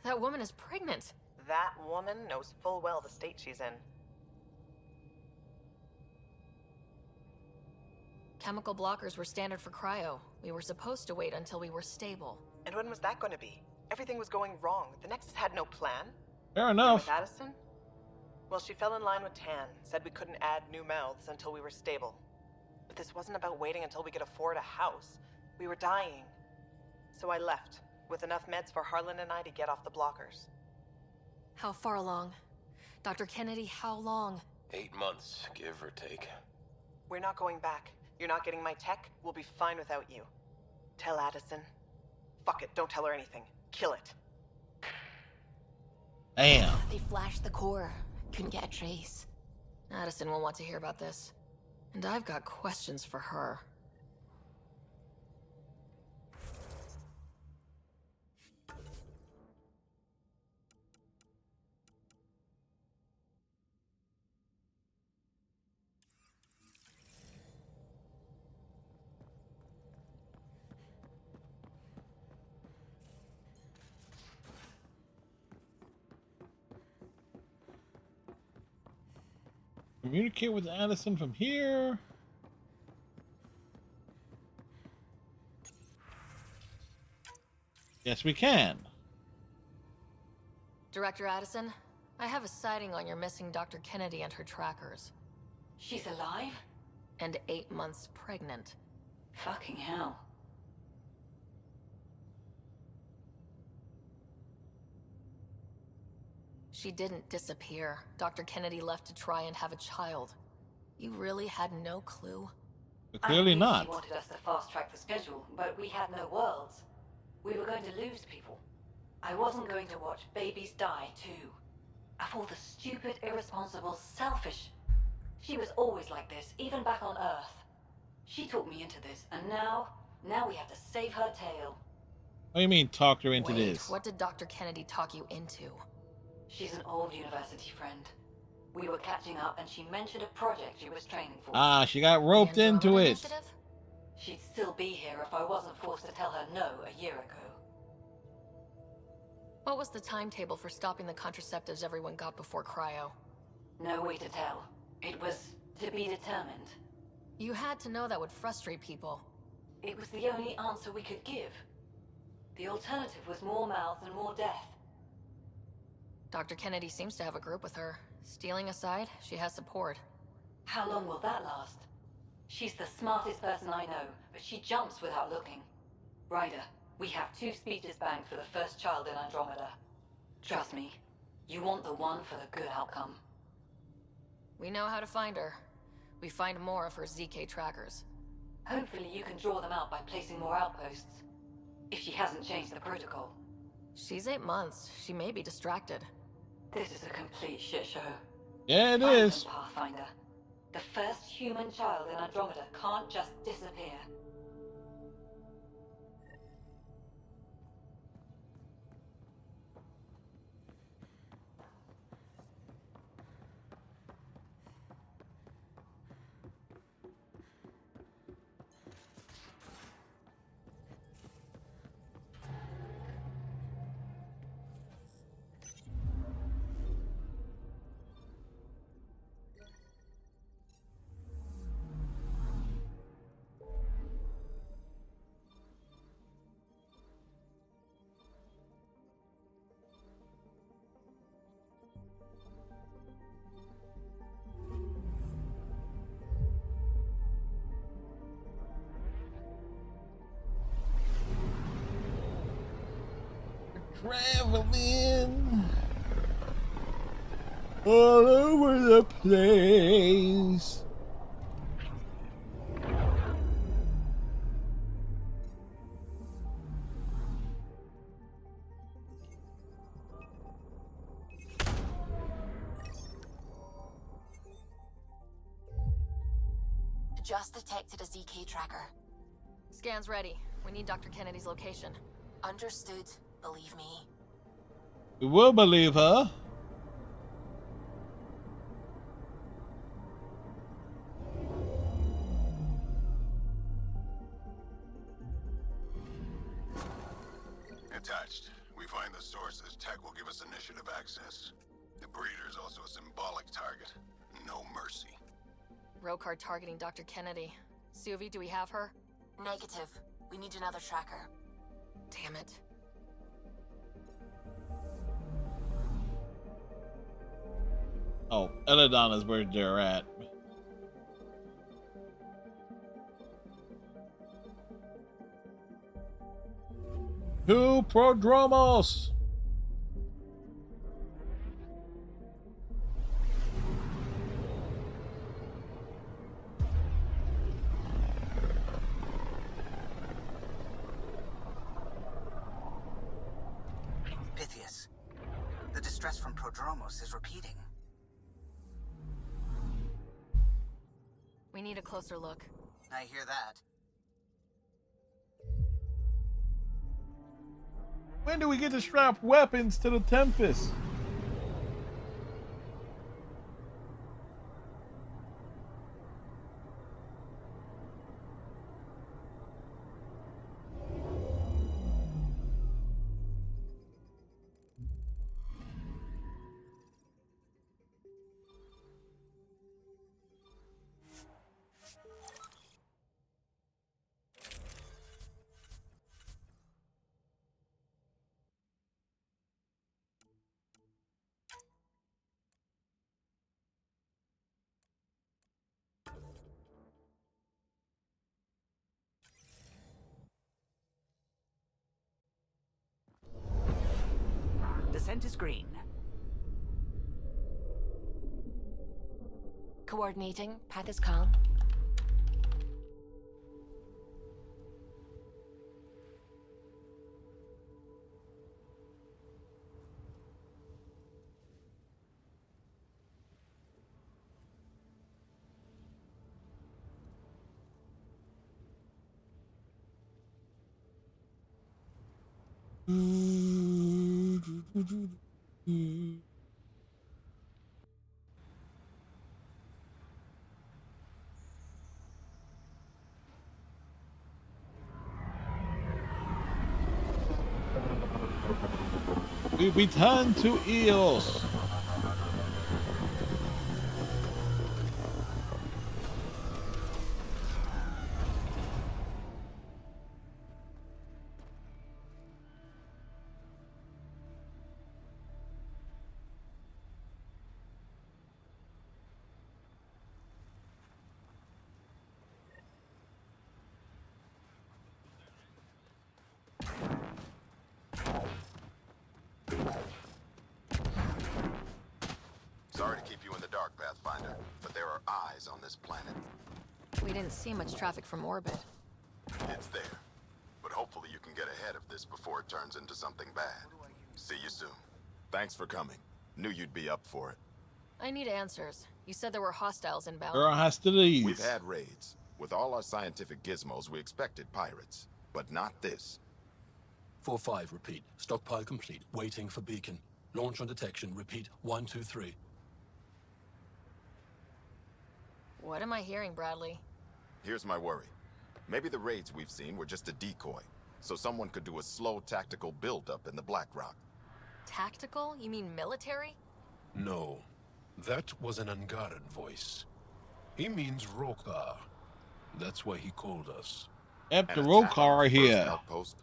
S4: That woman is pregnant.
S12: That woman knows full well the state she's in.
S4: Chemical blockers were standard for cryo. We were supposed to wait until we were stable.
S12: And when was that going to be? Everything was going wrong. The Nexus had no plan.
S2: Fair
S12: And
S2: enough.
S12: with Addison? Well, she fell in line with Tan, said we couldn't add new mouths until we were stable. But this wasn't about waiting until we could afford a house. We were dying. So I left, with enough meds for Harlan and I to get off the blockers.
S4: How far along? Dr. Kennedy, how long?
S6: 8 months, give or take.
S12: We're not going back. You're not getting my tech. We'll be fine without you. Tell Addison. Fuck it, don't tell her anything. Kill it.
S2: Damn.
S11: They flashed the core. Couldn't get a trace.
S4: Addison will want to hear about this. And I've got questions for her.
S2: Communicate with Addison from here. Yes, we can.
S4: Director Addison, I have a sighting on your missing Dr. Kennedy and her trackers.
S10: She's alive?
S4: And 8 months pregnant.
S10: Fucking hell.
S4: She didn't disappear. Dr. Kennedy left to try and have a child. You really had no clue?
S2: But clearly
S10: I knew
S2: not.
S10: She wanted us to fast-track the schedule, but we had no worlds. We were going to lose people. I wasn't going to watch babies die, too. Of all the stupid, irresponsible, selfish... She was always like this, even back on Earth. She talked me into this, and now we have to save her tail.
S2: What do you mean, talked her into
S4: Wait,
S2: this?
S4: what did Dr. Kennedy talk you into?
S10: She's an old university friend. We were catching up, and she mentioned a project she was training for.
S2: Ah, she got roped into it.
S4: Initiative?
S10: She'd still be here if I wasn't forced to tell her no a year ago.
S4: What was the timetable for stopping the contraceptives everyone got before cryo?
S10: No way to tell. It was to be determined.
S4: You had to know that would frustrate people.
S10: It was the only answer we could give. The alternative was more mouths and more death.
S4: Dr. Kennedy seems to have a group with her. Stealing aside, she has support.
S10: How long will that last? She's the smartest person I know, but she jumps without looking. Ryder, we have 2 speeches banked for the first child in Andromeda. Trust me, you want the one for the good outcome.
S4: We know how to find her. We find more of her ZK trackers.
S10: Hopefully you can draw them out by placing more outposts. If she hasn't changed the protocol.
S4: She's 8 months. She may be distracted.
S10: This is a complete shit show.
S2: Yeah, it
S10: Find
S2: is.
S10: them, Pathfinder. The first human child in Andromeda can't just disappear.
S2: Traveling all over the place.
S11: Just detected a ZK tracker.
S4: Scan's ready. We need Dr. Kennedy's location.
S11: Understood. Believe me.
S2: We will believe her.
S18: Attached. We find the sources. Tech will give us initiative access. The breeder is also a symbolic target. No mercy.
S4: Rokar targeting Dr. Kennedy. Suvi, do we have her?
S11: Negative. We need another tracker.
S4: Damn it.
S2: Oh, Eladon is where they're at. To Prodromos!
S13: Pythias, the distress from Prodromos is repeating.
S4: We need a closer look.
S13: I hear that.
S2: When do we get to strap weapons to the Tempest?
S17: Scent is green.
S4: Coordinating. Path is calm.
S2: We return to Eos.
S18: Sorry to keep you in the dark, Pathfinder, but there are eyes on this planet.
S4: We didn't see much traffic from orbit.
S18: It's there. But hopefully you can get ahead of this before it turns into something bad. See you soon. Thanks for coming. Knew you'd be up for it.
S4: I need answers. You said there were hostiles inbound.
S2: There are hostilities.
S18: We've had raids. With all our scientific gizmos, we expected pirates. But not this.
S16: 4-5, repeat. Stockpile complete. Waiting for beacon. Launch on detection. Repeat. 1, 2, 3.
S4: What am I hearing, Bradley?
S18: Here's my worry. Maybe the raids we've seen were just a decoy, so someone could do a slow tactical build-up in the Black Rock.
S4: Tactical? You mean military?
S19: No. That was an Angaran voice. He means Rokar. That's why he called us.
S2: Yep, the
S18: An attack on
S2: Rokar
S18: our
S2: are
S18: first
S2: here.
S18: Outpost?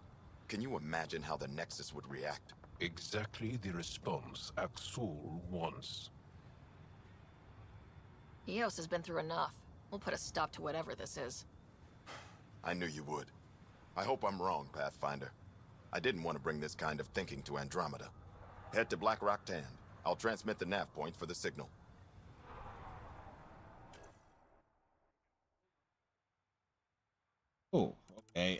S18: Can you imagine how the Nexus would react?
S19: Exactly the response Axul wants.
S4: Eos has been through enough. We'll put a stop to whatever this is.
S18: I knew you would. I hope I'm wrong, Pathfinder. I didn't want to bring this kind of thinking to Andromeda. Head to Black Rock Tand. I'll transmit the nav point for the signal.
S2: Oh, okay.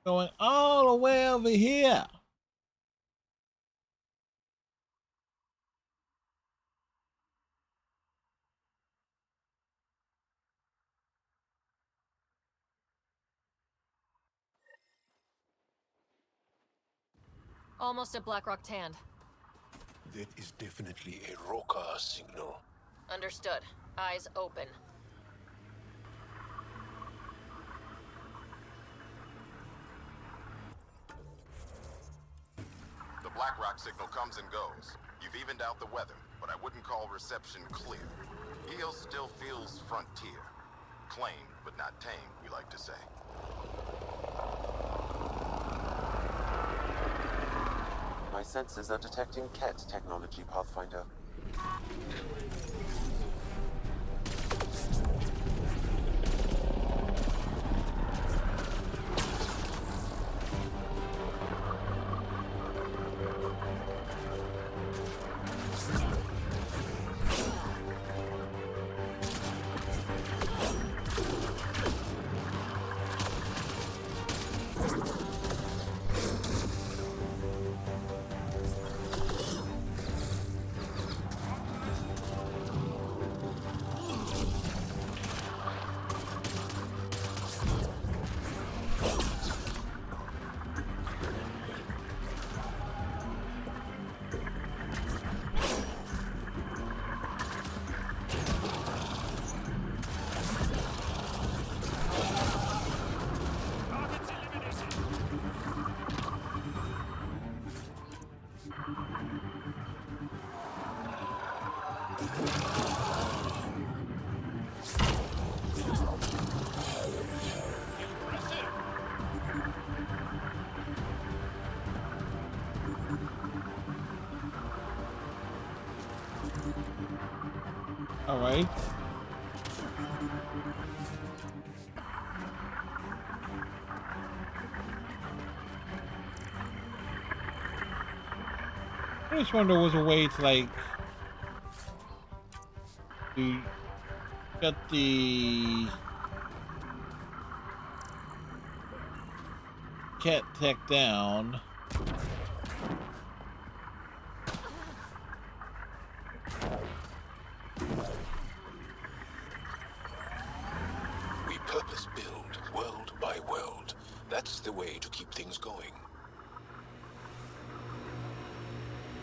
S2: Going all the way over here.
S4: Almost at Black Rock Tand.
S19: That is definitely a Rokar signal.
S4: Understood. Eyes open.
S18: The Black Rock signal comes and goes. You've evened out the weather, but I wouldn't call reception clear. Eos still feels frontier. Claimed, but not tamed, we like to say.
S5: My sensors are detecting Ket technology, Pathfinder.
S2: All right. I just wonder was a way to like to shut the cat tech down.
S19: We purpose build, world by world. That's the way to keep things going.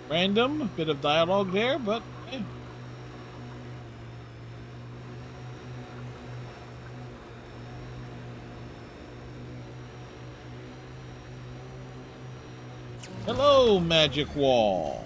S2: Random bit of dialogue there, but yeah. Hello, magic wall.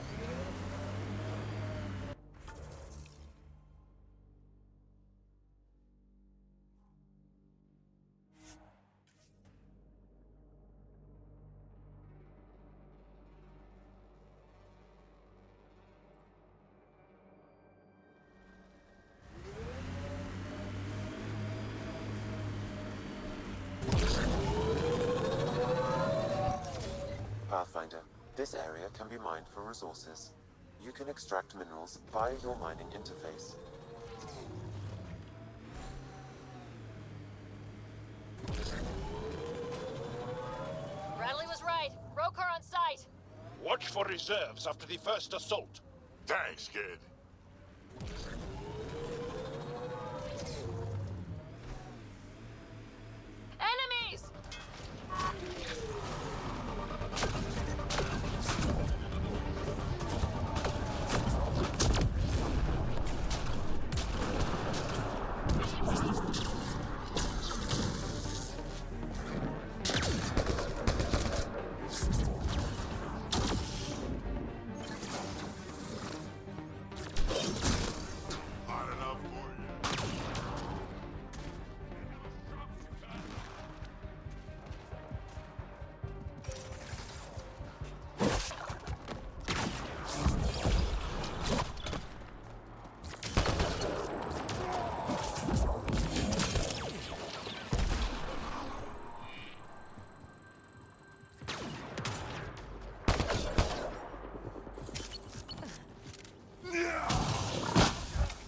S5: Pathfinder, this area can be mined for resources. You can extract minerals via your mining interface.
S4: Bradley was right. Rokar on site.
S17: Watch for reserves after the first assault.
S8: Thanks, kid.
S4: Enemies!
S8: Not enough for you.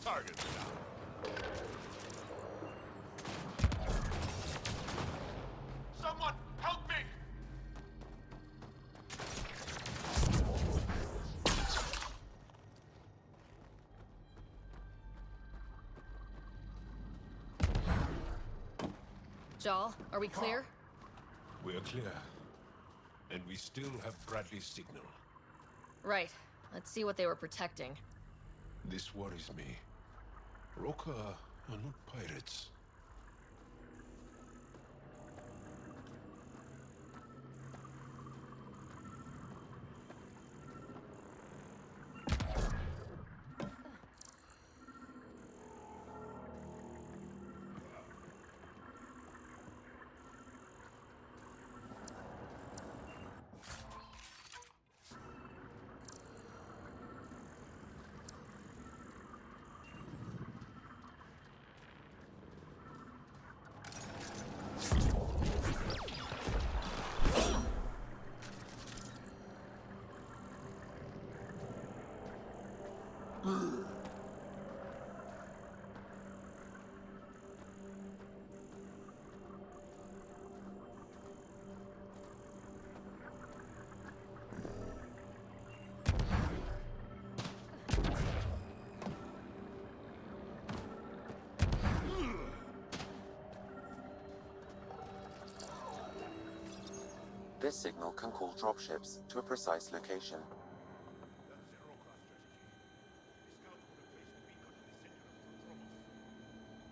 S8: Target down.
S17: Someone help me!
S4: Jal, are we clear?
S19: We're clear. And we still have Bradley's signal.
S4: Right. Let's see what they were protecting.
S19: This worries me. Roka are not pirates.
S5: This signal can call dropships to a precise location.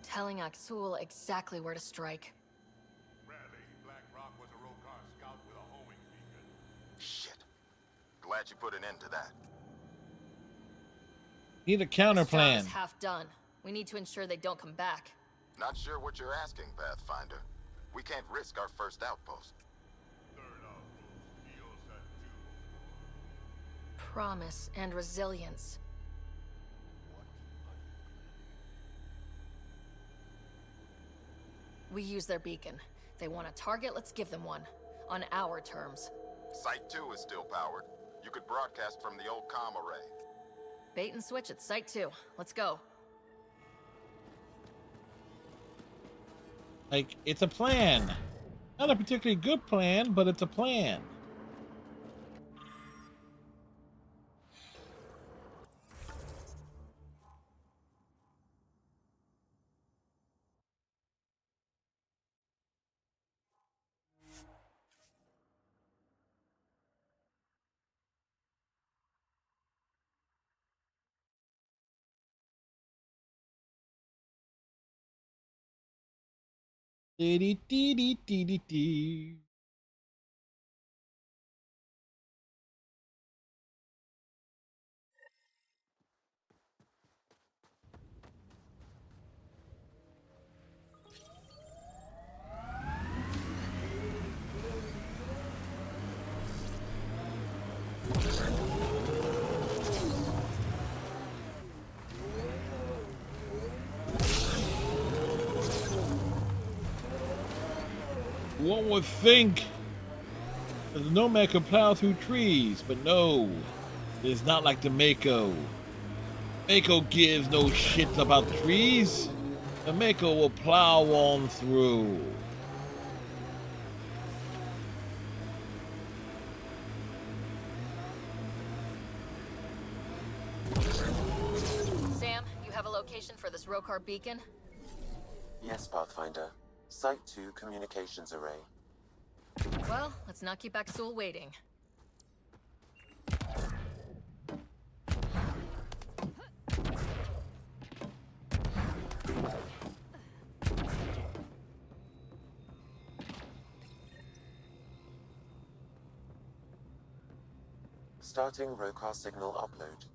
S4: Telling Aksul exactly where to strike.
S8: Bradley, Black Rock was a Rokar scout with a homing beacon.
S18: Shit. Glad you put an end to that.
S2: Need a counter
S4: This job
S2: plan.
S4: is half done. We need to ensure they don't come back.
S18: Not sure what you're asking, Pathfinder. We can't risk our first outpost.
S4: Promise and resilience. We use their beacon. They want a target, let's give them one. On our terms.
S18: Site 2 is still powered. You could broadcast from the old comm array.
S4: Bait and switch at Site 2. Let's go.
S2: Like, it's a plan. Not a particularly good plan, but it's a plan. Dee dee dee dee dee dee. One would think that the Nomad could plow through trees, but no, it is not like the Mako. Mako gives no shit about trees. The Mako will plow on through.
S4: Sam, you have a location for this Rokar beacon?
S5: Yes, Pathfinder. Site 2 communications array.
S4: Well, let's not keep Axul waiting.
S5: Starting Rokar signal upload.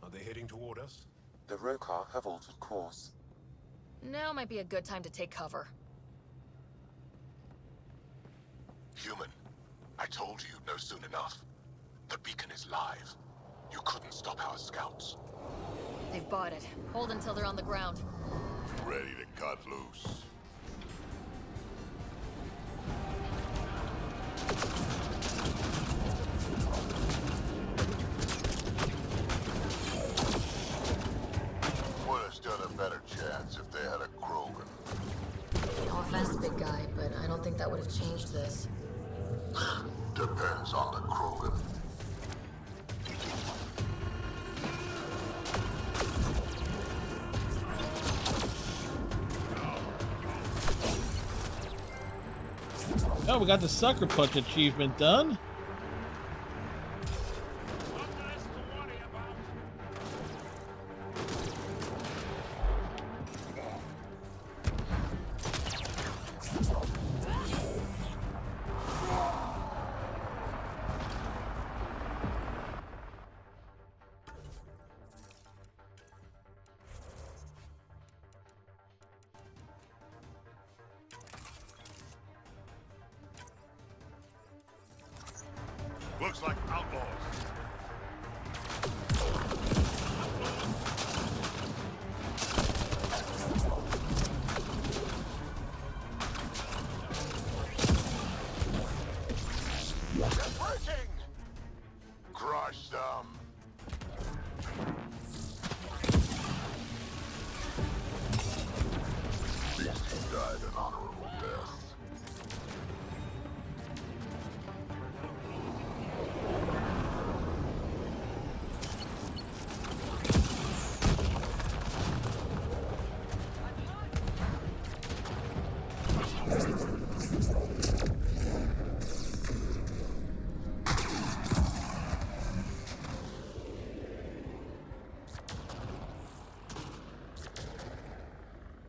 S19: Are they heading toward us?
S5: The Rokar have altered course.
S4: Now might be a good time to take cover.
S17: Human, I told you you'd know soon enough. The beacon is live. You couldn't stop our scouts.
S4: They've bought it. Hold until they're on the ground.
S8: Ready to cut loose.
S17: Would have stood a better chance if they had a Krogan.
S4: No offense, big guy, but I don't think that would have changed this.
S17: Depends on the Krogan.
S2: Oh, we got the Sucker Punch achievement done.
S8: Looks like outlaws.
S17: They're breaking! Crush them! These died an honorable death.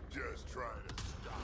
S17: Just try to stop.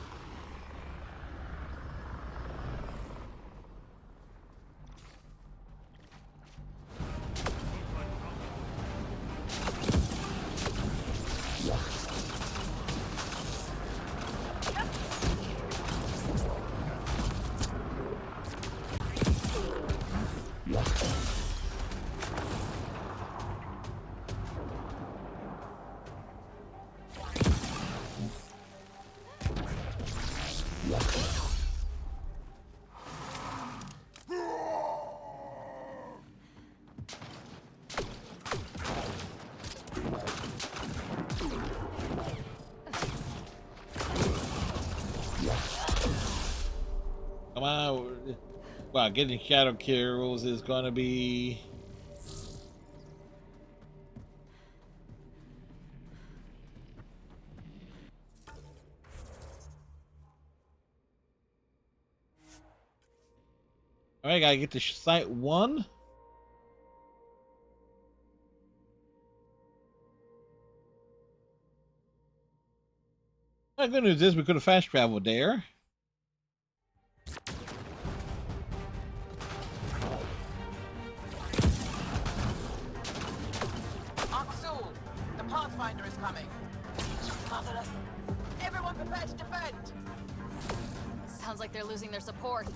S2: Come on. Wow, getting shadow kills is gonna be. All right, gotta get to site 1. The good news is we could have fast traveled there.
S15: Aksul, the Pathfinder is coming. Marvelous. Everyone prepare to defend.
S4: Sounds like they're losing their support.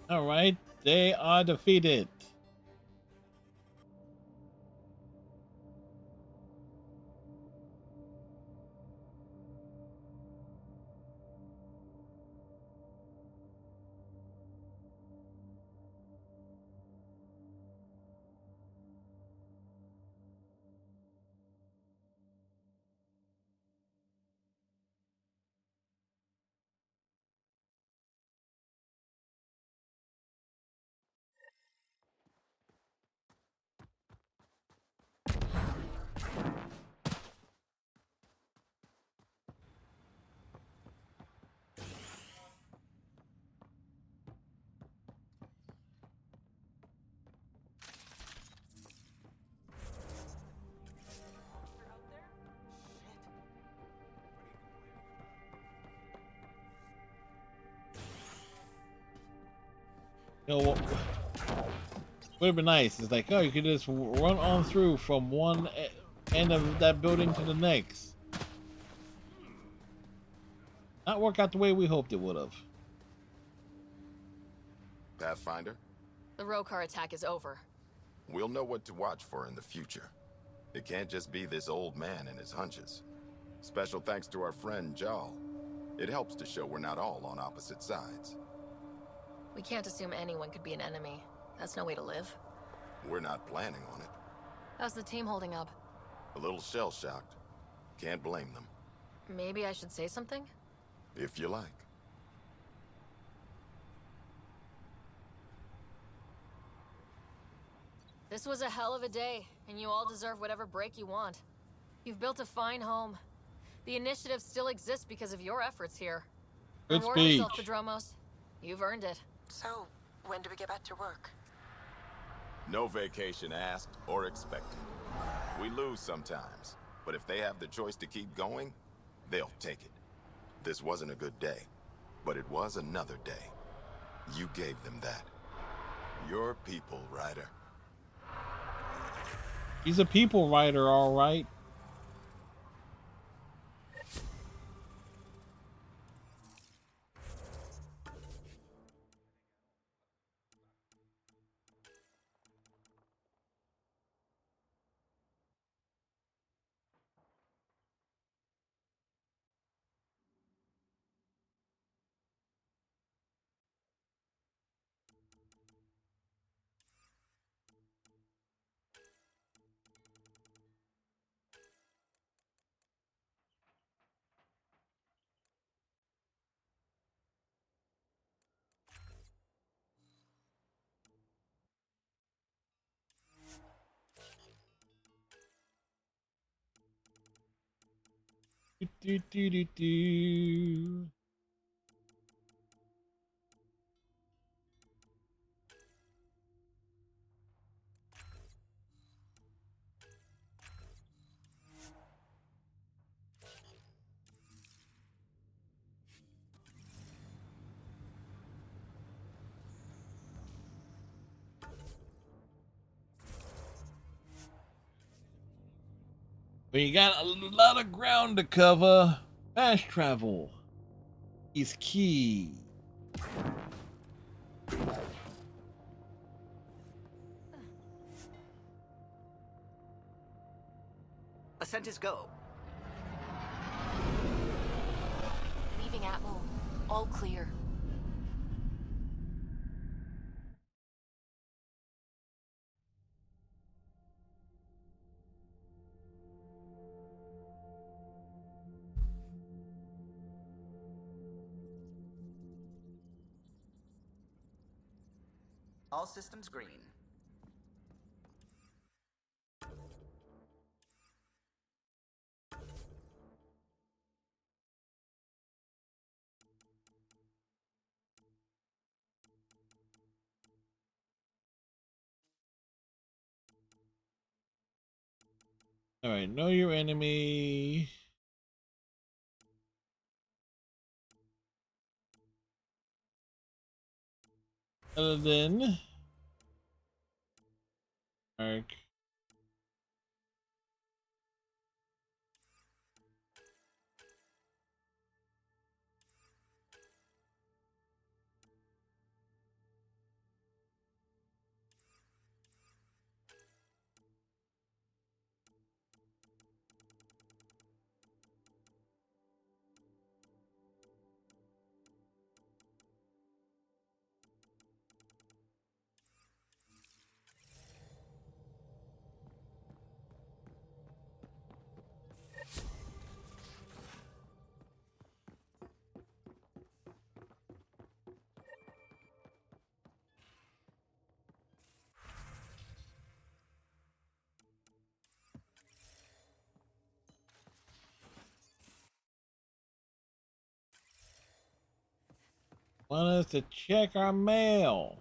S2: All right, they are defeated. You know what would have been nice? It's like, oh, you could just run on through from one end of that building to the next. Not work out the way we hoped it would have.
S18: Pathfinder,
S4: The Rokar attack is over.
S18: we'll know what to watch for in the future. It can't just be this old man and his hunches. Special thanks to our friend Jarl. It helps to show we're not all on opposite sides.
S4: We can't assume anyone could be an enemy. That's no way to live.
S18: We're not planning on it.
S4: How's the team holding up?
S18: A little shell-shocked. Can't blame them.
S4: Maybe I should say something?
S18: If you like.
S4: This was a hell of a day, and you all deserve whatever break you want. You've built a fine home. The initiative still exists because of your efforts here.
S2: Good
S4: Reward
S2: speech.
S4: yourself, Padromos. You've earned it.
S15: So, when do we get back to work?
S18: No vacation asked or expected. We lose sometimes, but if they have the choice to keep going, they'll take it. This wasn't a good day, but it was another day. You gave them that. Your people, Ryder.
S2: He's a people writer, all right. do, do, do, do. We got a lot of ground to cover. Fast travel is key.
S13: Ascent is go.
S4: Leaving Atmo. All clear.
S13: All systems green.
S2: All right, know your enemy. Other than Mark. Want us to check our mail.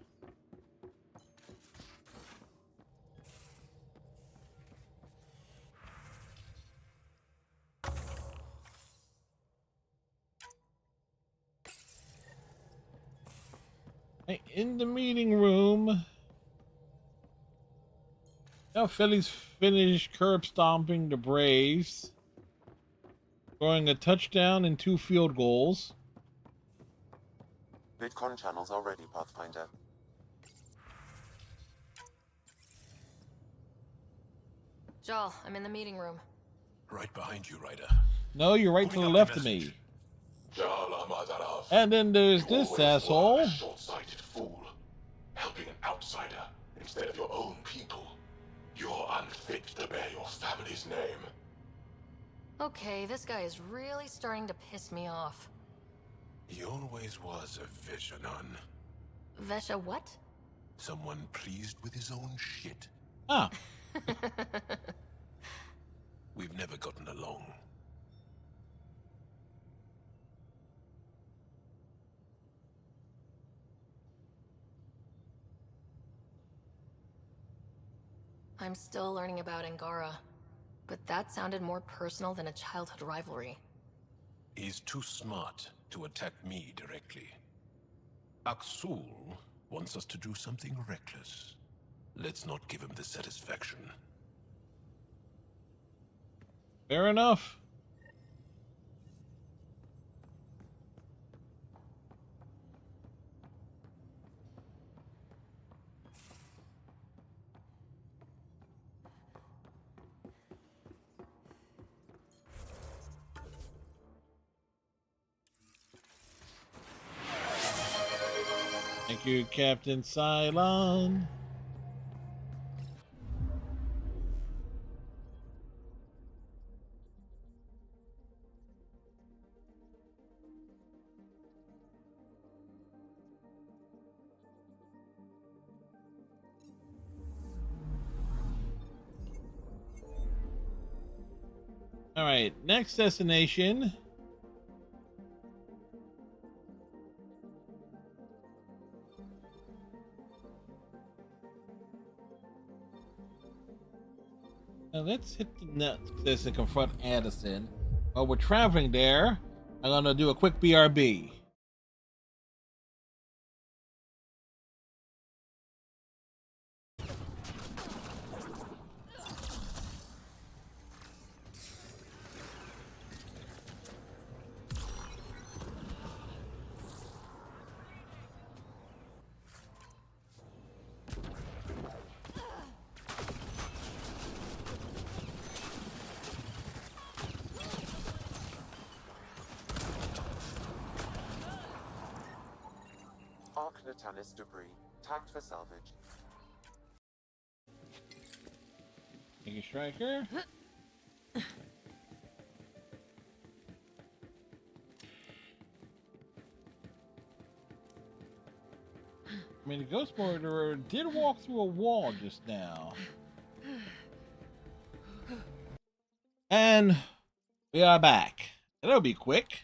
S2: Hey, in the meeting room. Now Phillies finished curb stomping the Braves, scoring a touchdown and 2 field goals.
S5: Bitcoin channels are ready, Pathfinder.
S4: Jal, I'm in the meeting room.
S19: Right behind you, Ryder.
S2: No, you're right to the left of me. And then there's this asshole.
S17: Short-sighted fool, helping an outsider instead of your own people. You're unfit to bear your family's name.
S4: Okay, this guy is really starting to piss me off.
S19: He always was a Veshanon.
S4: Vesha what?
S19: Someone pleased with his own shit.
S2: Ah.
S19: We've never gotten along.
S4: I'm still learning about Angara, but that sounded more personal than a childhood rivalry.
S19: He's too smart to attack me directly. Aksul wants us to do something reckless. Let's not give him the satisfaction.
S2: Fair enough. Thank you, Captain Cylon. All right, next destination. Now let's hit the Nexus and confront Addison. While we're traveling there, I'm gonna do a quick BRB.
S5: Arc Natalis debris, tagged for salvage.
S2: Take a striker. I mean, the Ghost Murderer did walk through a wall just now. And we are back. That'll be quick.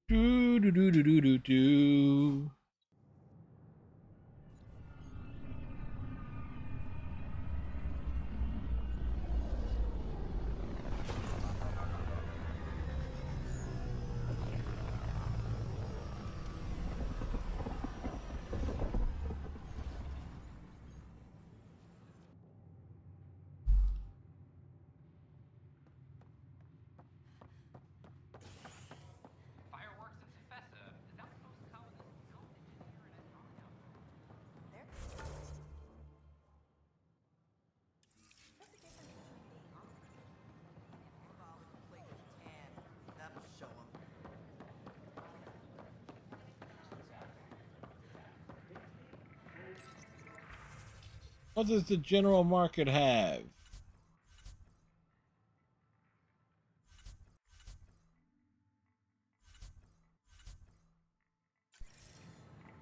S2: Do do do do do do do. What does the general market have?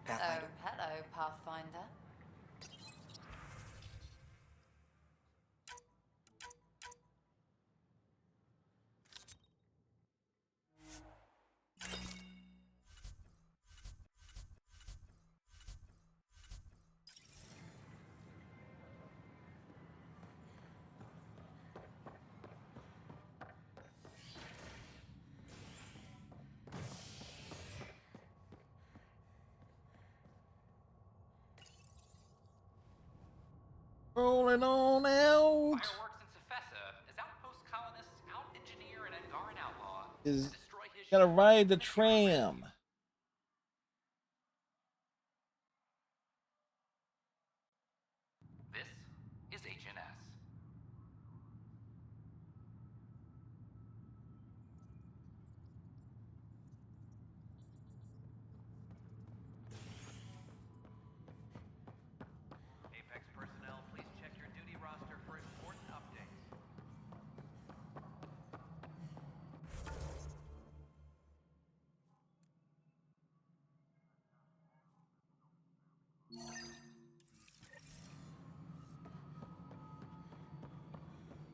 S15: Pathfinder. Hello, Pathfinder.
S2: Rolling on out. Is gotta ride the tram.
S20: This is HNS. Apex personnel, please check your duty roster for important updates.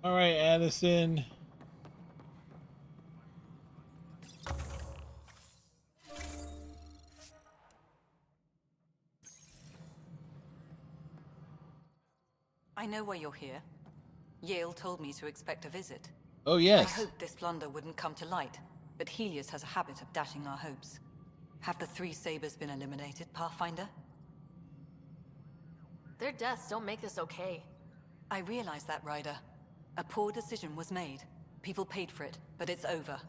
S2: All right, Addison.
S15: I know why you're here. Yale told me to expect a visit.
S2: Oh, yes.
S15: I hoped this blunder wouldn't come to light, but Helios has a habit of dashing our hopes. Have the three Sabers been eliminated, Pathfinder?
S4: Their deaths don't make this okay.
S15: I realize that, Ryder. A poor decision was made. People paid for it, but it's over.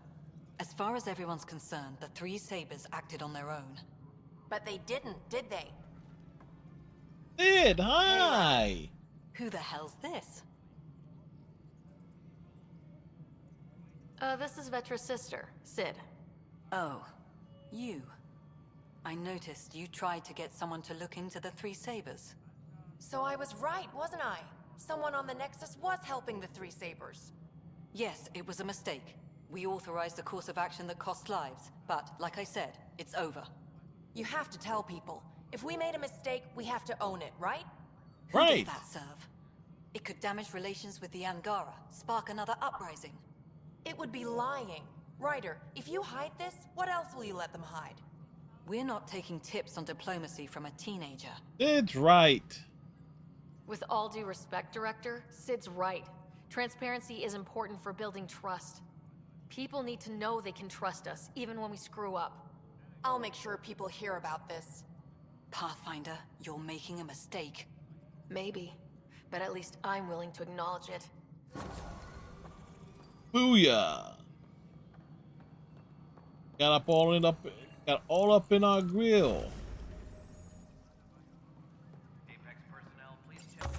S10: As far as everyone's concerned, the three Sabers acted on their own.
S21: But they didn't, did they?
S2: Sid, hi!
S10: Who the hell's this?
S4: This is Vetra's sister, Sid.
S10: Oh, you. I noticed you tried to get someone to look into the three Sabers.
S21: So I was right, wasn't I? Someone on the Nexus was helping the three Sabers.
S10: Yes, it was a mistake. We authorized a course of action that cost lives, but, like I said, it's over.
S21: You have to tell people. If we made a mistake, we have to own it, right?
S10: Who does that serve? It could damage relations with the Angara, spark another uprising.
S21: It would be lying. Ryder, if you hide this, what else will you let them hide?
S10: We're not taking tips on diplomacy from a teenager.
S2: It's right.
S4: With all due respect, Director, Sid's right. Transparency is important for building trust. People need to know they can trust us, even when we screw up.
S21: I'll make sure people hear about this.
S10: Pathfinder, you're making a mistake.
S4: Maybe, but at least I'm willing to acknowledge it.
S2: Booyah! Got all up in our grill.
S20: Apex personnel, please check.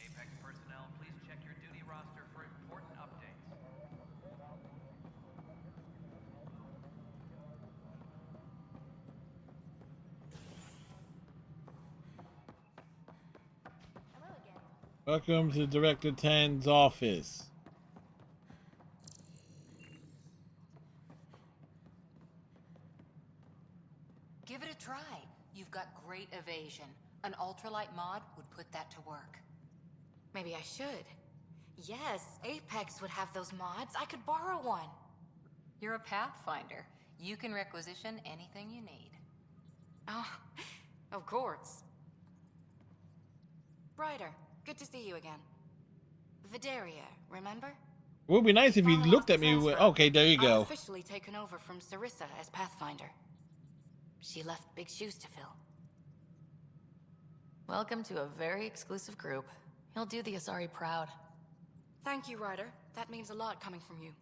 S20: Apex personnel, please check your duty roster for important updates.
S2: Welcome to Director Tan's office.
S1: Give it a try. You've got great evasion. An ultralight mod would put that to work.
S11: Maybe I should. Yes, Apex would have those mods. I could borrow one.
S1: You're a Pathfinder. You can requisition anything you need.
S11: Oh, of course. Ryder, good to see you again. Vidaria, remember?
S2: It would be nice if you looked at me with, okay, there you
S11: I've
S2: go.
S11: officially taken over from Sarissa as Pathfinder. She left big shoes to fill.
S4: Welcome to a very exclusive group. You'll do the Asari proud.
S11: Thank you, Ryder. That means a lot coming from you.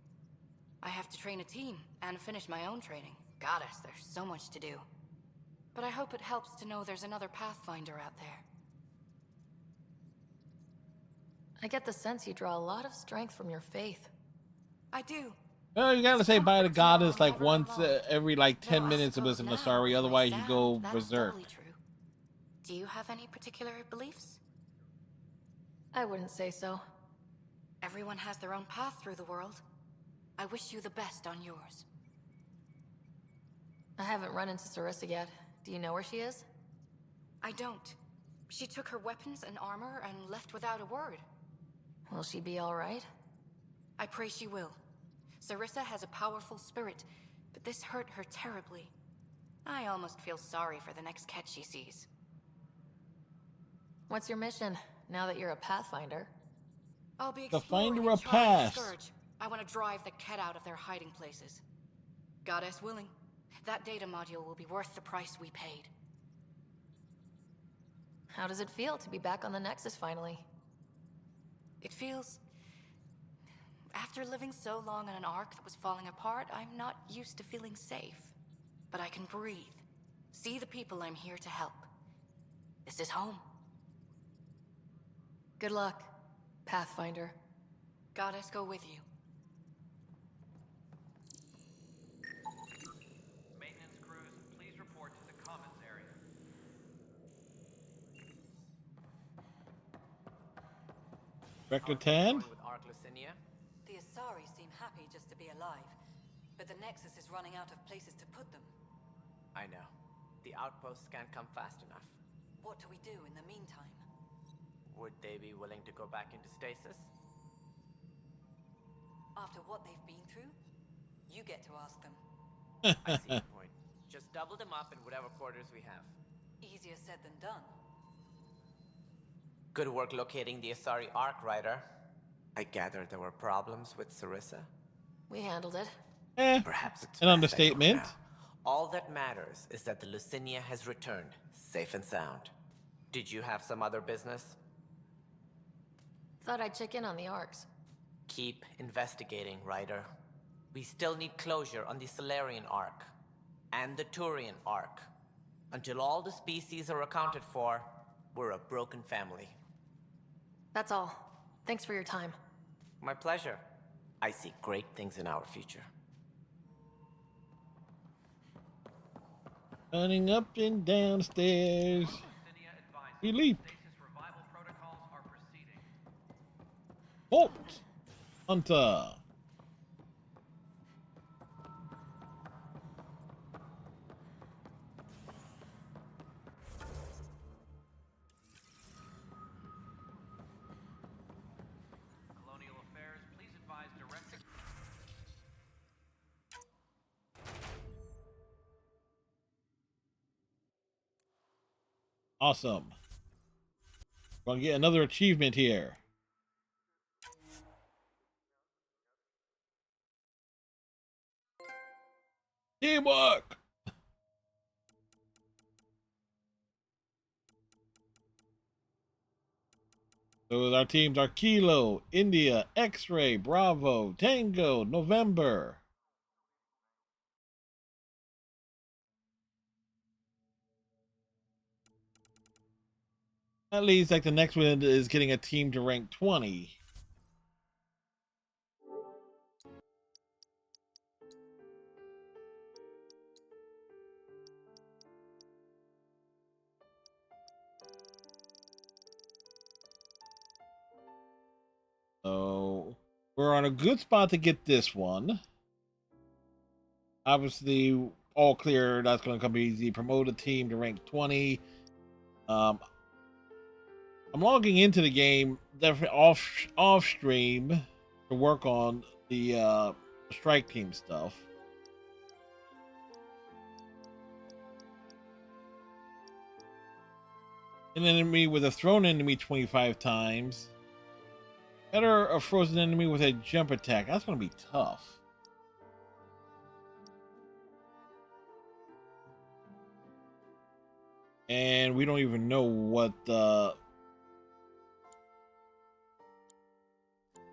S11: I have to train a team and finish my own training. Goddess, there's so much to do. But I hope it helps to know there's another Pathfinder out there.
S4: I get the sense you draw a lot of strength from your faith.
S11: I do.
S2: Well, you gotta say bye to Goddess like once every like 10 minutes it was an Asari, otherwise you go berserk.
S11: Totally true. Do you have any particular beliefs?
S4: I wouldn't say so.
S11: Everyone has their own path through the world. I wish you the best on yours.
S4: I haven't run into Sarissa yet. Do you know where she is?
S11: I don't. She took her weapons and armor and left without a word.
S4: Will she be all right?
S11: I pray she will. Sarissa has a powerful spirit, but this hurt her terribly. I almost feel sorry for the next Ket she sees.
S4: What's your mission, now that you're a Pathfinder?
S11: I'll be
S2: The
S11: exploring
S2: Finder
S11: and
S2: of
S11: charting the
S2: Paths.
S11: Scourge. I want to drive the Ket out of their hiding places. Goddess willing, that data module will be worth the price we paid.
S4: How does it feel to be back on the Nexus finally?
S11: It feels... After living so long on an ark that was falling apart, I'm not used to feeling safe. But I can breathe. See the people I'm here to help. This is home.
S4: Good luck, Pathfinder.
S11: Goddess go with you.
S20: Maintenance crews, please report to the commons area.
S2: Record 10?
S3: With Ark Lucinia?
S10: The Asari seem happy just to be alive, but the Nexus is running out of places to put them.
S3: I know. The outposts can't come fast enough.
S10: What do we do in the meantime?
S3: Would they be willing to go back into stasis?
S10: After what they've been through, you get to ask them.
S3: I see your point. Just double them up in whatever quarters we have.
S10: Easier said than done.
S3: Good work locating the Asari Ark, Ryder. I gather there were problems with Sarissa?
S4: We handled it.
S3: Perhaps it's
S2: an understatement.
S3: All that matters is that the Lucinia has returned, safe and sound. Did you have some other business?
S4: Thought I'd check in on the Arks.
S3: Keep investigating, Ryder. We still need closure on the Solarian Ark and the Turian Ark. Until all the species are accounted for, we're a broken family.
S4: That's all. Thanks for your time.
S3: My pleasure. I see great things in our future.
S2: Running up and down stairs. We leap. Bolt. Hunter.
S20: Colonial Affairs, please advise direct.
S2: Awesome. Gonna get another achievement here. Teamwork! So our teams are Kilo, India, X-Ray, Bravo, Tango, November. At least like the next one is getting a team to rank 20. So we're on a good spot to get this one. Obviously, all clear. That's going to come easy. Promote a team to rank 20. I'm logging into the game definitely off stream to work on the strike team stuff. An enemy with a thrown enemy 25 times. Better a frozen enemy with a jump attack. That's going to be tough. And we don't even know what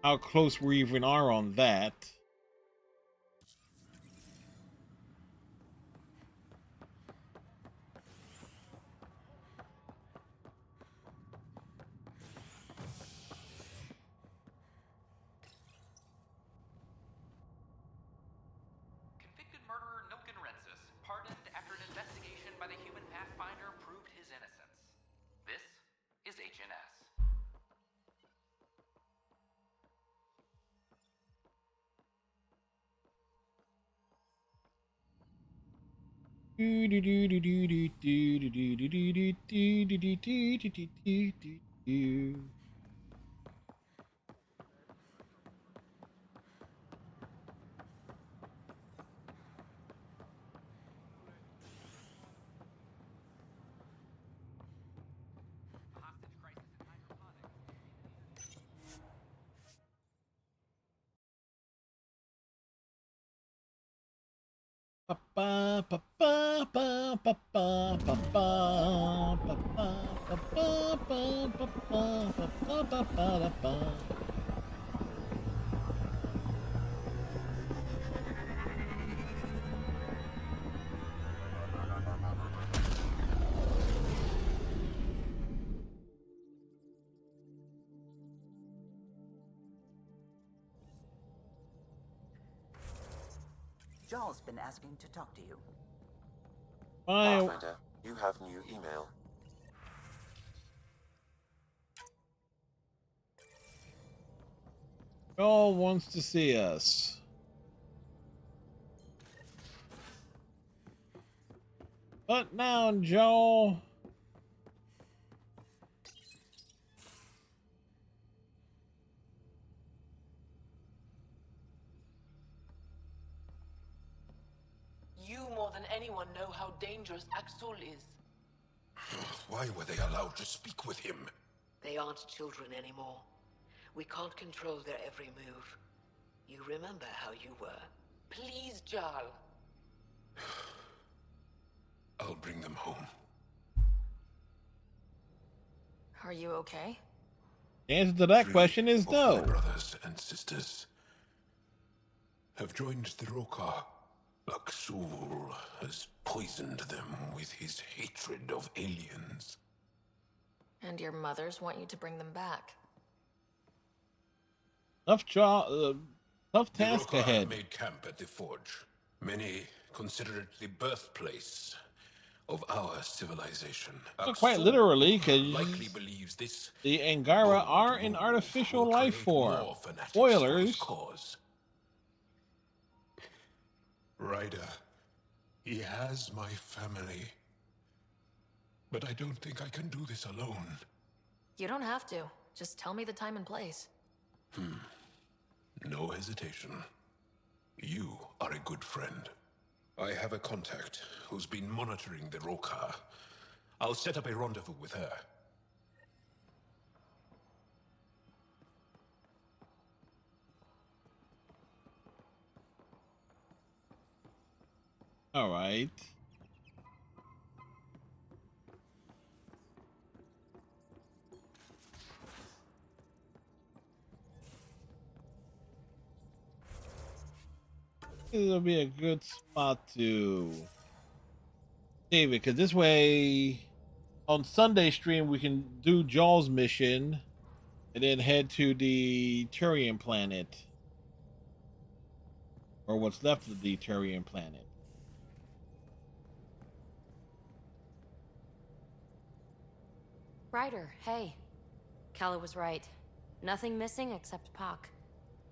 S2: how close we even are on that.
S20: Convicted murderer Nilken Rensis, pardoned after an investigation by the human Pathfinder proved his innocence. This is HNS.
S13: Jarl's been asking to talk to you.
S5: Pathfinder, you have new email.
S2: Joel wants to see us. But now, Joel.
S14: You more than anyone know how dangerous Axul is.
S19: Why were they allowed to speak with him?
S14: They aren't children anymore. We can't control their every move. You remember how you were. Please, Jarl.
S19: I'll bring them home.
S4: Are you okay?
S2: The answer to that question is no.
S19: My brothers and sisters have joined the Rokar. Aksul has poisoned them with his hatred of aliens.
S4: And your mothers want you to bring them back.
S2: Tough task
S19: the Rokar
S2: ahead.
S19: Have made camp at the forge. Many consider it the birthplace of our civilization.
S2: Not quite literally, because
S19: likely believes this.
S2: The Angara are an artificial life form. Spoilers.
S19: Cause. Ryder, he has my family. But I don't think I can do this alone.
S4: You don't have to. Just tell me the time and place.
S19: No hesitation. You are a good friend. I have a contact who's been monitoring the Rokar. I'll set up a rendezvous with her.
S2: All right. This will be a good spot to save it, because this way on Sunday stream we can do Jaws mission and then head to the Turian planet, or what's left of the Turian planet.
S22: Ryder, hey. Kala was right. Nothing missing except Pock.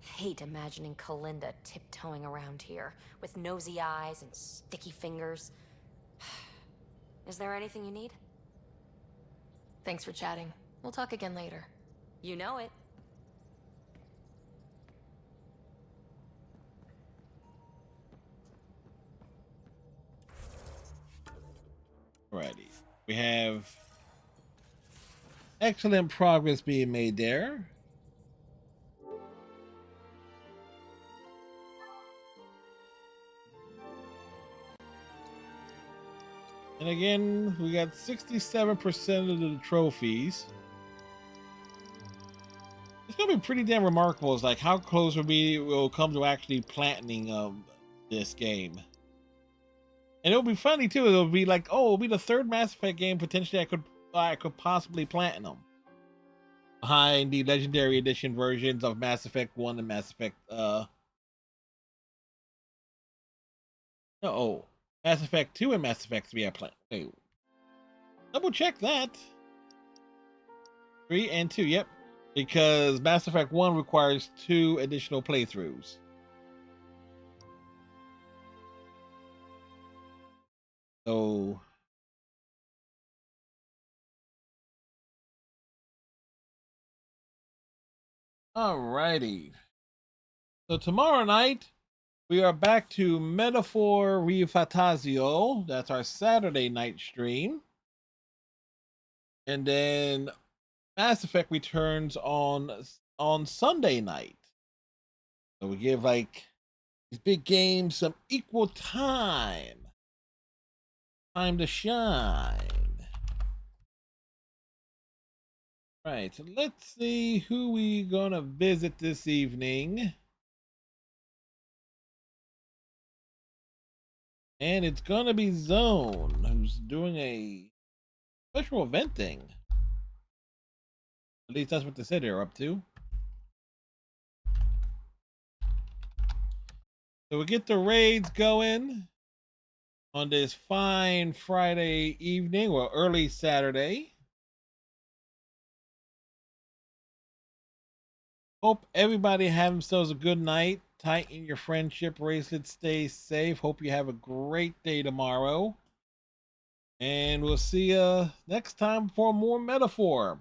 S22: Hate imagining Kalinda tiptoeing around here with nosy eyes and sticky fingers. Is there anything you need?
S4: Thanks for chatting. We'll talk again later.
S22: You know it.
S2: Alrighty. We have excellent progress being made there. And again, we got 67% of the trophies. It's gonna be pretty damn remarkable. It's like how close we'll come to actually platinum this game. And it'll be funny too. It'll be like, oh, it'll be the third Mass Effect game potentially I could possibly platinum, behind the Legendary Edition versions of Mass Effect 1 and Mass Effect Mass Effect 2 and Mass Effect 3 I platinum. Wait, double check that. 3 and 2, yep. Because Mass Effect 1 requires 2 additional playthroughs. So alrighty. So tomorrow night we are back to Metaphor Refatazio. That's our Saturday night stream. And then Mass Effect returns on Sunday night. So we give like these big games some equal time. Time to shine. Right, so let's see who we gonna visit this evening. And it's gonna be Zone, who's doing a special event thing. At least that's what they said they're up to. So we get the raids going on this fine Friday evening, or early Saturday. Hope everybody have themselves a good night. Tighten your friendship bracelet. Stay safe. Hope you have a great day tomorrow. And we'll see you next time for more Metaform.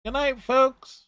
S2: Good night, folks.